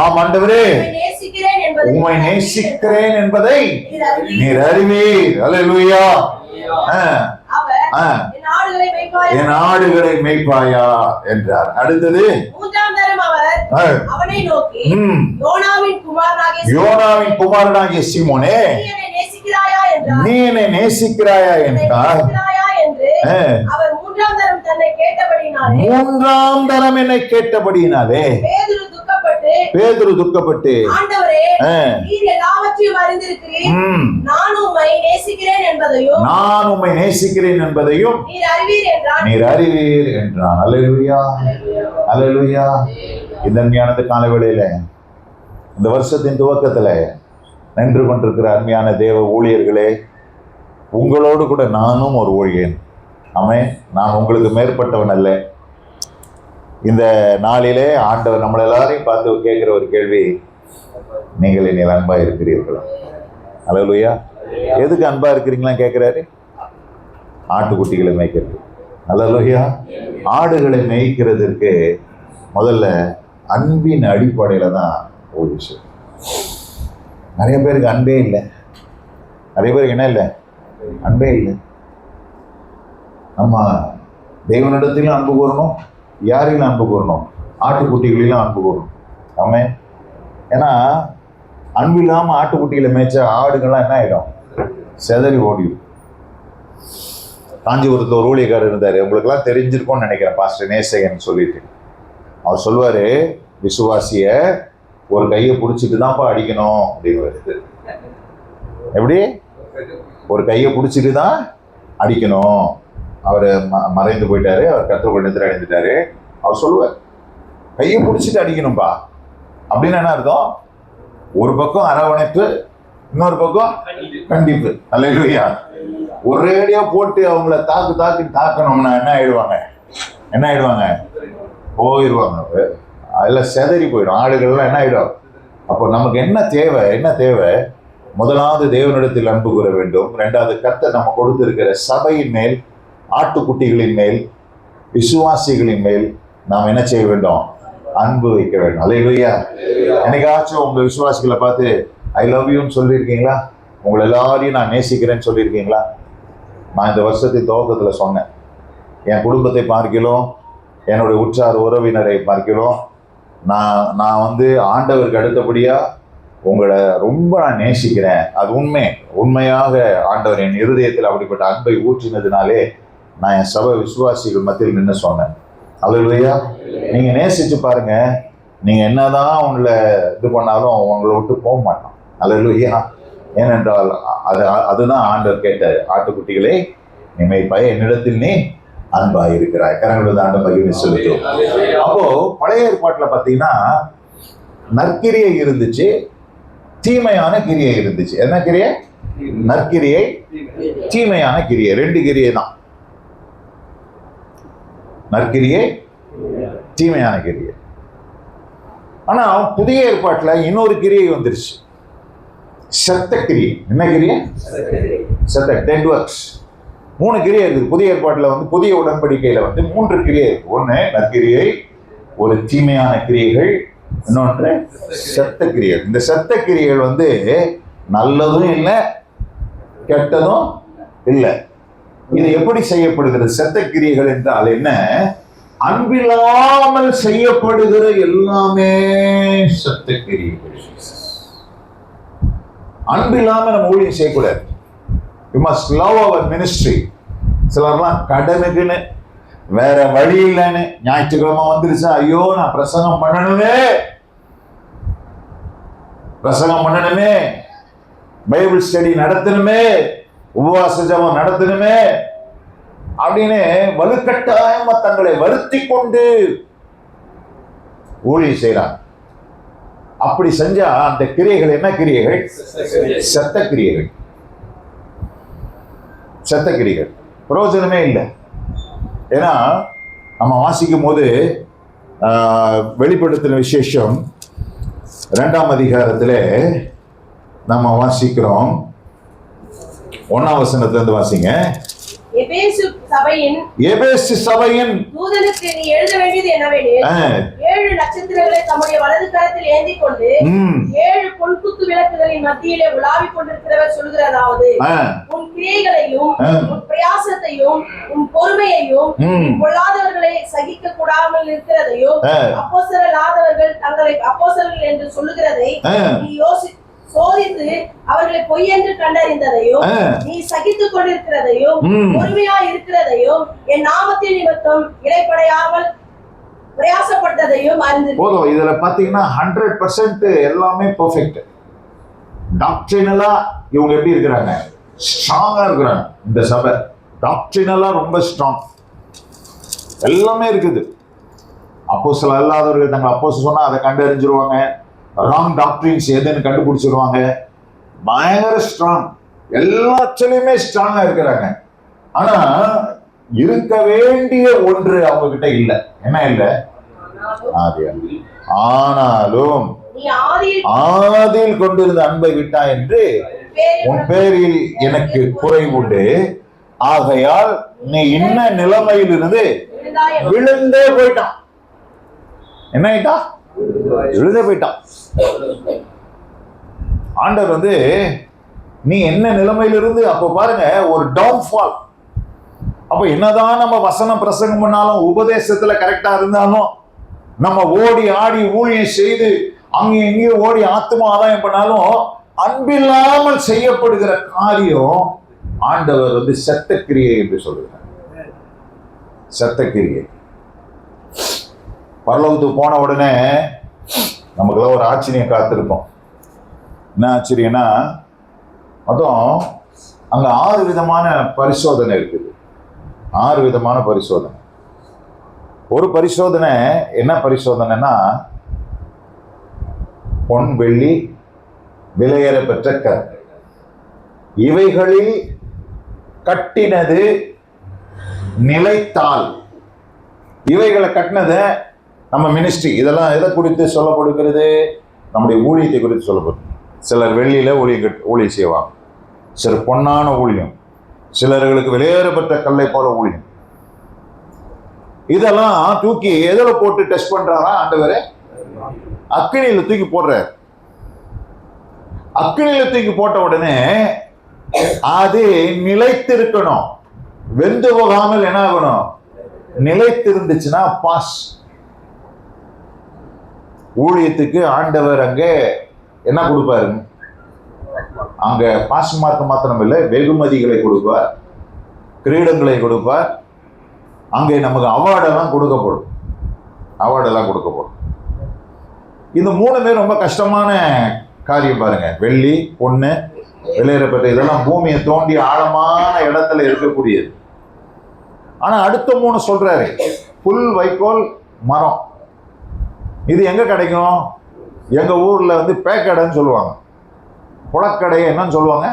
ஆம் ஆண்டவரே, உம்மை நேசிக்கிறேன் என்பதை நீர் அறிவீர். அல்லேலூயா. என் ஆடுகளை மேய்ப்பாயா என்றார். அடுத்தது யோனாவின் குமாரனாகிய சீமோனே, நீ என்னை நேசிக்கிறாயா என்றார். மூன்றாம் தரம் என்னை கேட்டபடியினாலே பேதுரு துக்கப்பட்டு, நான் உம்மை நேசிக்கிறேன் என்பதையும் நீர் அறிவீர் என்றான். அல்லேலூயா. இந்த ஞானத்து கால வேளையில, இந்த வருஷத்தின் துவக்கத்துல நின்று கொண்டிருக்கிற அருமையான தேவ ஊழியர்களே, உங்களோடு கூட நானும் ஒரு ஊழியன். ஆமென். நான் உங்களுக்கு மேற்பட்டவன் அல்ல. இந்த நாளிலே ஆண்டவர் நம்மள எல்லாரையும் பார்த்து கேட்கிற ஒரு கேள்வி, நீங்கள் என்னில் அன்பா இருக்கிறீர்களா? அல்லேலூயா. எதுக்கு அன்பா இருக்கிறீங்களா கேட்கிறாரு? ஆட்டுக்குட்டிகளை மேய்க்கிறது. அல்லேலூயா. ஆடுகளை மேய்க்கிறதுக்கு முதல்ல அன்பின் அடிப்படையில தான் ஒரு விஷயம். நிறைய பேருக்கு அன்பே இல்லை. நிறைய பேருக்கு என்ன இல்லை? அன்பே இல்லை. நம்ம தெய்வனிடத்திலும் அன்பு கூறணும். யாரையும் அன்பு கூறணும்? ஆட்டுக்குட்டிகளிலும் அன்பு கூறணும். ஆமென். ஏன்னா அன்பு இல்லாமல் ஆட்டுக்குட்டிகளை மேய்ச்ச ஆடுகள்லாம் என்ன ஆகிடும்? செதறி ஓடிடும். காஞ்சிபுரத்தில் ஒரு ஊழியக்காரர் இருந்தார். உங்களுக்கெல்லாம் தெரிஞ்சிருக்கும்னு நினைக்கிறேன், பாஸ்டர் நேசகன் சொல்லிட்டு. அவர் சொல்லுவார், விசுவாசிய ஒரு கையை பிடிச்சிட்டு தான்ப்பா அடிக்கணும் அப்படின்னு. எப்படி? ஒரு கையை பிடிச்சிட்டு தான் அடிக்கணும். அவர் மறைந்து போயிட்டாரு. அவர் கற்றுக்கொண்டு அடைந்துட்டாரு. அவர் சொல்லுவார், கையை பிடிச்சிட்டு அடிக்கணும்பா. அப்படின்னு என்ன அர்த்தம்? ஒரு பக்கம் அரவணைப்பு, இன்னொரு பக்கம் கண்டிப்பு. அல்லேலூயா. ஒரேடியா போட்டு அவங்கள தாக்கணும்னா என்ன ஆயிடுவாங்க? போயிடுவாங்க. அதெல்லாம் செதறி போயிடும். ஆடுகள்லாம் என்ன ஆயிடும்? அப்போ நமக்கு என்ன தேவை? முதலாவது தேவனிடத்தில் அன்பு கூற வேண்டும். இரண்டாவது கர்த்தர் நம்ம கொடுத்திருக்கிற சபையின் மேல், ஆட்டுக்குட்டிகளின் மேல், விசுவாசிகளின் மேல் நாம் என்ன செய்ய வேண்டும்? அன்பு வைக்க வேண்டும். அல்லேலூயா. என்னைக்காச்சும் உங்க விசுவாசிகளை பார்த்து ஐ லவ் யூன்னு சொல்லியிருக்கீங்களா? உங்களை எல்லாரையும் நான் நேசிக்கிறேன்னு சொல்லியிருக்கீங்களா? நான் இந்த வருஷத்தின் துவக்கத்தில் சொன்னேன், என் குடும்பத்தை பார்க்கிறோம், என்னுடைய உற்றார் உறவினரை பார்க்கிறோம், நான் ஆண்டவருக்கு அடுத்தபடியா உங்களை ரொம்ப நான் நேசிக்கிறேன். அது உண்மையாக ஆண்டவர் என் இருதயத்தில் அப்படிப்பட்ட அன்பை ஊற்றினதுனாலே நான் என் சபை விசுவாசிகள் மத்தியில் நின்று சொன்னேன். அல்லேலூயா. நீங்க நேசிச்சு பாருங்க, நீங்க என்னதான் உங்களை இது பண்ணாலும் உங்களை விட்டு போக மாட்டோம். அல்லேலூயா. ஏனென்றால் அதுதான் ஆண்டவர் கேட்டார், ஆட்டுக்குட்டிகளே நீ மேய்ப்பாய், என்னிடத்தில் நீ அன்பாய் இருக்கிறாய். கரங்களது ஆண்ட பகிர்ந்து செலுத்தும். அப்போ பழைய ஏற்பாட்டில் பார்த்தீங்கன்னா நற்கிரியை இருந்துச்சு, தீமையான கிரியை இருந்துச்சு. என்ன கிரியை? நற்கிரியை, தீமையான கிரியை. ரெண்டு கிரியை தான். நற்கிரியை, தீமையான கிரியை. ஆனா புதிய ஏற்பாட்டுல இன்னொரு கிரியை வந்துருச்சு, செத்த கிரியை. என்ன கிரியை? செத்த, டெட் ஒர்க்ஸ். 3 கிரியை இருக்குது புதிய ஏற்பாட்டுல. வந்து புதிய உடன்படிக்கையில வந்து 3 கிரியை இருக்கு. ஒண்ணு நற்கிரியை, ஒரு தீமையான கிரியைகள், இன்னொன்று செத்த கிரியைகள். இந்த செத்த கிரியைகள் வந்து நல்லதும் இல்லை கெட்டதும் இல்லை. இது எப்படி செய்யப்படுகிறது? செத்த கிரியைகள் என்றால் என்ன? அன்பில்லாமல் செய்யப்படுகிற எல்லாமே செத்த கிரியைகள். அன்பில்லாம நம்ம ஊழியம் செய்யக்கூடாது. You must love our ministry. சிலர்லாம் கடனுக்குன்னு வேற வழி இல்லைன்னு ஞாயிற்றுக்கிழமை வந்துருச்சா, ஐயோ நான் பிரசங்கம் பண்ணணுமே, பைபிள் ஸ்டடி நடத்தணுமே, உபவாச ஜெபம் நடத்தணுமே அப்படின்னு வலுக்கட்டாயமா தங்களை வருத்தி கொண்டு ஊழியம் செய்யறாங்க. அப்படி செஞ்சா அந்த கிரியைகள் என்ன கிரியைகள்? செத்த கிரியைகள். செத்த கிரியைகள் பிரயோஜனமே இல்லை. ஏன்னா நம்ம வாசிக்கும் போது வெளிப்படுத்தின விசேஷம் 2ஆம் அதிகாரத்துல நம்ம வாசிக்கிறோம். 1ஆம் வசனத்திலிருந்து வாசிங்க. எபேசு சபையின் தூதனுக்கு நீ எழுத வேண்டியது என்னவெனில், 7 நட்சத்திரங்களை தம்முடைய வலது கரத்தில் ஏந்தி கொண்டு 7 பொன்குத்து விளக்குகளின் மத்தியிலே உலாவிக் கொண்டிருக்கிறவர் சொல்கிறதாவது, உன் கிரியைகளையும் உன் பிரயாசத்தையும் உன் பொறுமையையும் பொல்லாதவர்களை சகிக்க கூடாமல் இருக்கிறதையும் அப்போஸ்தலராதவர்கள் தங்களை அப்போஸ்தலர்கள் என்று சொல்லுகிறதை நீ சோதித்து அவர்களை பொய் என்று கண்டறிந்ததையும் நீ சகித்துக் கொண்டிருக்கிறதையும் பொறுமையா இருக்கிறதையும் என் நாமத்தின் நிமித்தம் இடைப்படையாமல் பிரயாசப்பட்டதையும் அறிந்து போதும். இதுல பாத்தீங்கன்னா 100% எல்லாமே பெர்ஃபெக்ட். டாக்ட்ரினலா இவங்க எப்படி இருக்கிறாங்க? ஸ்ட்ராங்கா இருக்கிறாங்க. இந்த சபை டாக்ட்ரினலா ரொம்ப ஸ்ட்ராங், எல்லாமே இருக்குது. அப்போஸ்தலர் அல்லாதவர்கள் தங்க அப்போஸ்தலர் சொன்னா அதை கண்டறிஞ்சிருவாங்க. ராங் டாக்டரின்ஸ் எதுன்னு கண்டுபிடிச்சிருவாங்க. பயங்கர ஸ்ட்ராங், எல்லாத்துலயுமே ஸ்ட்ராங்கா இருக்கிறாங்க. ஆனா இருக்க வேண்டிய ஒன்று அவங்க கிட்ட இல்ல. என்ன இல்ல? ஆனாலும் ஆதியில் கொண்டிருந்த அன்பை விட்டா என்று உன் பேரில் எனக்கு குறை உண்டு, ஆகையால் நீ இன்ன நிலைமையில் இருந்து விழுந்தே போயிட்டான். என்ன ஆயிட்டா? விழுந்தே போயிட்டான். ஆண்டவர் வந்து நீ என்ன நிலைமையிலிருந்து, அப்ப பாருங்க ஒரு டவுன்ஃபால். அப்ப என்னதான் நம்ம வசனம் பிரசங்கம் பண்ணாலும், உபதேசத்துல கரெக்டா இருந்தாலும், நம்ம ஓடி ஆடி ஊழியம் செய்து அங்கேயும் இங்கேயும் ஓடி ஆத்மா ஆதாயம் பண்ணாலும், அன்பில்லாமல் செய்யப்படுகிற காரியம் ஆண்டவர் வந்து செத்த கிரியை என்று சொல்லுகிறார். செத்த கிரியை. பரலோகத்துக்கு போன உடனே நமக்குலாம் ஒரு ஆச்சரியம் காத்திருக்கும். என்ன ஆச்சரியம்னா, அதுவும் அங்க 6 விதமான பரிசோதனை இருக்குது. 6 விதமான பரிசோதனை. ஒரு பரிசோதனை என்ன பரிசோதனைனா, பொன் வெள்ளி விலையேற பெற்ற கல், இவைகளில் கட்டினது நிலைத்தால். இவைகளை கட்டினத நம்ம மினிஸ்ட்ரி, இதெல்லாம் எதை குறித்து சொல்லப்படுகிறது? நம்முடைய ஊழியத்தை குறித்து சொல்லப்படும். சிலர் வெள்ளியில ஊழியம் செய்வாங்க, சிலர் பொன்னான ஊழியம், சிலர்களுக்கு வெளியேறப்பட்ட கல்லை போல ஊழியம். இதெல்லாம் தூக்கி எதில போட்டு டெஸ்ட் பண்றாரா ஆண்டவரே? அக்கினியில தூக்கி போடுறார். அக்கினியில தூக்கி போட்ட உடனே அது நிலைத்திருக்கணும், வெந்து போகாமல் என்ன ஆகணும்? நிலைத்திருந்துச்சுன்னா பாஸ். ஊழியத்துக்கு ஆண்டவர் அங்க என்ன கொடுப்பாரு? அங்க பாஸ் மார்க் மாத்திரம் இல்லை, வெகுமதிகளை கொடுப்பார், கிரீடங்களை கொடுப்பார். அங்கே நமக்கு அவார்டெல்லாம் கொடுக்கப்படும். இந்த 3மே ரொம்ப கஷ்டமான காரியம் பாருங்க. வெள்ளி, பொண்ணு, வெளியேறப்பட்ட இதெல்லாம் பூமியை தோண்டி ஆழமான இடத்துல இருக்கக்கூடியது. ஆனா அடுத்த 3 சொல்றாரு, புல், வைக்கோல், மரம். இது எங்க கிடைக்கும்? எங்க ஊர்ல வந்து பேக்கடைன்னு சொல்லுவாங்க. புழக்கடையை என்னன்னு சொல்லுவாங்க?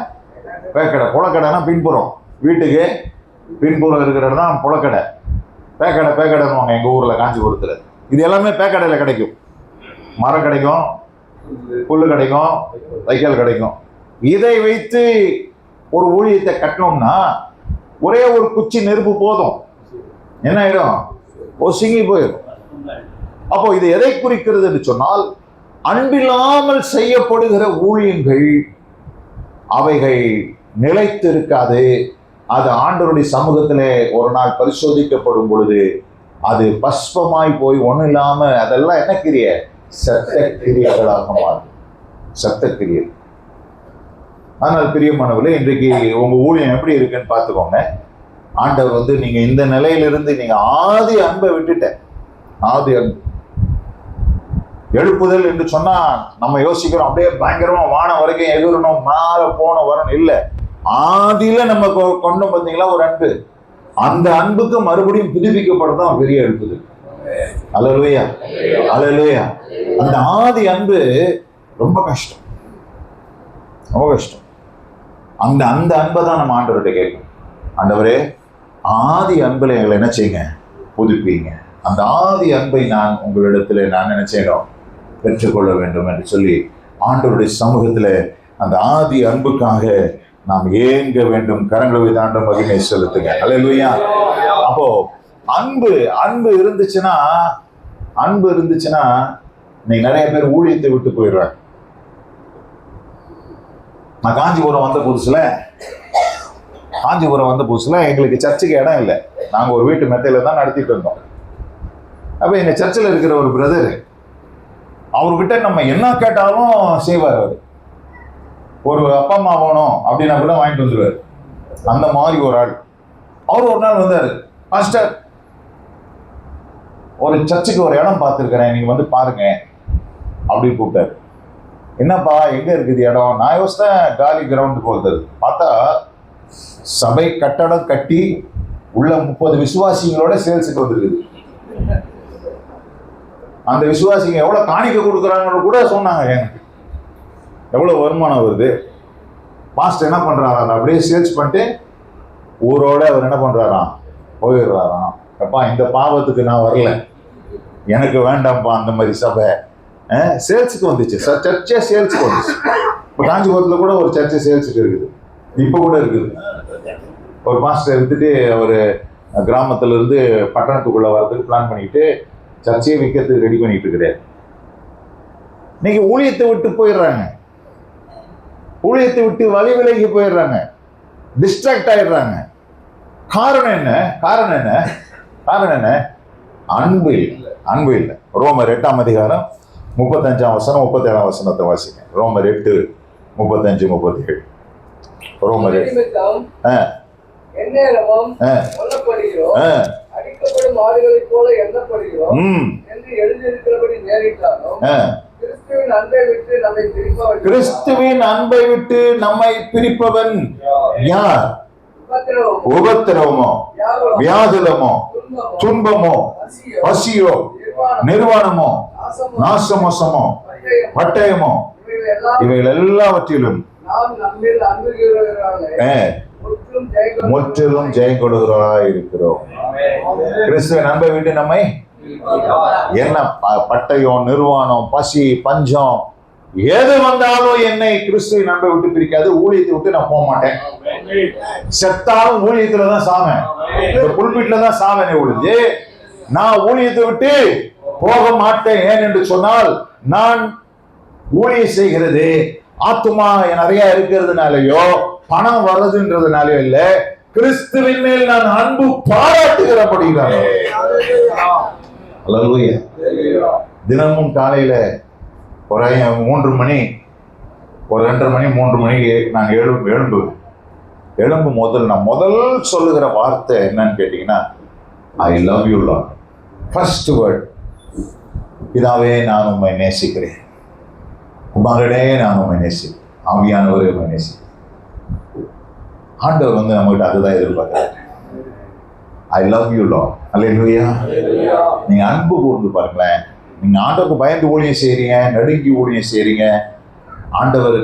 பேக்கடை. புழக்கடைன்னா பின்புறம், வீட்டுக்கு பின்புறம் இருக்கிற இடம் தான் புழக்கடை. பேக்கடைன்னுவாங்க எங்க ஊர்ல, காஞ்சிபுரத்துல. இது எல்லாமே பேக்கடையில கிடைக்கும். மரம் கிடைக்கும், புல்லு கிடைக்கும், வைக்கல் கிடைக்கும். இதை வைத்து ஒரு ஊழியத்தை கட்டணும்னா ஒரே ஒரு குச்சி நெருப்பு போதும், என்ன ஆயிடும், ஒசுங்கி போயிடும். அப்போ இது எதை குறிக்கிறது என்று சொன்னால், அன்பில்லாமல் செய்யப்படுகிற ஊழியங்கள் அவைகள் நிலைத்து இருக்காது. அது ஆண்டவருடைய சமூகத்திலே ஒரு நாள் பரிசோதிக்கப்படும் பொழுது அது பஸ்பமாய் போய் ஒன்றும் இல்லாம அதெல்லாம் என்ன கிரிய, சத்த கிரியைகளாக மாறும், சத்த கிரியை. ஆனால் பிரியமானவர்களே, இன்றைக்கு உங்க ஊழியம் எப்படி இருக்குன்னு பார்த்துக்கோங்க. ஆண்டவர் வந்து நீங்க இந்த நிலையிலிருந்து நீங்க ஆதி அன்பை விட்டுட்ட, ஆதி அன்பு. எழுப்புதல் என்று சொன்னா நம்ம யோசிக்கிறோம் அப்படியே பயங்கரமா வானம் வரைக்கும் எதிரணும், மேல போன வரணும். இல்லை, ஆதியில நம்ம கொண்டு பார்த்தீங்களா ஒரு அன்பு, அந்த அன்புக்கு மறுபடியும் புதுப்பிக்கப்படுறதான் பெரிய எழுப்புதல். அல்லேலூயா, அல்லேலூயா. அந்த ஆதி அன்பு ரொம்ப கஷ்டம், ரொம்ப கஷ்டம். அந்த அந்த அன்பை தான் நம்ம ஆண்டவர்கிட்ட கேட்கணும். ஆண்டவரே, ஆதி அன்புல எங்களை என்ன செய்யுங்க, புதுப்பிங்க. அந்த ஆதி அன்பை நான் உங்களிடத்துல நான் என்ன செய்யணும், பெற்றுக்கொள்ள வேண்டும் என்று சொல்லி ஆண்டவருடைய சமூகத்துல அந்த ஆதி அன்புக்காக நாம் ஏங்க வேண்டும். கரங்களை வைத்து ஆண்டவர் மகிமை செலுத்துங்க. அல்லேலூயா. அப்போ அன்பு அன்பு இருந்துச்சுன்னா, அன்பு இருந்துச்சுன்னா நீ நிறைய பேர் ஊழியத்தை விட்டு போயிடுறாங்க. நான் காஞ்சிபுரம் வந்த புதுசுல எங்களுக்கு சர்ச்சுக்கு இடம் இல்லை. நாங்க ஒரு வீட்டு மெத்தையில தான் நடத்திட்டு இருந்தோம். அப்ப எங்க சர்ச்சில் இருக்கிற ஒரு பிரதர், அவர்கிட்ட நம்ம என்ன கேட்டாலும் செய்வார். அவர் ஒரு அப்பா அம்மா போனோம் அப்படின்னா கூட வாங்கிட்டு வந்துடுவார். அந்த மாதிரி ஒரு ஆள். அவர் ஒரு நாள் வந்தாரு, பாஸ்டர் ஒரு சர்ச்சுக்கு ஒரு இடம் பார்த்துருக்கிறேன், நீங்க வந்து பாருங்க அப்படின்னு கூப்பிட்டாரு. என்னப்பா எங்க இருக்குது இடம்? நான் யோசித்தேன் காலி கிரவுண்டுக்கு வந்தது. பார்த்தா சபை கட்டடம் கட்டி உள்ள 30 விசுவாசிகளோட சேல்ஸுக்கு வந்துருக்குது. அந்த விசுவாசிங்க எவ்வளவு காணிக்க கொடுக்குறாங்கன்னு கூட சொன்னாங்க. எனக்கு எவ்வளவு வருமானம் வருது. மாஸ்டர் என்ன பண்றாரா, அப்படியே சேல்ஸ் பண்ணிட்டு ஊரோட அவர் என்ன பண்றாராம், போயிடுறாராம். அப்பா இந்த பாவத்துக்கு நான் வரல, எனக்கு வேண்டாம்ப்பா அந்த மாதிரி சபை. சேல்ஸுக்கு வந்துச்சு, சர்ச்சே சேல்ஸுக்கு வந்துச்சு. இப்போ காஞ்சிபுரத்தில் கூட ஒரு சர்ச்சை சேல்ஸுக்கு இருக்குது, இப்போ கூட இருக்குது. ஒரு மாஸ்டர் எடுத்துட்டு அவர் கிராமத்துல இருந்து பட்டணத்துக்குள்ள வர்றதுக்கு பிளான் பண்ணிட்டு சர்ச்சையை விற்கிறதுக்கு ரெடி பண்ணிட்டு இருக்கிறார். இன்னைக்கு ஊழியத்தை விட்டு போயிடுறாங்க, ஊழியத்தை விட்டு வழி விலகி போயிடுறாங்க, டிஸ்ட்ராக்ட் ஆயிடுறாங்க. காரணம் என்ன? காரணம் என்ன? காரணம் என்ன? அன்பு இல்லை, அன்பு இல்லை. ரோமர் 8ஆம் அதிகாரம் 35ஆம் வசனம் 37ஆம் வசனத்தை வாசிங்க. ரோமர் 8:35-37. ரோமர் அடிக்கப்படும் ஆடுகளைப் போல எண்ணப்படுகிறோம் என்று எழுதியிருக்கிறபடி நேரிட்டாலும் கிறிஸ்துவின் அன்பை விட்டு நம்மை பிரிப்பவன் யார்? உபத்திரவமோ, வியாகுலமோ, துன்பமோ, பசியோ, நிர்வாணமோ, நாசமோசமோ, பட்டயமோ, இவைகள் எல்லாவற்றிலும் முற்றிலும் ஜெயம் கொடுக்கிறவராய் இருக்கிறோம். கிறிஸ்துவின் அன்பை விட்டு நம்மை என்ன பட்டயம், நிர்வாணம், பசி, பஞ்சம் எது வந்தாலும் என்னை கிறிஸ்துவின் அன்பை விட்டு பிரிக்காது. ஊழியத்தை விட்டு நான் போக மாட்டேன். செத்தாலும் ஊழியத்துலதான் சாவேன், இந்த புல்பீட்ல தான் சாவேனே ஒழிஞ்சு நான் ஊழியத்தை விட்டு போக மாட்டேன். ஏன் என்று சொன்னால், நான் ஊழியம் செய்கிறது ஆத்துமா நிறைய இருக்கிறதுனாலயோ பணம் வர்றதுன்றதுனாலயோ இல்ல, கிறிஸ்துவின் மேல் நான் அன்பு பாராட்டுகிறபடினாலே. தினமும் காலையில ஒரு 3 மணி, ஒரு 2:30 மணி, 3 மணிக்கு நான் எழும்பும் முதல் நான் சொல்லுகிற வார்த்தை என்னன்னு கேட்டீங்கன்னா, ஐ love you Lord. First word, பிதாவே நான் உம்மை நேசிக்கிறேன், குமாரனே நான் உம்மை நேசிக்கிறேன், ஆவியானவரே உம்மை நேசிக்கிறேன். ஆண்டவர் நம்மகிட்ட அதுதான் எதிர்பார்க்கிறார். I love you Lord. அல்லேலூயா. நீங்க அன்பு கூர்ந்து பாருங்களேன். நீங்க ஆண்டவருக்கு பயந்து ஊழியம் செய்றீங்க, நடுங்கி ஊழியம் செய்றீங்க, ஆண்டவர்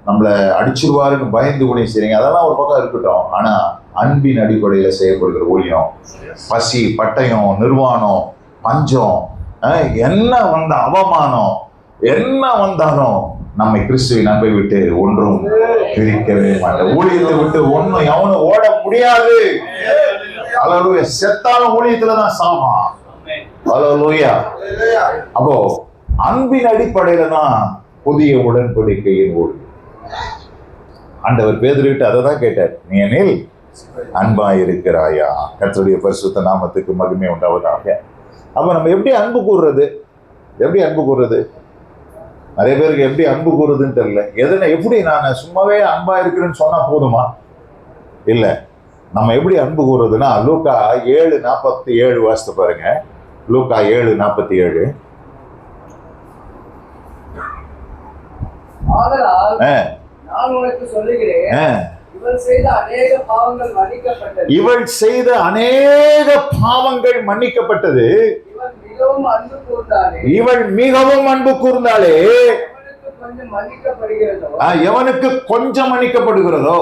நம்மளை அடிச்சிருவாருன்னு பயந்து ஊழியம் செய்றீங்க, அதெல்லாம் ஒரு பக்கம் இருக்கட்டும். ஆனா அன்பின் அடிப்படையில செய்யப்படுகிற ஊழியம், பசி, பட்டயம், நிர்வாணம், பஞ்சம், என்ன வந்த அவமானம் என்ன வந்தாலும் நம்மை கிறிஸ்துவின் அன்பை விட்டு ஒன்றும் பிரிக்கவே மாட்டோம். ஊழியத்தை விட்டு ஒன்றும் எவனும் ஓட முடியாது. அல்லேலூயா. செத்தாலும் ஊழியத்துலதான் சாமா. அல்லேலூயா. அப்போ அன்பின் அடிப்படையில தான் புதிய உடன்படிக்கையின் ஊழியம். ஆண்டவர் பேதுருவிட்டு அதை தான் கேட்டார், நீ என்னில் அன்பாய் இருக்கிறாயா? கர்த்தருடைய பரிசுத்த நாமத்துக்கு மகிமை உண்டாவதாக. அப்ப நம்ம எப்படி அன்பு கூறுறது? எப்படி அன்பு கூறுறது? நிறைய பேருக்கு எப்படி அன்பு கூறுறதுன்னு தெரியல. எதனை எப்படி நான் சும்மாவே அன்பா இருக்கிறேன்னு சொன்னா போதுமா? இல்ல, நம்ம எப்படி அன்பு கூறுறதுன்னா லூக்கா 7:47 வாசித்து பாருங்க. லூக்கா 7:47. ஆதலால் நான் உனக்கு சொல்லுகிறேன், இவள் செய்த அநேக பாவங்கள் மன்னிக்கப்பட்டது. இவள் செய்த அநேக பாவங்கள் மன்னிக்கப்பட்டது. இவள் மிகவும் அன்பு கூர்ந்தாளே. இவள் மிகவும் அன்பு கூர்ந்தாளே. எவனுக்கு கொஞ்சம் மன்னிக்கப்படுகிறதோ, எவனுக்கு கொஞ்சம் மன்னிக்கப்படுகிறதோ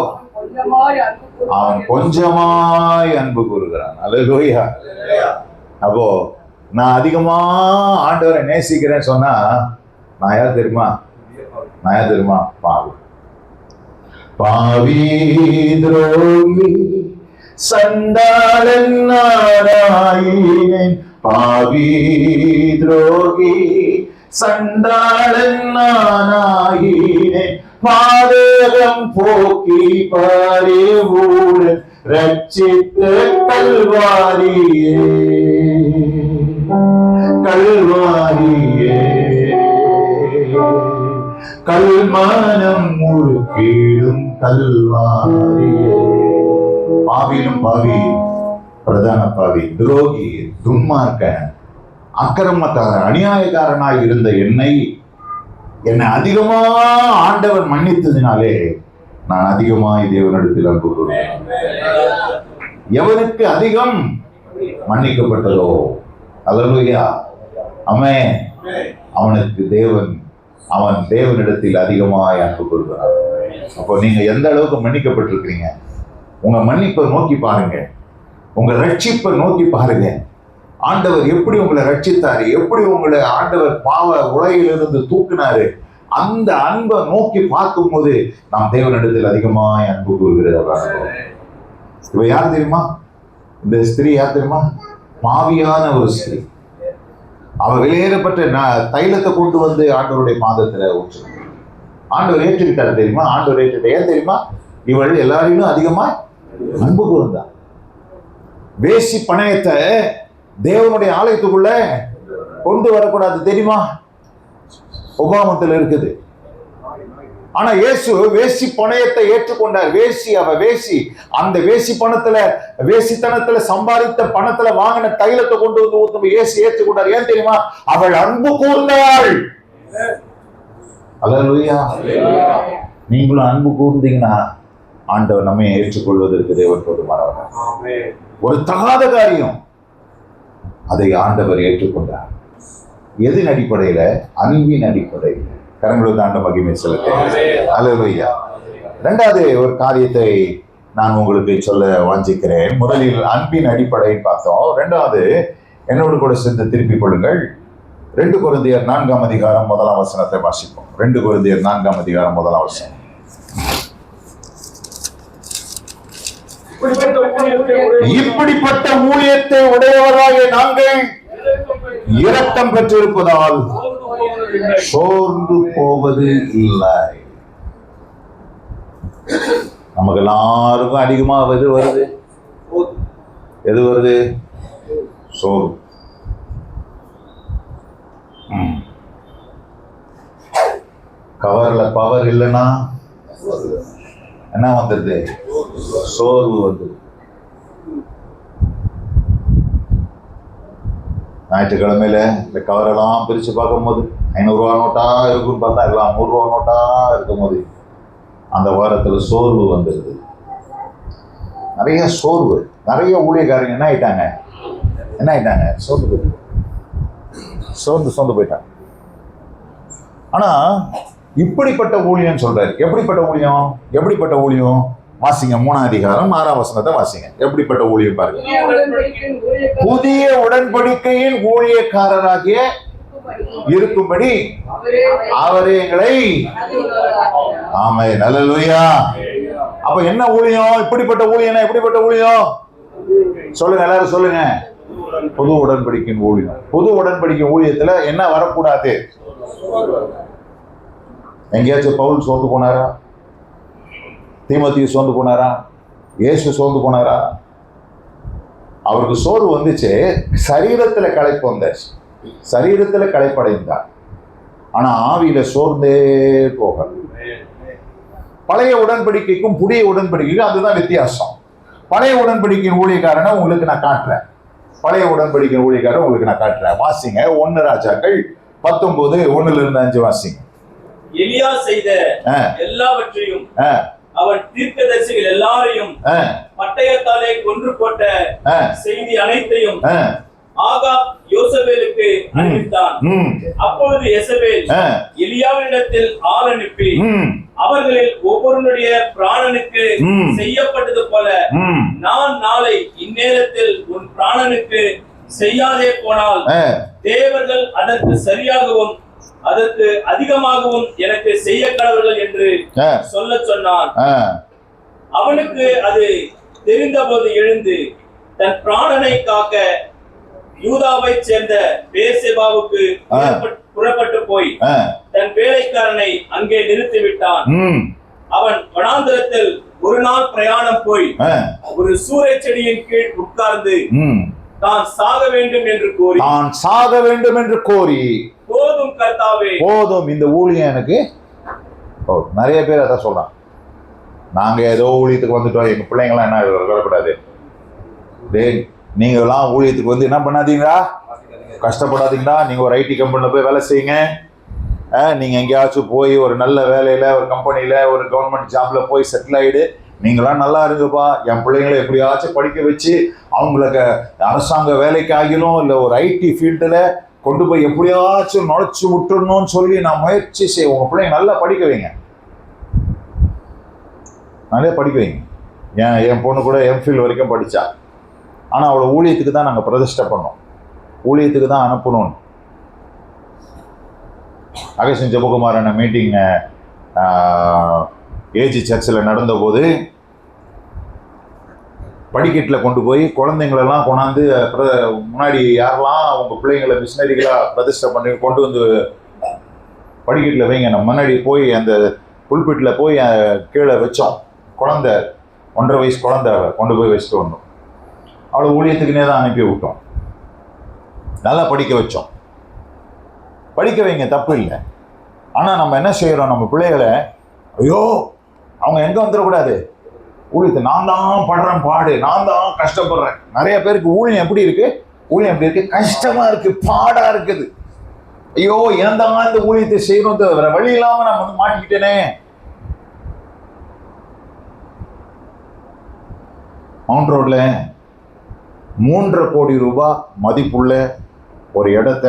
அவன் கொஞ்சமாய் அன்பு கூறுகிறான். அல்லேலூயா. அப்போ நான் அதிகமா ஆண்டவரை நேசிக்கிறேன்னு சொன்னா நான் யார் தெரியுமா? பாவி, பாவி துரோகி சண்டாளன் நானாயினேன். பாவி துரோகி சண்டாளன் நானாயினேன். பாதகம் போக்கி பரிவுடன் ரட்சித்த கல்வாரியே, கல்வாரியே, கல்மனம் முழுக்கிடும் கல்வாரியே. பாவிலும் பாவி, பிரதான பாவி, துரோகி, துன்மார்க்கன், அக்கிரமக்காரன், அநியாயக்காரனாய் இருந்த என்னை அதிகமா ஆண்டவர் மன்னித்ததினாலே நான் அதிகமாய் தேவனிடத்தில் அன்பு கூறுவேன். எவனுக்கு அதிகம் மன்னிக்கப்பட்டதோ, அல்லேலூயா, ஆமென், அவனுக்கு அவன் தேவனிடத்தில் அதிகமாய் அன்பு கூறுகிறான். அப்போ நீங்க எந்த அளவுக்கு மன்னிக்கப்பட்டிருக்கிறீங்க? உங்க மன்னிப்பை நோக்கி பாருங்க, உங்க ரட்சிப்பை நோக்கி பாருங்க. ஆண்டவர் எப்படி உங்களை ரட்சித்தாரு, எப்படி உங்களை ஆண்டவர் பாவ உலகிலிருந்து தூக்கினாரு, அந்த அன்பை நோக்கி பார்க்கும் போது நாம் தேவனிடத்தில் அதிகமாய் அன்பு கூறுகிறதா. இவ யார் தெரியுமா? இந்த ஸ்திரீ யார் தெரியுமா? பாவியான ஒரு ஸ்திரீ. அவ வெளியேறப்பட்ட தைலத்தை கொண்டு வந்து ஆண்டவருடைய பாதத்துல ஊற்று. ஆண்டவர் ஏற்றுக்கிட்டார் தெரியுமா? ஆண்டவர் ஏற்றுக்கிட்ட ஏன் தெரியுமா? இவள் எல்லாரையும் அதிகமா அன்பு கூர்ந்தா. வேசி பணயத்தை தேவனுடைய ஆலயத்துக்குள்ள கொண்டு வரக்கூடாது தெரியுமா? உபாமத்தில் இருக்குது. ஆனா இயேசு வேசி பணயத்தை ஏற்றுக்கொண்டார். அவ வேசி, அந்த வேசித்தனத்துல சம்பாதித்த பணத்துல வாங்கின தைலத்தை கொண்டு வந்து ஊத்தும் இயேசு ஏற்றுக்கொண்டார். ஏன் தெரியுமா? அவள் அன்பு கூர்ந்தாள். அல்லேலூயா. நீங்களும் அன்பு கூர்ந்தீங்கன்னா ஆண்டவர் நம்மை ஏற்றுக்கொள்வதற்கு தேவன் போதுமானவர். ஒரு தகாத காரியம், அதை ஆண்டவர் ஏற்றுக்கொண்டார். எதின் அடிப்படையில? அன்பின் அடிப்படையில். கரங்களுக்கு ஆண்ட மகிமை செலுத்த. அல்லேலூயா. இரண்டாவது ஒரு காரியத்தை நான் உங்களுக்கு சொல்ல வாஞ்சிக்கிறேன். முதலில் அன்பின் அடிப்படையை பார்த்தோம். இரண்டாவது என்னோடு கூட சேர்ந்து திருப்பிக் கொள்ளுங்கள். 2 கொரிந்தியர் 4ஆம் அதிகாரம் 1ஆம் வசனத்தை வாசிப்போம். 2 கொரிந்தியர் 4ஆம் அதிகாரம் 1ஆம் வசனம். இப்படிப்பட்ட ஊழியத்தை உடையவராக நாங்கள் இரக்கம் பெற்றிருப்பதால் சோர்ந்து போவது இல்லை. நமக்கு எல்லாருக்கும் அதிகமா எது வருது? சோர்வு. கவர்ல பவர் இல்லைன்னா என்ன வந்துருது? சோர்வு வந்து. ஞாயிற்றுக்கிழமையில இந்த கவரெல்லாம் பிரிச்சு பார்க்கும் போது 500 ரூபா நோட்டா இருக்குன்னு பார்த்தா எல்லாம் 100 ரூபா நோட்டா இருக்கும் போது அந்த வாரத்துல சோர்வு வந்துடுது. நிறைய சோர்வு. நிறைய ஊழியக்காரங்க என்ன ஆயிட்டாங்க? சோர்ந்து போயிட்டாங்க. ஆனா இப்படிப்பட்ட ஊழியம் சொல்றாரு. எப்படிப்பட்ட ஊழியம்? வாசிங்க 3ஆம் அதிகாரம் 6ஆம் வசனத்தை வாசிங்க. எப்படிப்பட்ட ஊழியம் பாருங்க. புதிய உடன்படிக்கையின் ஊழியக்காரராகிய இருக்கும்படி அவரே எங்களை. ஆமென், அல்லேலூயா. அப்ப என்ன ஊழியம்? இப்படிப்பட்ட ஊழியம். எப்படிப்பட்ட ஊழியம் சொல்லுங்க, எல்லாரும் சொல்லுங்க. புது உடன்படிக்கையின் ஊழியம். புது உடன்படிக்கை ஊழியத்துல என்ன வரக்கூடாது? எங்கேயாச்சும் பவுல் சோர்ந்து போனாரா? தீமோத்தேயு சோர்ந்து போனாரா? இயேசு சோர்ந்து போனாரா? அவருக்கு சோர்வு வந்துச்சு, சரீரத்துல களைப்பு வந்தாச்சு, சரீரத்துல களைப்படைந்தார். ஆனா ஆவியில சோர்ந்தே போக. பழைய உடன்படிக்கைக்கும் புதிய உடன்படிக்கைக்கும் அதுதான் வித்தியாசம். பழைய உடன்படிக்கையின் ஊழியக்காரனை உங்களுக்கு நான் காட்டுறேன். பழைய உடன்படிக்கையின் ஊழியக்காரன் உங்களுக்கு நான் காட்டுறேன். வாசிங்க 1 ராஜாக்கள் 19:1-5 வாசிங்க. எலியா செய்த எல்லாவற்றையும் அவன் தீர்க்கதரிசிகள் எல்லாரையும் பட்டயத்தாலே கொன்று போட்ட செய்தி அனைத்தையும் ஆகாப் யோசபேலுக்கு அறிவித்தான். அப்பொழுது யேசபேல் எலியாவினிடத்தில் ஆள் அனுப்பி அவர்களில் ஒவ்வொருவனுடைய பிராணனுக்கு செய்யப்பட்டது போல நான் நாளை இந்நேரத்தில் உன் பிராணனுக்கு செய்யாதே போனால் தேவர்கள் அதற்கு சரியாகவும் அதற்கு அதிகமாகவும் எனக்கு செய்ய கடவர்கள் என்று சொல்ல சொன்னான். அவனுக்கு அது தெரிந்தபோது எழுந்து தன் பிராணனை காக்க யூதாவை சேர்ந்த பேர்செபாவுக்கு புறப்பட்டு போய் தன் வேலைக்காரனை அங்கே நிறுத்திவிட்டான். அவன் வனாந்தரத்தில் ஒரு நாள் பிரயாணம் போய் ஒரு சூறை செடியின் கீழ் உட்கார்ந்து தான் சாக வேண்டும் என்று கோரி போதும் கர்த்தாவே, போதும் இந்த ஊழியம் எனக்கு. நிறைய பேர் அதான் சொல்றான், நாங்க ஏதோ ஊழியத்துக்கு வந்துட்டோம், எங்க பிள்ளைங்களாம் என்ன வரக்கூடாது. நீங்க எல்லாம் ஊழியத்துக்கு வந்து என்ன பண்ணாதீங்களா, கஷ்டப்படாதீங்களா. நீங்க ஒரு ஐடி கம்பெனில போய் வேலை செய்யுங்க. நீங்க எங்கேயாச்சும் போய் ஒரு நல்ல வேலையில, ஒரு கம்பெனில, ஒரு கவர்மெண்ட் ஜாப்ல போய் செட்டில் ஆயிடு. நீங்களாம் நல்லா இருங்கப்பா. என் பிள்ளைங்களை எப்படியாச்சும் படிக்க வச்சு அவங்களுக்கு அரசாங்க வேலைக்கு ஆகிலும் இல்லை ஒரு ஐடி ஃபீல்டுல கொண்டு போய் எப்படியாச்சும் நுழைச்சு விட்டுடணும்னு சொல்லி நான் முயற்சி செய்ய. உங்க பிள்ளைங்க நல்லா படிக்க வைங்க, நிறைய படிக்க வைங்க. என் பொண்ணு கூட எம்ஃபில் வரைக்கும் படித்தா. ஆனால் அவளை ஊழியத்துக்கு தான் நாங்கள் பிரதிஷ்டை பண்ணோம், ஊழியத்துக்கு தான் அனுப்பணும். அகஸ்டின் ஜெபகுமாரான மீட்டிங் ஏஜி சர்ச்சில் நடந்தபோது படிக்கட்டில் கொண்டு போய் குழந்தைங்களெல்லாம் கொண்டாந்து முன்னாடி யாரெல்லாம் அவங்க பிள்ளைங்களை மிஷினரிகளாக பிரதிஷ்டை பண்ணி கொண்டு வந்து படிக்கட்டில் வைங்க. நம்ம முன்னாடி போய் அந்த புல்பிட்டில் போய் கீழே வச்சோம். குழந்தை 1.5 வயசு குழந்தை கொண்டு போய் வச்சுட்டு வந்தோம். அவளை ஊழியத்துக்குனே தான் அனுப்பி விட்டோம். நல்லா படிக்க வச்சோம். படிக்க வைங்க, தப்பு இல்லை. ஆனால் நம்ம என்ன செய்கிறோம், நம்ம பிள்ளைகளை ஐயோ அவங்க எங்கே வந்துடக்கூடாது, ஊழியத்தை நான் தான் படுறேன் பாடு, நான் தான் கஷ்டப்படுறேன். நிறைய பேருக்கு ஊழியம் எப்படி இருக்கு, ஊழியம் எப்படி இருக்கு, கஷ்டமா இருக்கு, பாடா இருக்குது. ஐயோ ஏன் தான் இந்த ஊழியத்தை செய்யணும், வேற வழி இல்லாம நான் வந்து மாட்டிக்கிட்டேனே. மவுண்ட் ரோட்ல 3.5 கோடி ரூபாய் மதிப்புள்ள ஒரு இடத்த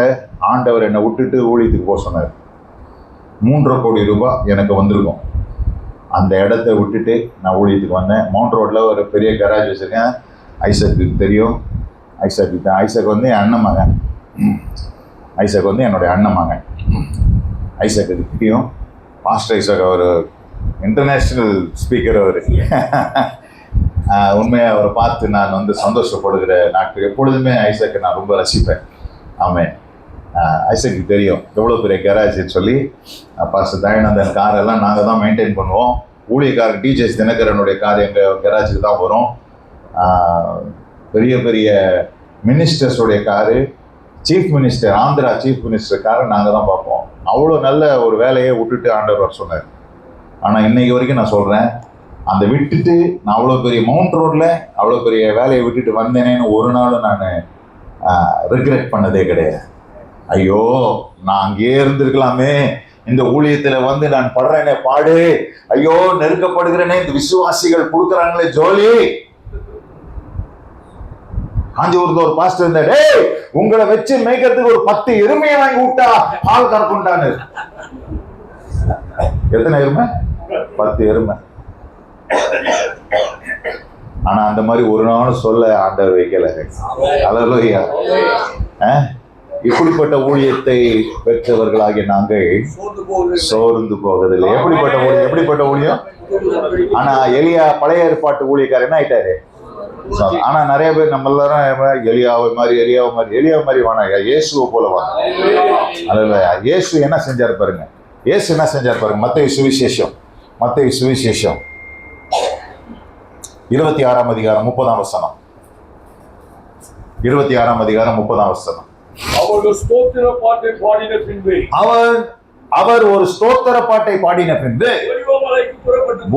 ஆண்டவர் என்னை விட்டுட்டு ஊழியத்துக்கு போக சொன்னார். 3.5 கோடி ரூபாய் எனக்கு வந்திருக்கும். அந்த இடத்த விட்டுட்டு நான் ஊழியத்துக்கு வந்தேன். மவுண்ட் ரோட்டில் ஒரு பெரிய கராஜ் வச்சுருக்கேன். ஐசக்கு தெரியும். ஐசக் வந்து என் அண்ணன் மகன். ஐசக் வந்து என்னுடைய அண்ணன் மகன். ஐசக்கு தெரியும். மாஸ்டர் ஐசக் அவர் இன்டர்நேஷ்னல் ஸ்பீக்கர். அவர் உண்மையாக அவரை பார்த்து நான் வந்து சந்தோஷப்படுகிற நாட்கள். எப்பொழுதுமே ஐசக்கை நான் ரொம்ப ரசிப்பேன். ஆமாம், ஐசக்கு தெரியும் எவ்வளோ பெரிய கேரேஜ்னு சொல்லி. பாஸ்டர் தயானந்தன் காரெல்லாம் நாங்கள் தான் மெயின்டைன் பண்ணுவோம். ஊழியக்காரர் டிஜேஎஸ் தினகரனுடைய கார் எங்கள் கேரேஜுக்கு தான் வரும். பெரிய பெரிய மினிஸ்டர்ஸுடைய car, chief minister, Andhra chief minister காரை நாங்கள் தான் பார்ப்போம். அவ்வளோ நல்ல ஒரு வேலையை விட்டுட்டு ஆண்டவர் சொன்னார். ஆனால் இன்னைக்கு வரைக்கும் நான் சொல்கிறேன், அந்த விட்டுட்டு நான் அவ்வளோ பெரிய மவுண்ட் ரோட்டில் அவ்வளோ பெரிய வேலையை விட்டுட்டு வந்தேனேன்னு ஒரு நாளும் நான் ரிக்ரெட் பண்ணதே கிடையாது. ஐயோ நான் அங்கேயே இருந்திருக்கலாமே, இந்த ஊழியத்துல வந்து நான் படுறேனே பாடு, ஐயோ நெருக்கப்படுகிறேனே, இந்த விசுவாசிகள் கொடுக்குறாங்களே ஜோலி. காஞ்சிபுரத்துல ஒரு பாஸ்டர் இருந்தாரு, உங்களை வச்சு மேய்க்கிறதுக்கு ஒரு 10 எருமையை வாங்கி விட்டா ஆள் கறக்குண்டான்னு. எத்தனை எருமை? 10 எருமை. ஆனா அந்த மாதிரி ஒரு நாள் சொல்ல ஆண்டவர் வைக்கல. அல்லேலூயா. இப்படிப்பட்ட ஊழியத்தை பெற்றவர்களாகிய நாங்கள் சோர்ந்து போவதில்லை. எப்படிப்பட்ட ஊழியம்? ஆனா எலியா பழைய ஏற்பாட்டு ஊழியக்காரர் என்ன ஆயிட்டாரு? ஆனா நிறைய பேர் நம்ம எல்லாரும் எலியாவை மாதிரி வாங்க, இயேசுவை போல வாங்க. அல்லேலூயா. இயேசு என்ன செஞ்சார் பாருங்க. மத்தேயு சுவிசேஷம் 26ஆம் அதிகாரம் 30ஆம் வசனம். 26ஆம் அதிகாரம் 30ஆம் வசனம். அவர் ஒரு ஸ்தோத்திர பாட்டை பாடின பின்பு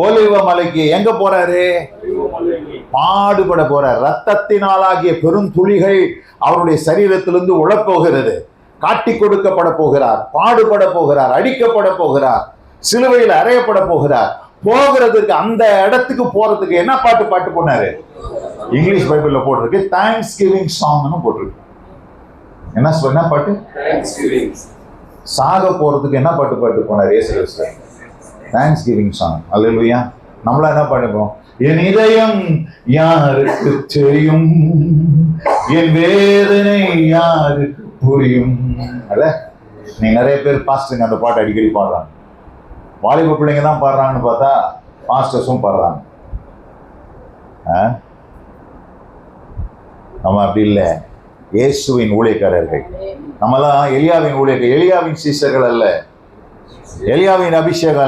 ஒலிவ மலைக்கு எங்க போறாரு? பாடுபட போறார். ரத்தத்தினாலாகிய பெரும் துளிகள் அவருடைய சரீரத்திலிருந்து உழப்போகிறது. காட்டி கொடுக்கப்பட போகிறார், பாடுபட போகிறார், அடிக்கப்பட போகிறார், சிலுவையில் அறையப்பட போகிறார். போகிறதுக்கு அந்த இடத்துக்கு போறதுக்கு என்ன பாட்டு போனாரு? இங்கிலீஷ் பைபிள்ல போட்டிருக்கு தேங்க்ஸ் கிவிங் சாங்னு போட்டிருக்கு. என்ன பாட்டு? சாக போறதுக்கு என்ன பாட்டு போனார் இயேசு கிறிஸ்து? Thanksgiving song. அல்லேலூயா. நம்மளா என்ன பண்ணுவோம்? என் இதயம் யாருக்கு தெரியும், என் வேதனை யாருக்கு புரியும். அல்ல, நீ நிறைய பேர் பாஸ்டருங்க அந்த பாட்டு அடிக்கடி பாடுறாங்க. வாலிப பிள்ளைங்க தான் பாடுறாங்கன்னு பார்த்தா பாஸ்டர்ஸும் பாடுறாங்க. நம்ம அப்படி இல்லை. இயேசுவின் ஊழியக்காரர்கள். நம்மலாம் எலியாவின் ஊழியர்கள், எலியாவின் சீசர்கள் அல்ல, எலியாவின் அபிஷேகம்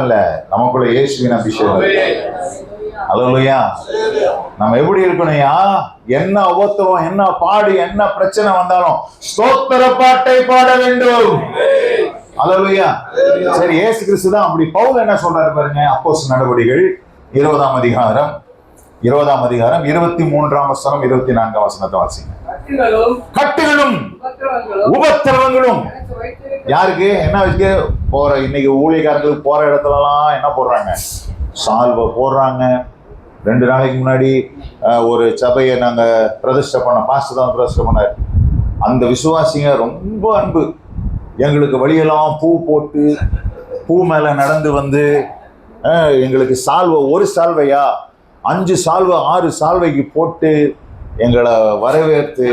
அல்ல, நமக்குள்ள இயேசுவின் அபிஷேகம். அல்லேலூயா. நம்ம எப்படி இருக்கணும்யா? என்ன உபத்திரம், என்ன பாடு, என்ன பிரச்சனை வந்தாலும் ஸ்தோத்திர பாட்டை பாட வேண்டும். அல்லேலூயா. சரி, இயேசு கிறிஸ்து தான் அப்படி. பவுல் என்ன சொல்றாரு பாருங்க. அப்போஸ்தலர் நடவடிக்கைகள் 20ஆம் அதிகாரம் 23ஆம் வசனம் 24ஆம் வசனத்தை வாசிங்க. கட்டுகளும் உபத்திரவங்களும் யாருக்கு? என்ன வச்சு போற இன்னைக்கு ஊழியக்காரங்களுக்கு போற இடத்துலலாம் என்ன போடுறாங்க? சால்வை போடுறாங்க. 2 நாளைக்கு முன்னாடி ஒரு சபையை நாங்க பிரதிஷ்டை பண்ணார். அந்த விசுவாசிங்க ரொம்ப அன்பு. எங்களுக்கு வழியெல்லாம் பூ போட்டு பூ மேல நடந்து வந்து எங்களுக்கு சால்வை, ஒரு சால்வையா 5 சால்வை 6 சால்வைக்கு போட்டு எங்களை வரவேற்று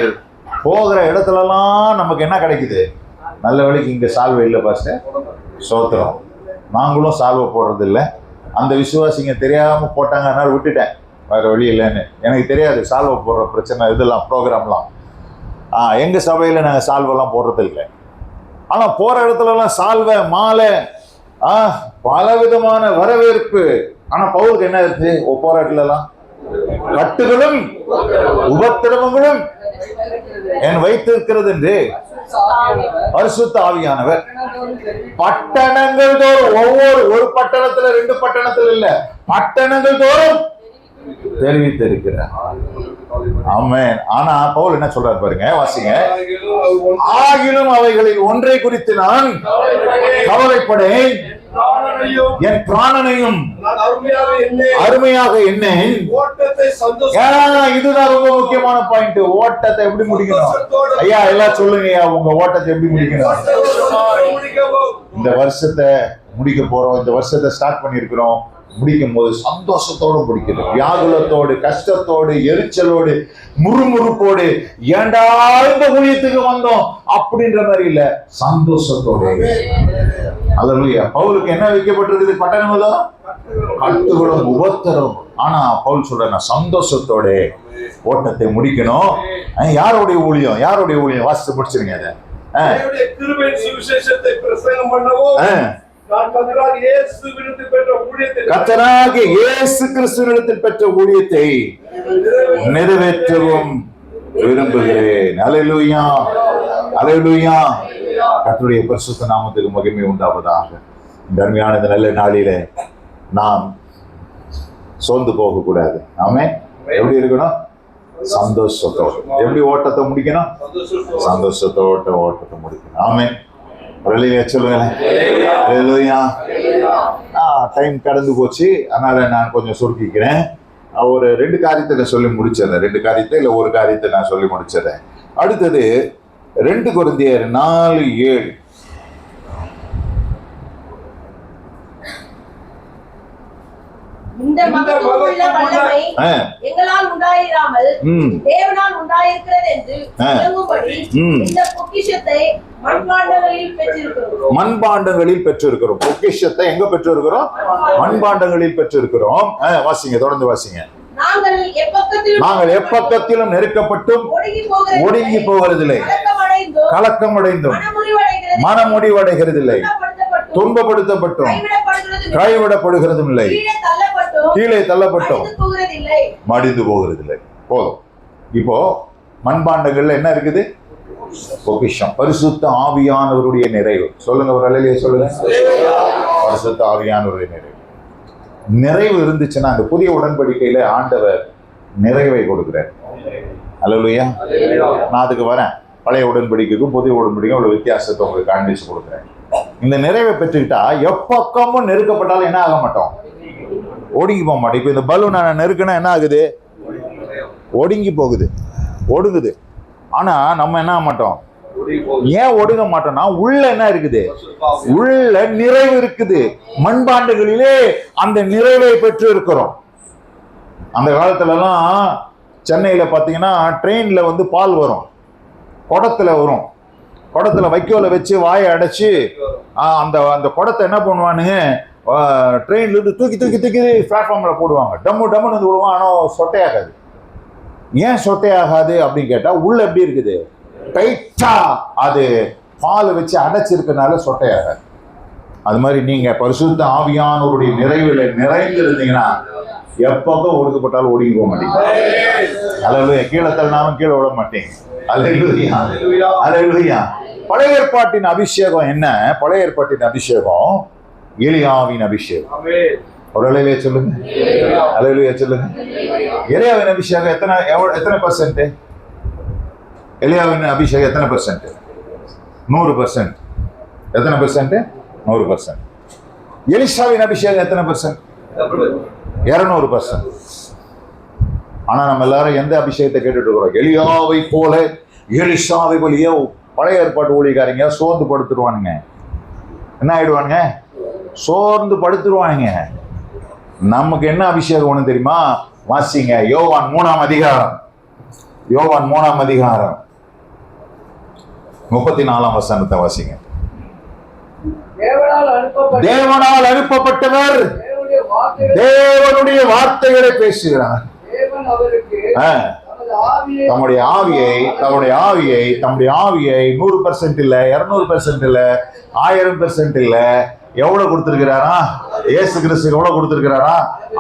போகிற இடத்துலலாம் நமக்கு என்ன கிடைக்குது? நல்ல வேளைக்கு இங்க சால்வை இல்லை பாஸ்டர், சோத்திரம். நாங்களும் சால்வை போடுறது இல்லை. அந்த விசுவாசிங்க தெரியாம போட்டாங்க, அதனால விட்டுட்டேன், வேற வழி இல்லைன்னு. எனக்கு தெரியாது சால்வை போடுற பிரச்சனை இதெல்லாம் ப்ரோக்ராம்லாம். எங்க சபையில நாங்க சால்வெல்லாம் போடுறது இல்லை. ஆனா போற இடத்துலலாம் சால்வை, மாலை, பலவிதமான வரவேற்பு. ஆனா பவுலுக்கு என்ன இருக்கு? போற இடத்துலலாம் கட்டுகளும் உபத்திரவங்களும் என் வைத்திருக்கிறது என்று பரிசுத்த ஆவியானவர் பட்டணங்கள் தோறும், ஒரு பட்டணத்துல 2 பட்டணத்துல இல்ல, பட்டணங்கள் தோறும் தெரிவித்திருக்கிறார். ஆமென். ஆனா பவுல் என்ன சொல்றாரு பாருங்க, வாசிங்க. ஆகிலும் அவைகளில் ஒன்றை குறித்து நான் கவலைப்படேன், என் பிராணனையும் அருமையாக எண்ணேன். இதுதான் ரொம்ப முக்கியமான பாயிண்ட். ஓட்டத்தை எப்படி முடிக்கணும்? ஐயா எல்லாம் சொல்லுங்க, உங்க ஓட்டத்தை எப்படி முடிக்கணும்? இந்த வருஷத்தை முடிக்க போறோம், இந்த வருஷத்தை ஸ்டார்ட் பண்ணிருக்கிறோம். முடிக்கும் போது சந்தோஷத்தோடு முடிக்கணும். வியாகுலத்தோடு, கஷ்டத்தோடு, எரிச்சலோடு, முறுமுறுப்போடு, ஏண்டா இந்த ஊழியத்துக்கு வந்தோம் அப்படின்ற மாதிரி இல்ல, சந்தோஷத்தோடு. அல்லேலூயா. பவுலுக்கு என்ன வைக்கப்பட்டிருக்குது? பட்டணங்களோ கட்டுகளும் உபத்திரம். ஆனா பவுல் சொல்ற, நான் சந்தோஷத்தோட ஓட்டத்தை முடிக்கணும். யாருடைய ஊழியம்? வாசித்து முடிச்சிருங்க. கர்த்தராகிய இயேசு கிறிஸ்துவினிடத்தில் பெற்ற ஊழியத்தை நிறைவேற்றவும் விரும்புகிறேன். அல்லேலூயா, அல்லேலூயா. கர்த்தருடைய பரிசுத்த நாமத்துக்கு மகிமை உண்டாவதாக. இந்த அருமையான இந்த நல்ல நாளிலே நாம் சோர்ந்து போக கூடாது. ஆமென். எப்படி இருக்கணும்? சந்தோஷத்தோடு. எப்படி ஓட்டத்தை முடிக்கணும்? சந்தோஷத்தோட ஓட்டத்தை முடிக்கணும். ஆமென். சொல்லுங்களேன். டைம் கடந்து போச்சு, அதனால நான் கொஞ்சம் சுருக்கிக்கிறேன். ஒரு 2 காரியத்தை சொல்லி முடிச்சிடறேன். 2 காரியத்தை இல்ல ஒரு காரியத்தை நான் சொல்லி முடிச்சிடறேன். அடுத்தது 2 கொரிந்தியர் 4:7. இந்த மகத்துவமுள்ள வல்லமை எங்களால் உண்டாயிராமல் தேவனால் உண்டாயிருக்கிறது என்று விளங்கும்படி இந்த பொக்கிஷத்தை மண்பாண்டங்களில் பெற்றிருக்கிறோம். மண்பாண்டங்களில் பெற்றிருக்கிறோம். பொக்கிஷத்தை எங்க பெற்றிருக்கிறோம்? மண்பாண்டங்களில் பெற்றிருக்கிறோம். வாசிங்க, தொடர்ந்து வாசிங்க. நாங்கள் எப்பக்கத்திலும் நெருக்கப்பட்டும் ஒடுங்கி போகிறதில்லை, கலக்கமடைந்தும் மனமுடிவடைகிறதில்லை, துன்பப்படுத்தப்பட்டும் கைவிடப்படுகிறதும் இல்லை, கீழே தள்ளப்பட்டும் மடிந்து போகிறதில்லை. போதும். இப்போ மண்பாண்டங்கள்ல என்ன இருக்குது? பொக்கிஷம், பரிசுத்த ஆவியானவருடைய நிறைவு. சொல்லுங்க, ஒரு அலையிலேயே சொல்லுங்க. பரிசுத்த ஆவியானவருடைய நிறைவு. நிறைவு இருந்துச்சுன்னா அந்த புதிய உடன்படிக்கையில ஆண்டவர் நிறைவை கொடுக்கிறார். அல்லேலூயா. நான் அதுக்கு வரேன். பழைய உடன்படிக்கைக்கும் புதிய உடன்படிக்கைக்கும் ஒரு வித்தியாசத்தை உங்களுக்கு காண்பிச்சு கொடுக்குறேன். இந்த நிறைவை பெற்றுக்கிட்டா எப்பக்கமும் நெருக்கப்பட்டாலும் என்ன ஆக மாட்டோம்? ஒடுங்கி போக மாட்டோம். இப்போ இந்த பலூன் நான் நெருக்கினா என்ன ஆகுது? ஒடுங்கி போகுது, ஒடுங்குது. ஆனா நம்ம என்ன ஆக மாட்டோம்? ஏன் ஒடுங்க மாட்டோம்னா உள்ள என்ன இருக்குது? உள்ள நிறைவு இருக்குது. மண்பாண்டங்களிலே அந்த நிறைவை பெற்று இருக்கிறோம். அந்த காலத்துல எல்லாம் சென்னையில பாத்தீங்கன்னா ட்ரெயின்ல வந்து பால் வரும், குடத்துல வரும். குடத்துல வைக்கோல வச்சு வாயை அடைச்சு அந்த அந்த குடத்தை என்ன பண்ணுவானுங்க, ட்ரெயின்ல இருந்து தூக்கி தூக்கி தூக்கி பிளாட்ஃபார்ம்ல போடுவாங்க. டம்மு டம்முன்னு வந்து விடுவான். ஆனா சொட்டையாகாது. ஏன் சொட்டையாகாது அப்படின்னு கேட்டா உள்ள எப்படி இருக்குது? டைட்டா அது பால் வச்சு அடைச்சிருக்கனால சொட்டையாகாது. அது மாதிரி நீங்க பரிசுத்த ஆவியானவருடைய நிறைவில் நிறைந்து இருந்தீங்கன்னா எப்பப்போ ஒடுக்கப்பட்டாலும் ஒடுங்கி போக மாட்டீங்க. அல்லேலூயா. கீழே தள்ளினாலும் கீழே விட மாட்டீங்க. அல்லேலூயா, அல்லேலூயா. பழைய ஏற்பாட்டின் அபிஷேகம் என்ன? பழைய ஏற்பாட்டின் அபிஷேகம் எலியாவின் அபிஷேகம். ஒரு அலையிலேயே சொல்லுங்க. அல்லேலூயா சொல்லுங்க. எலியாவின் அபிஷேகம் எத்தனை பர்சன்ட்? எலியாவின் அபிஷேகம் எத்தனை பர்சன்ட்? 100%. எத்தனை பர்சன்ட்? 100%. எலிசாவின் அபிஷேகம் எத்தனை பர்சன்ட்? 200%. ஆனா நம்ம எல்லாரும் எந்த அபிஷேகத்தை கேட்டுட்டு இருக்கிறோம்? எலியாவை போல, எலிசாவை போலியோ. பழைய ஏற்பாட்டு ஊழியக்காரங்க சோர்ந்து படுத்துருவானுங்க. என்ன ஆயிடுவானுங்க? சோர்ந்து படுத்துருவானுங்க. நமக்கு என்ன அபிஷேகம் ஒண்ணு தெரியுமா? வாசிங்க, யோவான் 3ஆம் அதிகாரம். யோவான் 3ஆம் அதிகாரம் 34ஆம் வசனத்தை வாசிங்க. தேவனால் அனுப்பப்பட்டவர் தேவனுடைய வார்த்தைகளை பேசுகிறார். தம்முடைய ஆவியை 100% இல்ல, 200% இல்ல, 1000% இல்ல, எவ்வளவு கொடுத்திருக்கிறாரா? இயேசு கிறிஸ்து எவ்வளவு கொடுத்திருக்கிறாரா?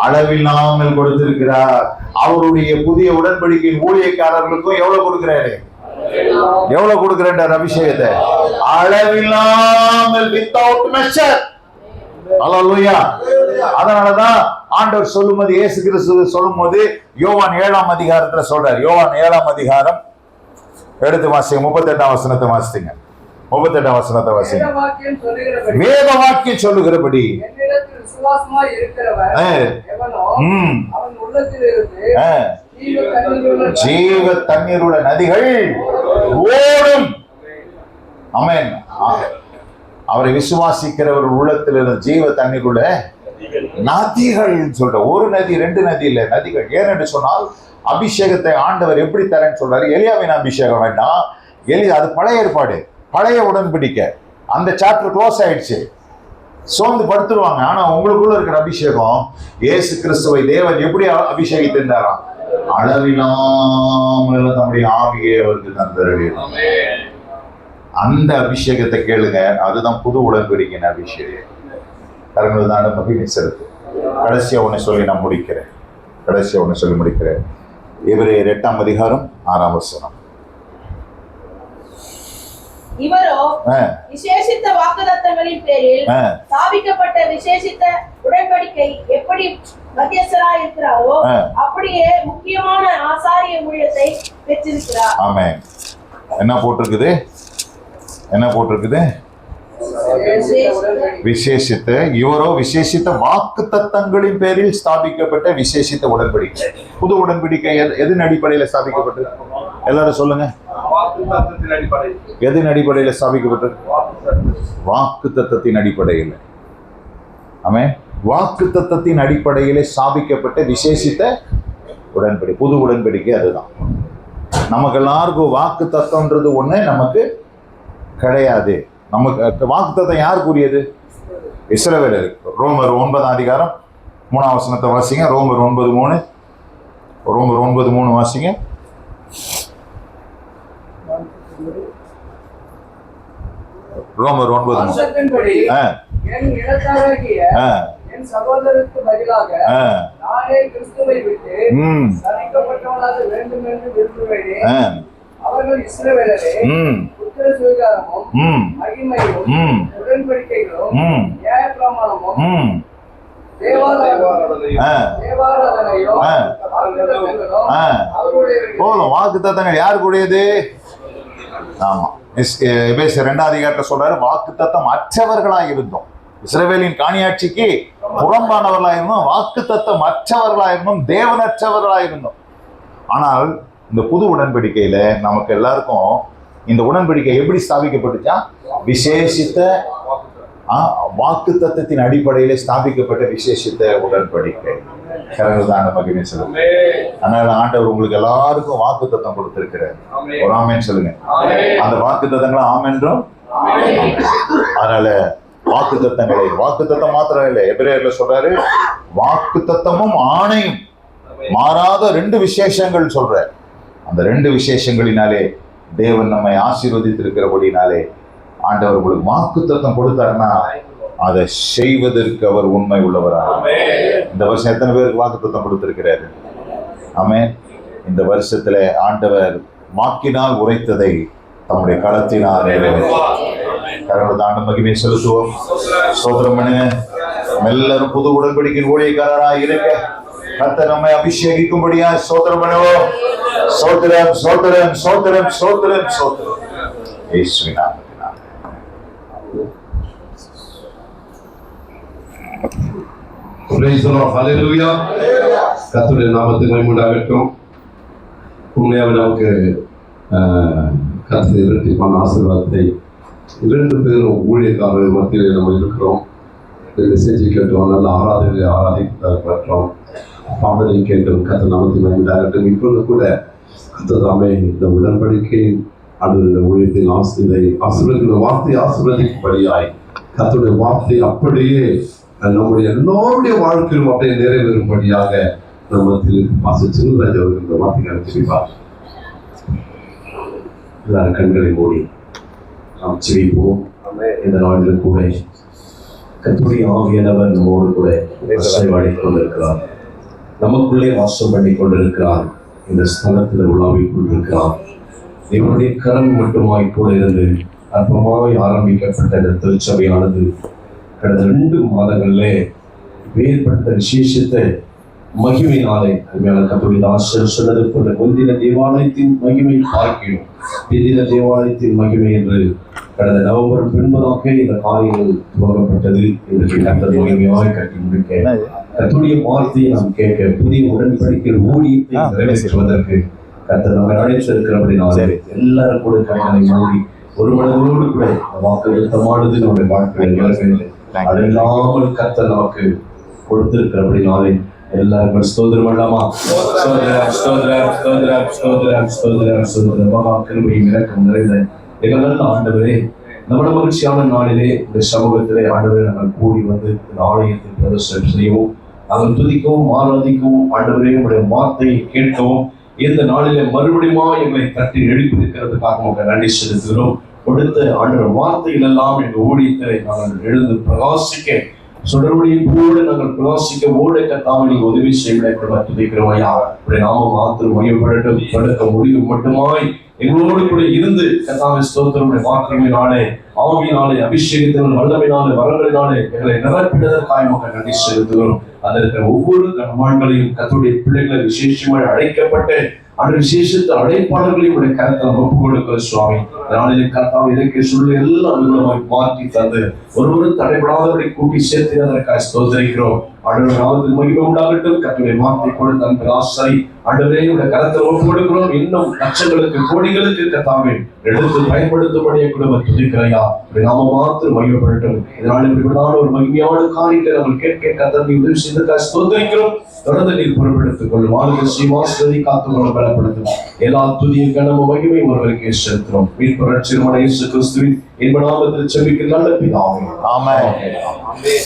அளவில்லாமல் கொடுத்திருக்கிறார். அவருடைய புதிய உடன்படிக்கையின் ஊழியக்காரர்களுக்கும் எவ்வளவு கொடுக்கிறாரு? எவ்வளவு கொடுக்கிறார் அபிஷேகத்தை? அளவில்லாமல், வித்தவுட் மெஷர். அல்லேலூயா. அதனாலதான் ஆண்டவர் சொல்லும்போது, இயேசு கிறிஸ்து சொல்லும்போது யோவான் 7ஆம் அதிகாரத்துல சொல்றார். யோவான் 7ஆம் அதிகாரம் எடுத்து வாசிங்க. 38ஆம் வசனத்தை வாசிங்க. 38ஆம் வசனத்தை வாசிங்க. வேத வாக்கியம் சொல்லுகிறபடி ஜீவ தண்ணீருள்ள நதிகள் ஓடும். ஆமென். அவரை விசுவாசிக்கிறவர் உள்ளத்தில் ஜீவ தண்ணீருள்ள நதிகள் சொல்ற. ஒரு நதி, 2 நதி இல்ல, நதிகள். ஏனென்று சொன்னால் அபிஷேகத்தை ஆண்டவர் எப்படி தரேன்னு சொல்றாரு? எலியாவின் அபிஷேகம் வேண்டாம். அது பழைய ஏற்பாடு, பழைய உடன்படிக்கை. அந்த சாப்டர் க்ளோஸ் ஆயிடுச்சு. சோர்ந்து படுத்துருவாங்க. ஆனா உங்களுக்குள்ள இருக்கிற அபிஷேகம், இயேசு கிறிஸ்துவை தேவன் எப்படி அபிஷேகித்திருந்தாராம்? அளவில்லாமல் தம்முடைய ஆவியை அவருக்கு தந்தர வேண்டும். அந்த அபிஷேகத்தை கேளுங்க. அதுதான் புது உடன்படிக்கையின் அபிஷேகம். கரங்கள் தான் மகிமை செலுத்து. கடைசியா ஒண்ணு சொல்லி நான் முடிக்கிறேன். எபிரேயர் 8ஆம் அதிகாரம் 6ஆம் வசனம். இவரோ விசேஷித்த வாக்குத்தத்தங்களின் பேரில் ஸ்தாபிக்கப்பட்ட விசேஷித்த உடன்படிக்கை எப்படி மத்தியஸ்தராய் இருக்கிறாரோ அப்படியே முக்கியமான ஆசாரிய ஊழியத்தை பெற்றிருக்கிறார். ஆமென். என்ன போட்டிருக்குது? விசேஷித்த. இவரோ விசேஷித்த வாக்குத்தத்தங்களின் பேரில் ஸ்தாபிக்கப்பட்ட விசேஷித்த உடன்படிக்கை. புது உடன்படிக்கை எதன் அடிப்படையில் ஸ்தாபிக்கப்பட்டது? எல்லாரும் சொல்லுங்க. எதன் அடிப்படையில் ஸ்தாபிக்கப்பட்டது? வாக்குத்தத்தத்தின் அடிப்படையில். ஆமென். வாக்குத்தத்தத்தின் அடிப்படையிலே ஸ்தாபிக்கப்பட்ட விசேஷித்த உடன்படிக்கை, புது உடன்படிக்கை. அதுதான் நமக்கு எல்லாருக்கும் வாக்குத்தத்தம்ன்றது ஒண்ணு நமக்கு கிடையாது. நமக்கு வாக்குத்தத்தம் யாருக்குரியது? இஸ்ரவேலருக்கு. ரோமர் 9:3 வாசிங்க. ரோமர் 9:3 வாசிங்க. ரோமர் 9:3. என் இனத்தாராகிய என் சகோதரருக்கு பதிலாக நானே கிறிஸ்துவை விட்டு சபிக்கப்பட்டவனாக வேண்டும் என்று விரும்புவேனே. அவர்கள் இஸ்ரவேலரே, புத்திர சுவிகாரமும் மகிமையும் உடன்படிக்கைகளும் நியாயப்பிரமாணமும் போதும். வாக்குத்தத்தங்கள் யாருக்குரியது? ஆமா, எபேசியர் 2 சொல்றாரு, வாக்குத்தத்தம் அற்றவர்களாக இருந்தோம். இஸ்ரவேலின் காணியாட்சிக்கு புறம்பானவர்களாக இருந்தோம், வாக்குத்தத்தம் அற்றவர்களாக இருந்தோம், தேவனற்றவர்களாக இருந்தோம். ஆனால் இந்த புது உடன்படிக்கையில நமக்கு எல்லாருக்கும் இந்த உடன்படிக்கை எப்படி ஸ்தாபிக்கப்பட்டுச்சா? விசேஷித்த வாக்குத்தத்தத்தின் அடிப்படையிலே ஸ்தாபிக்கப்பட்ட விசேஷித்த உடன்படிக்கை. கரங்கள்தான் மகிமை சொல்லுங்க. அதனால ஆண்டவர் உங்களுக்கு எல்லாருக்கும் வாக்குத்தத்தம் கொடுத்திருக்கிறார். ஒரு ஆமென் சொல்லுங்க. அந்த வாக்குத்தத்தங்களை ஆமென்றும். அதனால வாக்குத்தத்தம் மாத்திரம் இல்லை, எபிரேயர்ல சொல்றாரு, வாக்குத்தத்தமும் ஆணையும் மாறாத 2 விசேஷங்கள் சொல்ற. அந்த 2 விசேஷங்களினாலே தேவன் நம்மை ஆசீர்வதித்திருக்கிறபடினாலே ஆண்டவர் உங்களுக்கு வாக்குத்தத்தம் கொடுத்தாருன்னா அதை செய்வதற்கு அவர் உண்மை உள்ளவராக. இந்த வருஷம் எத்தனை பேருக்கு வாக்குத்தத்தம் கொடுத்திருக்கிறாரு? ஆமென். இந்த வருஷத்துல ஆண்டவர் வாக்கினால் உரைத்ததை தம்முடைய களத்தினால் கடவுள் ஆண்டு மகிமை செலுத்துவோம். ஸ்தோத்திரம் பண்ணுங்க. எல்லாரும் புது உடன்படிக்கையின் ஊழியக்காரராக இருக்க கர்த்தர் நம்மை அபிஷேகிக்கும்படியா ஸ்தோத்திரம் பண்ணுவோம். ஸ்தோத்திரம், ஸ்தோத்திரம், ஸ்தோத்திரம், ஸ்தோத்திரம், ஸ்தோத்திரம். இயேசுவின் நாமத்தினாலே. Praise the Lord. Hallelujah. கர்த்தருடைய நாமத்துக்கு மகிமை உண்டாகட்டும். உண்மையாவே நமக்கு கர்த்தர் இரட்டிப்பான ஆசீர்வாதத்தை 2 பேரும் ஊழியக்காரர்கள் மத்தியில் நம்ம இருக்கிறோம். மெசேஜ் கேட்டோம், நல்ல ஆராதிக்கிறோம், பாடலை கேட்டோம். கர்த்தர் நாமத்துக்கு மகிமை உண்டாகட்டும். இப்பொழுது கூட கர்த்தர் தாமே இந்த உடன்படிக்கை அந்த ஊழியத்தின் ஆசீர்வதிக்கிற வார்த்தையை ஆசீர்வதிக்கும்படியாய் கர்த்தருடைய வார்த்தை அப்படியே நம்முடைய எல்லோருடைய வாழ்க்கையிலும் அப்படியே நிறைவேறும்படியாக நம்ம சின்னராஜ் அவர்கள் இந்த வார்த்தையை அனுப்பிச்சிருப்பார். எல்லாரும் கண்களை மூடி நாம் செவிப்போம். இந்த நாளில் கூட கர்த்தருடைய ஆவியானவர் நம்மோடு கூட அசைவாடிக் கொண்டிருக்கிறார். நமக்குள்ளே வாசம் பண்ணி கொண்டிருக்கிறார். இந்த ஸ்தலத்தில் உலாவிக் கொண்டிருக்கிறார். இவருடைய கரம் மட்டுமாய் கூட இருந்து அற்பமாய் ஆரம்பிக்கப்பட்ட இந்த திருச்சபையானது கடந்த 2 மாதங்களிலே வேறுபட்ட விசேஷித்த மகிமையினாலே அருமையான கர்த்தருடைய ஆசிரியர் சொன்னது போல முந்தின தேவாலயத்தின் மகிமை பார்க்கிறோம், பிந்தின தேவாலயத்தின் மகிமை என்று கடந்த நவம்பர் 9 இந்த காரியங்கள் துவங்கப்பட்டது. இன்றைக்கு கர்த்தர் மகிமையாய் கட்டி முடிக்க கர்த்தருடைய வார்த்தையை நாம் கேட்க புதிய உடன்படிக்கை ஊழியத்தை நிறைவேற்றுவதற்கு கர்த்தர் நம்மை அழைத்திருக்கிறபடினாலே எல்லாரும் கூட கைகளை மூடி ஒரு மனதோடு கூட வாக்கு விருத்தமானது நம்முடைய வாழ்க்கையில் அடையாமல் கர்த்தர் நமக்கு கொடுத்திருக்கிறபடினாலே எல்லாருக்கும் ஸ்தோத்திரம் பண்ணலாமா? மகா கிருபையும் இரக்கம் நிறைந்த எங்கள் நல்ல ஆண்டவரே, நம்முடைய மகிழ்ச்சியான நாளிலே இந்த சமூகத்திலே ஆண்டவரே நாங்கள் கூடி வந்து இந்த ஆலயத்தை பிரதர்சனம் செய்யவும், நாங்கள் துதிக்கவும் ஆராதிக்கவும் ஆண்டவரே உங்களுடைய வார்த்தையை கேட்கவும் இந்த நாளிலே மறுபடியும் எங்களை தட்டி எழுப்பியிருக்கிறதுக்காக நன்றி செலுத்துகிறோம். கொடுத்த ஆண்டவர் வார்த்தைகள் எல்லாம் எங்கள் ஊழியத்தை நாங்கள் எழுந்து பிரகாசிக்க சுடர்வழியை கூட நாங்கள் பிரகாசிக்க ஓட கத்தாம நீங்க உதவி செய்ய துதிக்கிறோம் ஐயா. அப்படி நாம மாத்திரம் மையப்படட்டும் படுக்க முடிவு மட்டுமாய் எங்களோடு கூட இருந்து கத்தாவை ஸ்தோத்திரமுடைய வார்த்தையினாலே ஆவியினாலே அபிஷேகத்தினால் வல்லமையினாலே வரங்களினாலே எங்களை நிரப்பினதற்காக மக்கள் நன்றி செலுத்துகிறோம். அதில் இருக்கிற ஒவ்வொரு கர்மான்களையும் கர்த்தருடைய பிள்ளைகளை விசேஷமாய் அழைக்கப்பட்டு அந்த விசேஷத்தை அடைப்பாளர்களை உடைய கருத்தை ஒப்பு கொடுக்கிற சுவாமி நாளிலே கர்த்தாவை இதற்கு சொல்ல எல்லாம் விதமாய் மாற்றி தந்து ஒருவரும் தடைபடாதபடி கூட்டி சேர்த்து அதற்காக ஸ்தோத்திரிக்கிறோம். ஆண்டவர் நாமத்தில் மகிமை உண்டாகட்டும். கர்த்தருடைய வார்த்தை கொடுத்த அந்த ஆசாரி ஆண்டவரே உடைய கரத்தை ஒப்பு கொடுக்கிறோம். இன்னும் லட்சங்களுக்கு கோடிகளுக்கு கர்த்தாவே எடுத்து பயன்படுத்தும்படியே குடும்ப துதிக்கிறையா நாம மாத்திரம் மகிமைப்படட்டும். இதனால் இப்படிப்படான ஒரு மகிமையான காரியத்தை நம்ம கேட்க கர்த்தர் நீ உதவி செய்ததற்காக ஸ்தோத்திரிக்கிறோம். தொடர்ந்து நீர் பொறுப்பெடுத்துக் கொள்ளும். வாழ்க்கை ஸ்ரீவாசதி காத்துக்கொள்ள பலப்படுத்தும். எல்லா துதியும் கனம மகிமை ஒருவருக்கே செலுத்துகிறோம். மீட்பு ரட்சகரான இயேசு கிறிஸ்துவின் இன்ப நாமத்தில் ஜெபிக்கிறோம் நல்ல பிதாவே. ஆமென்.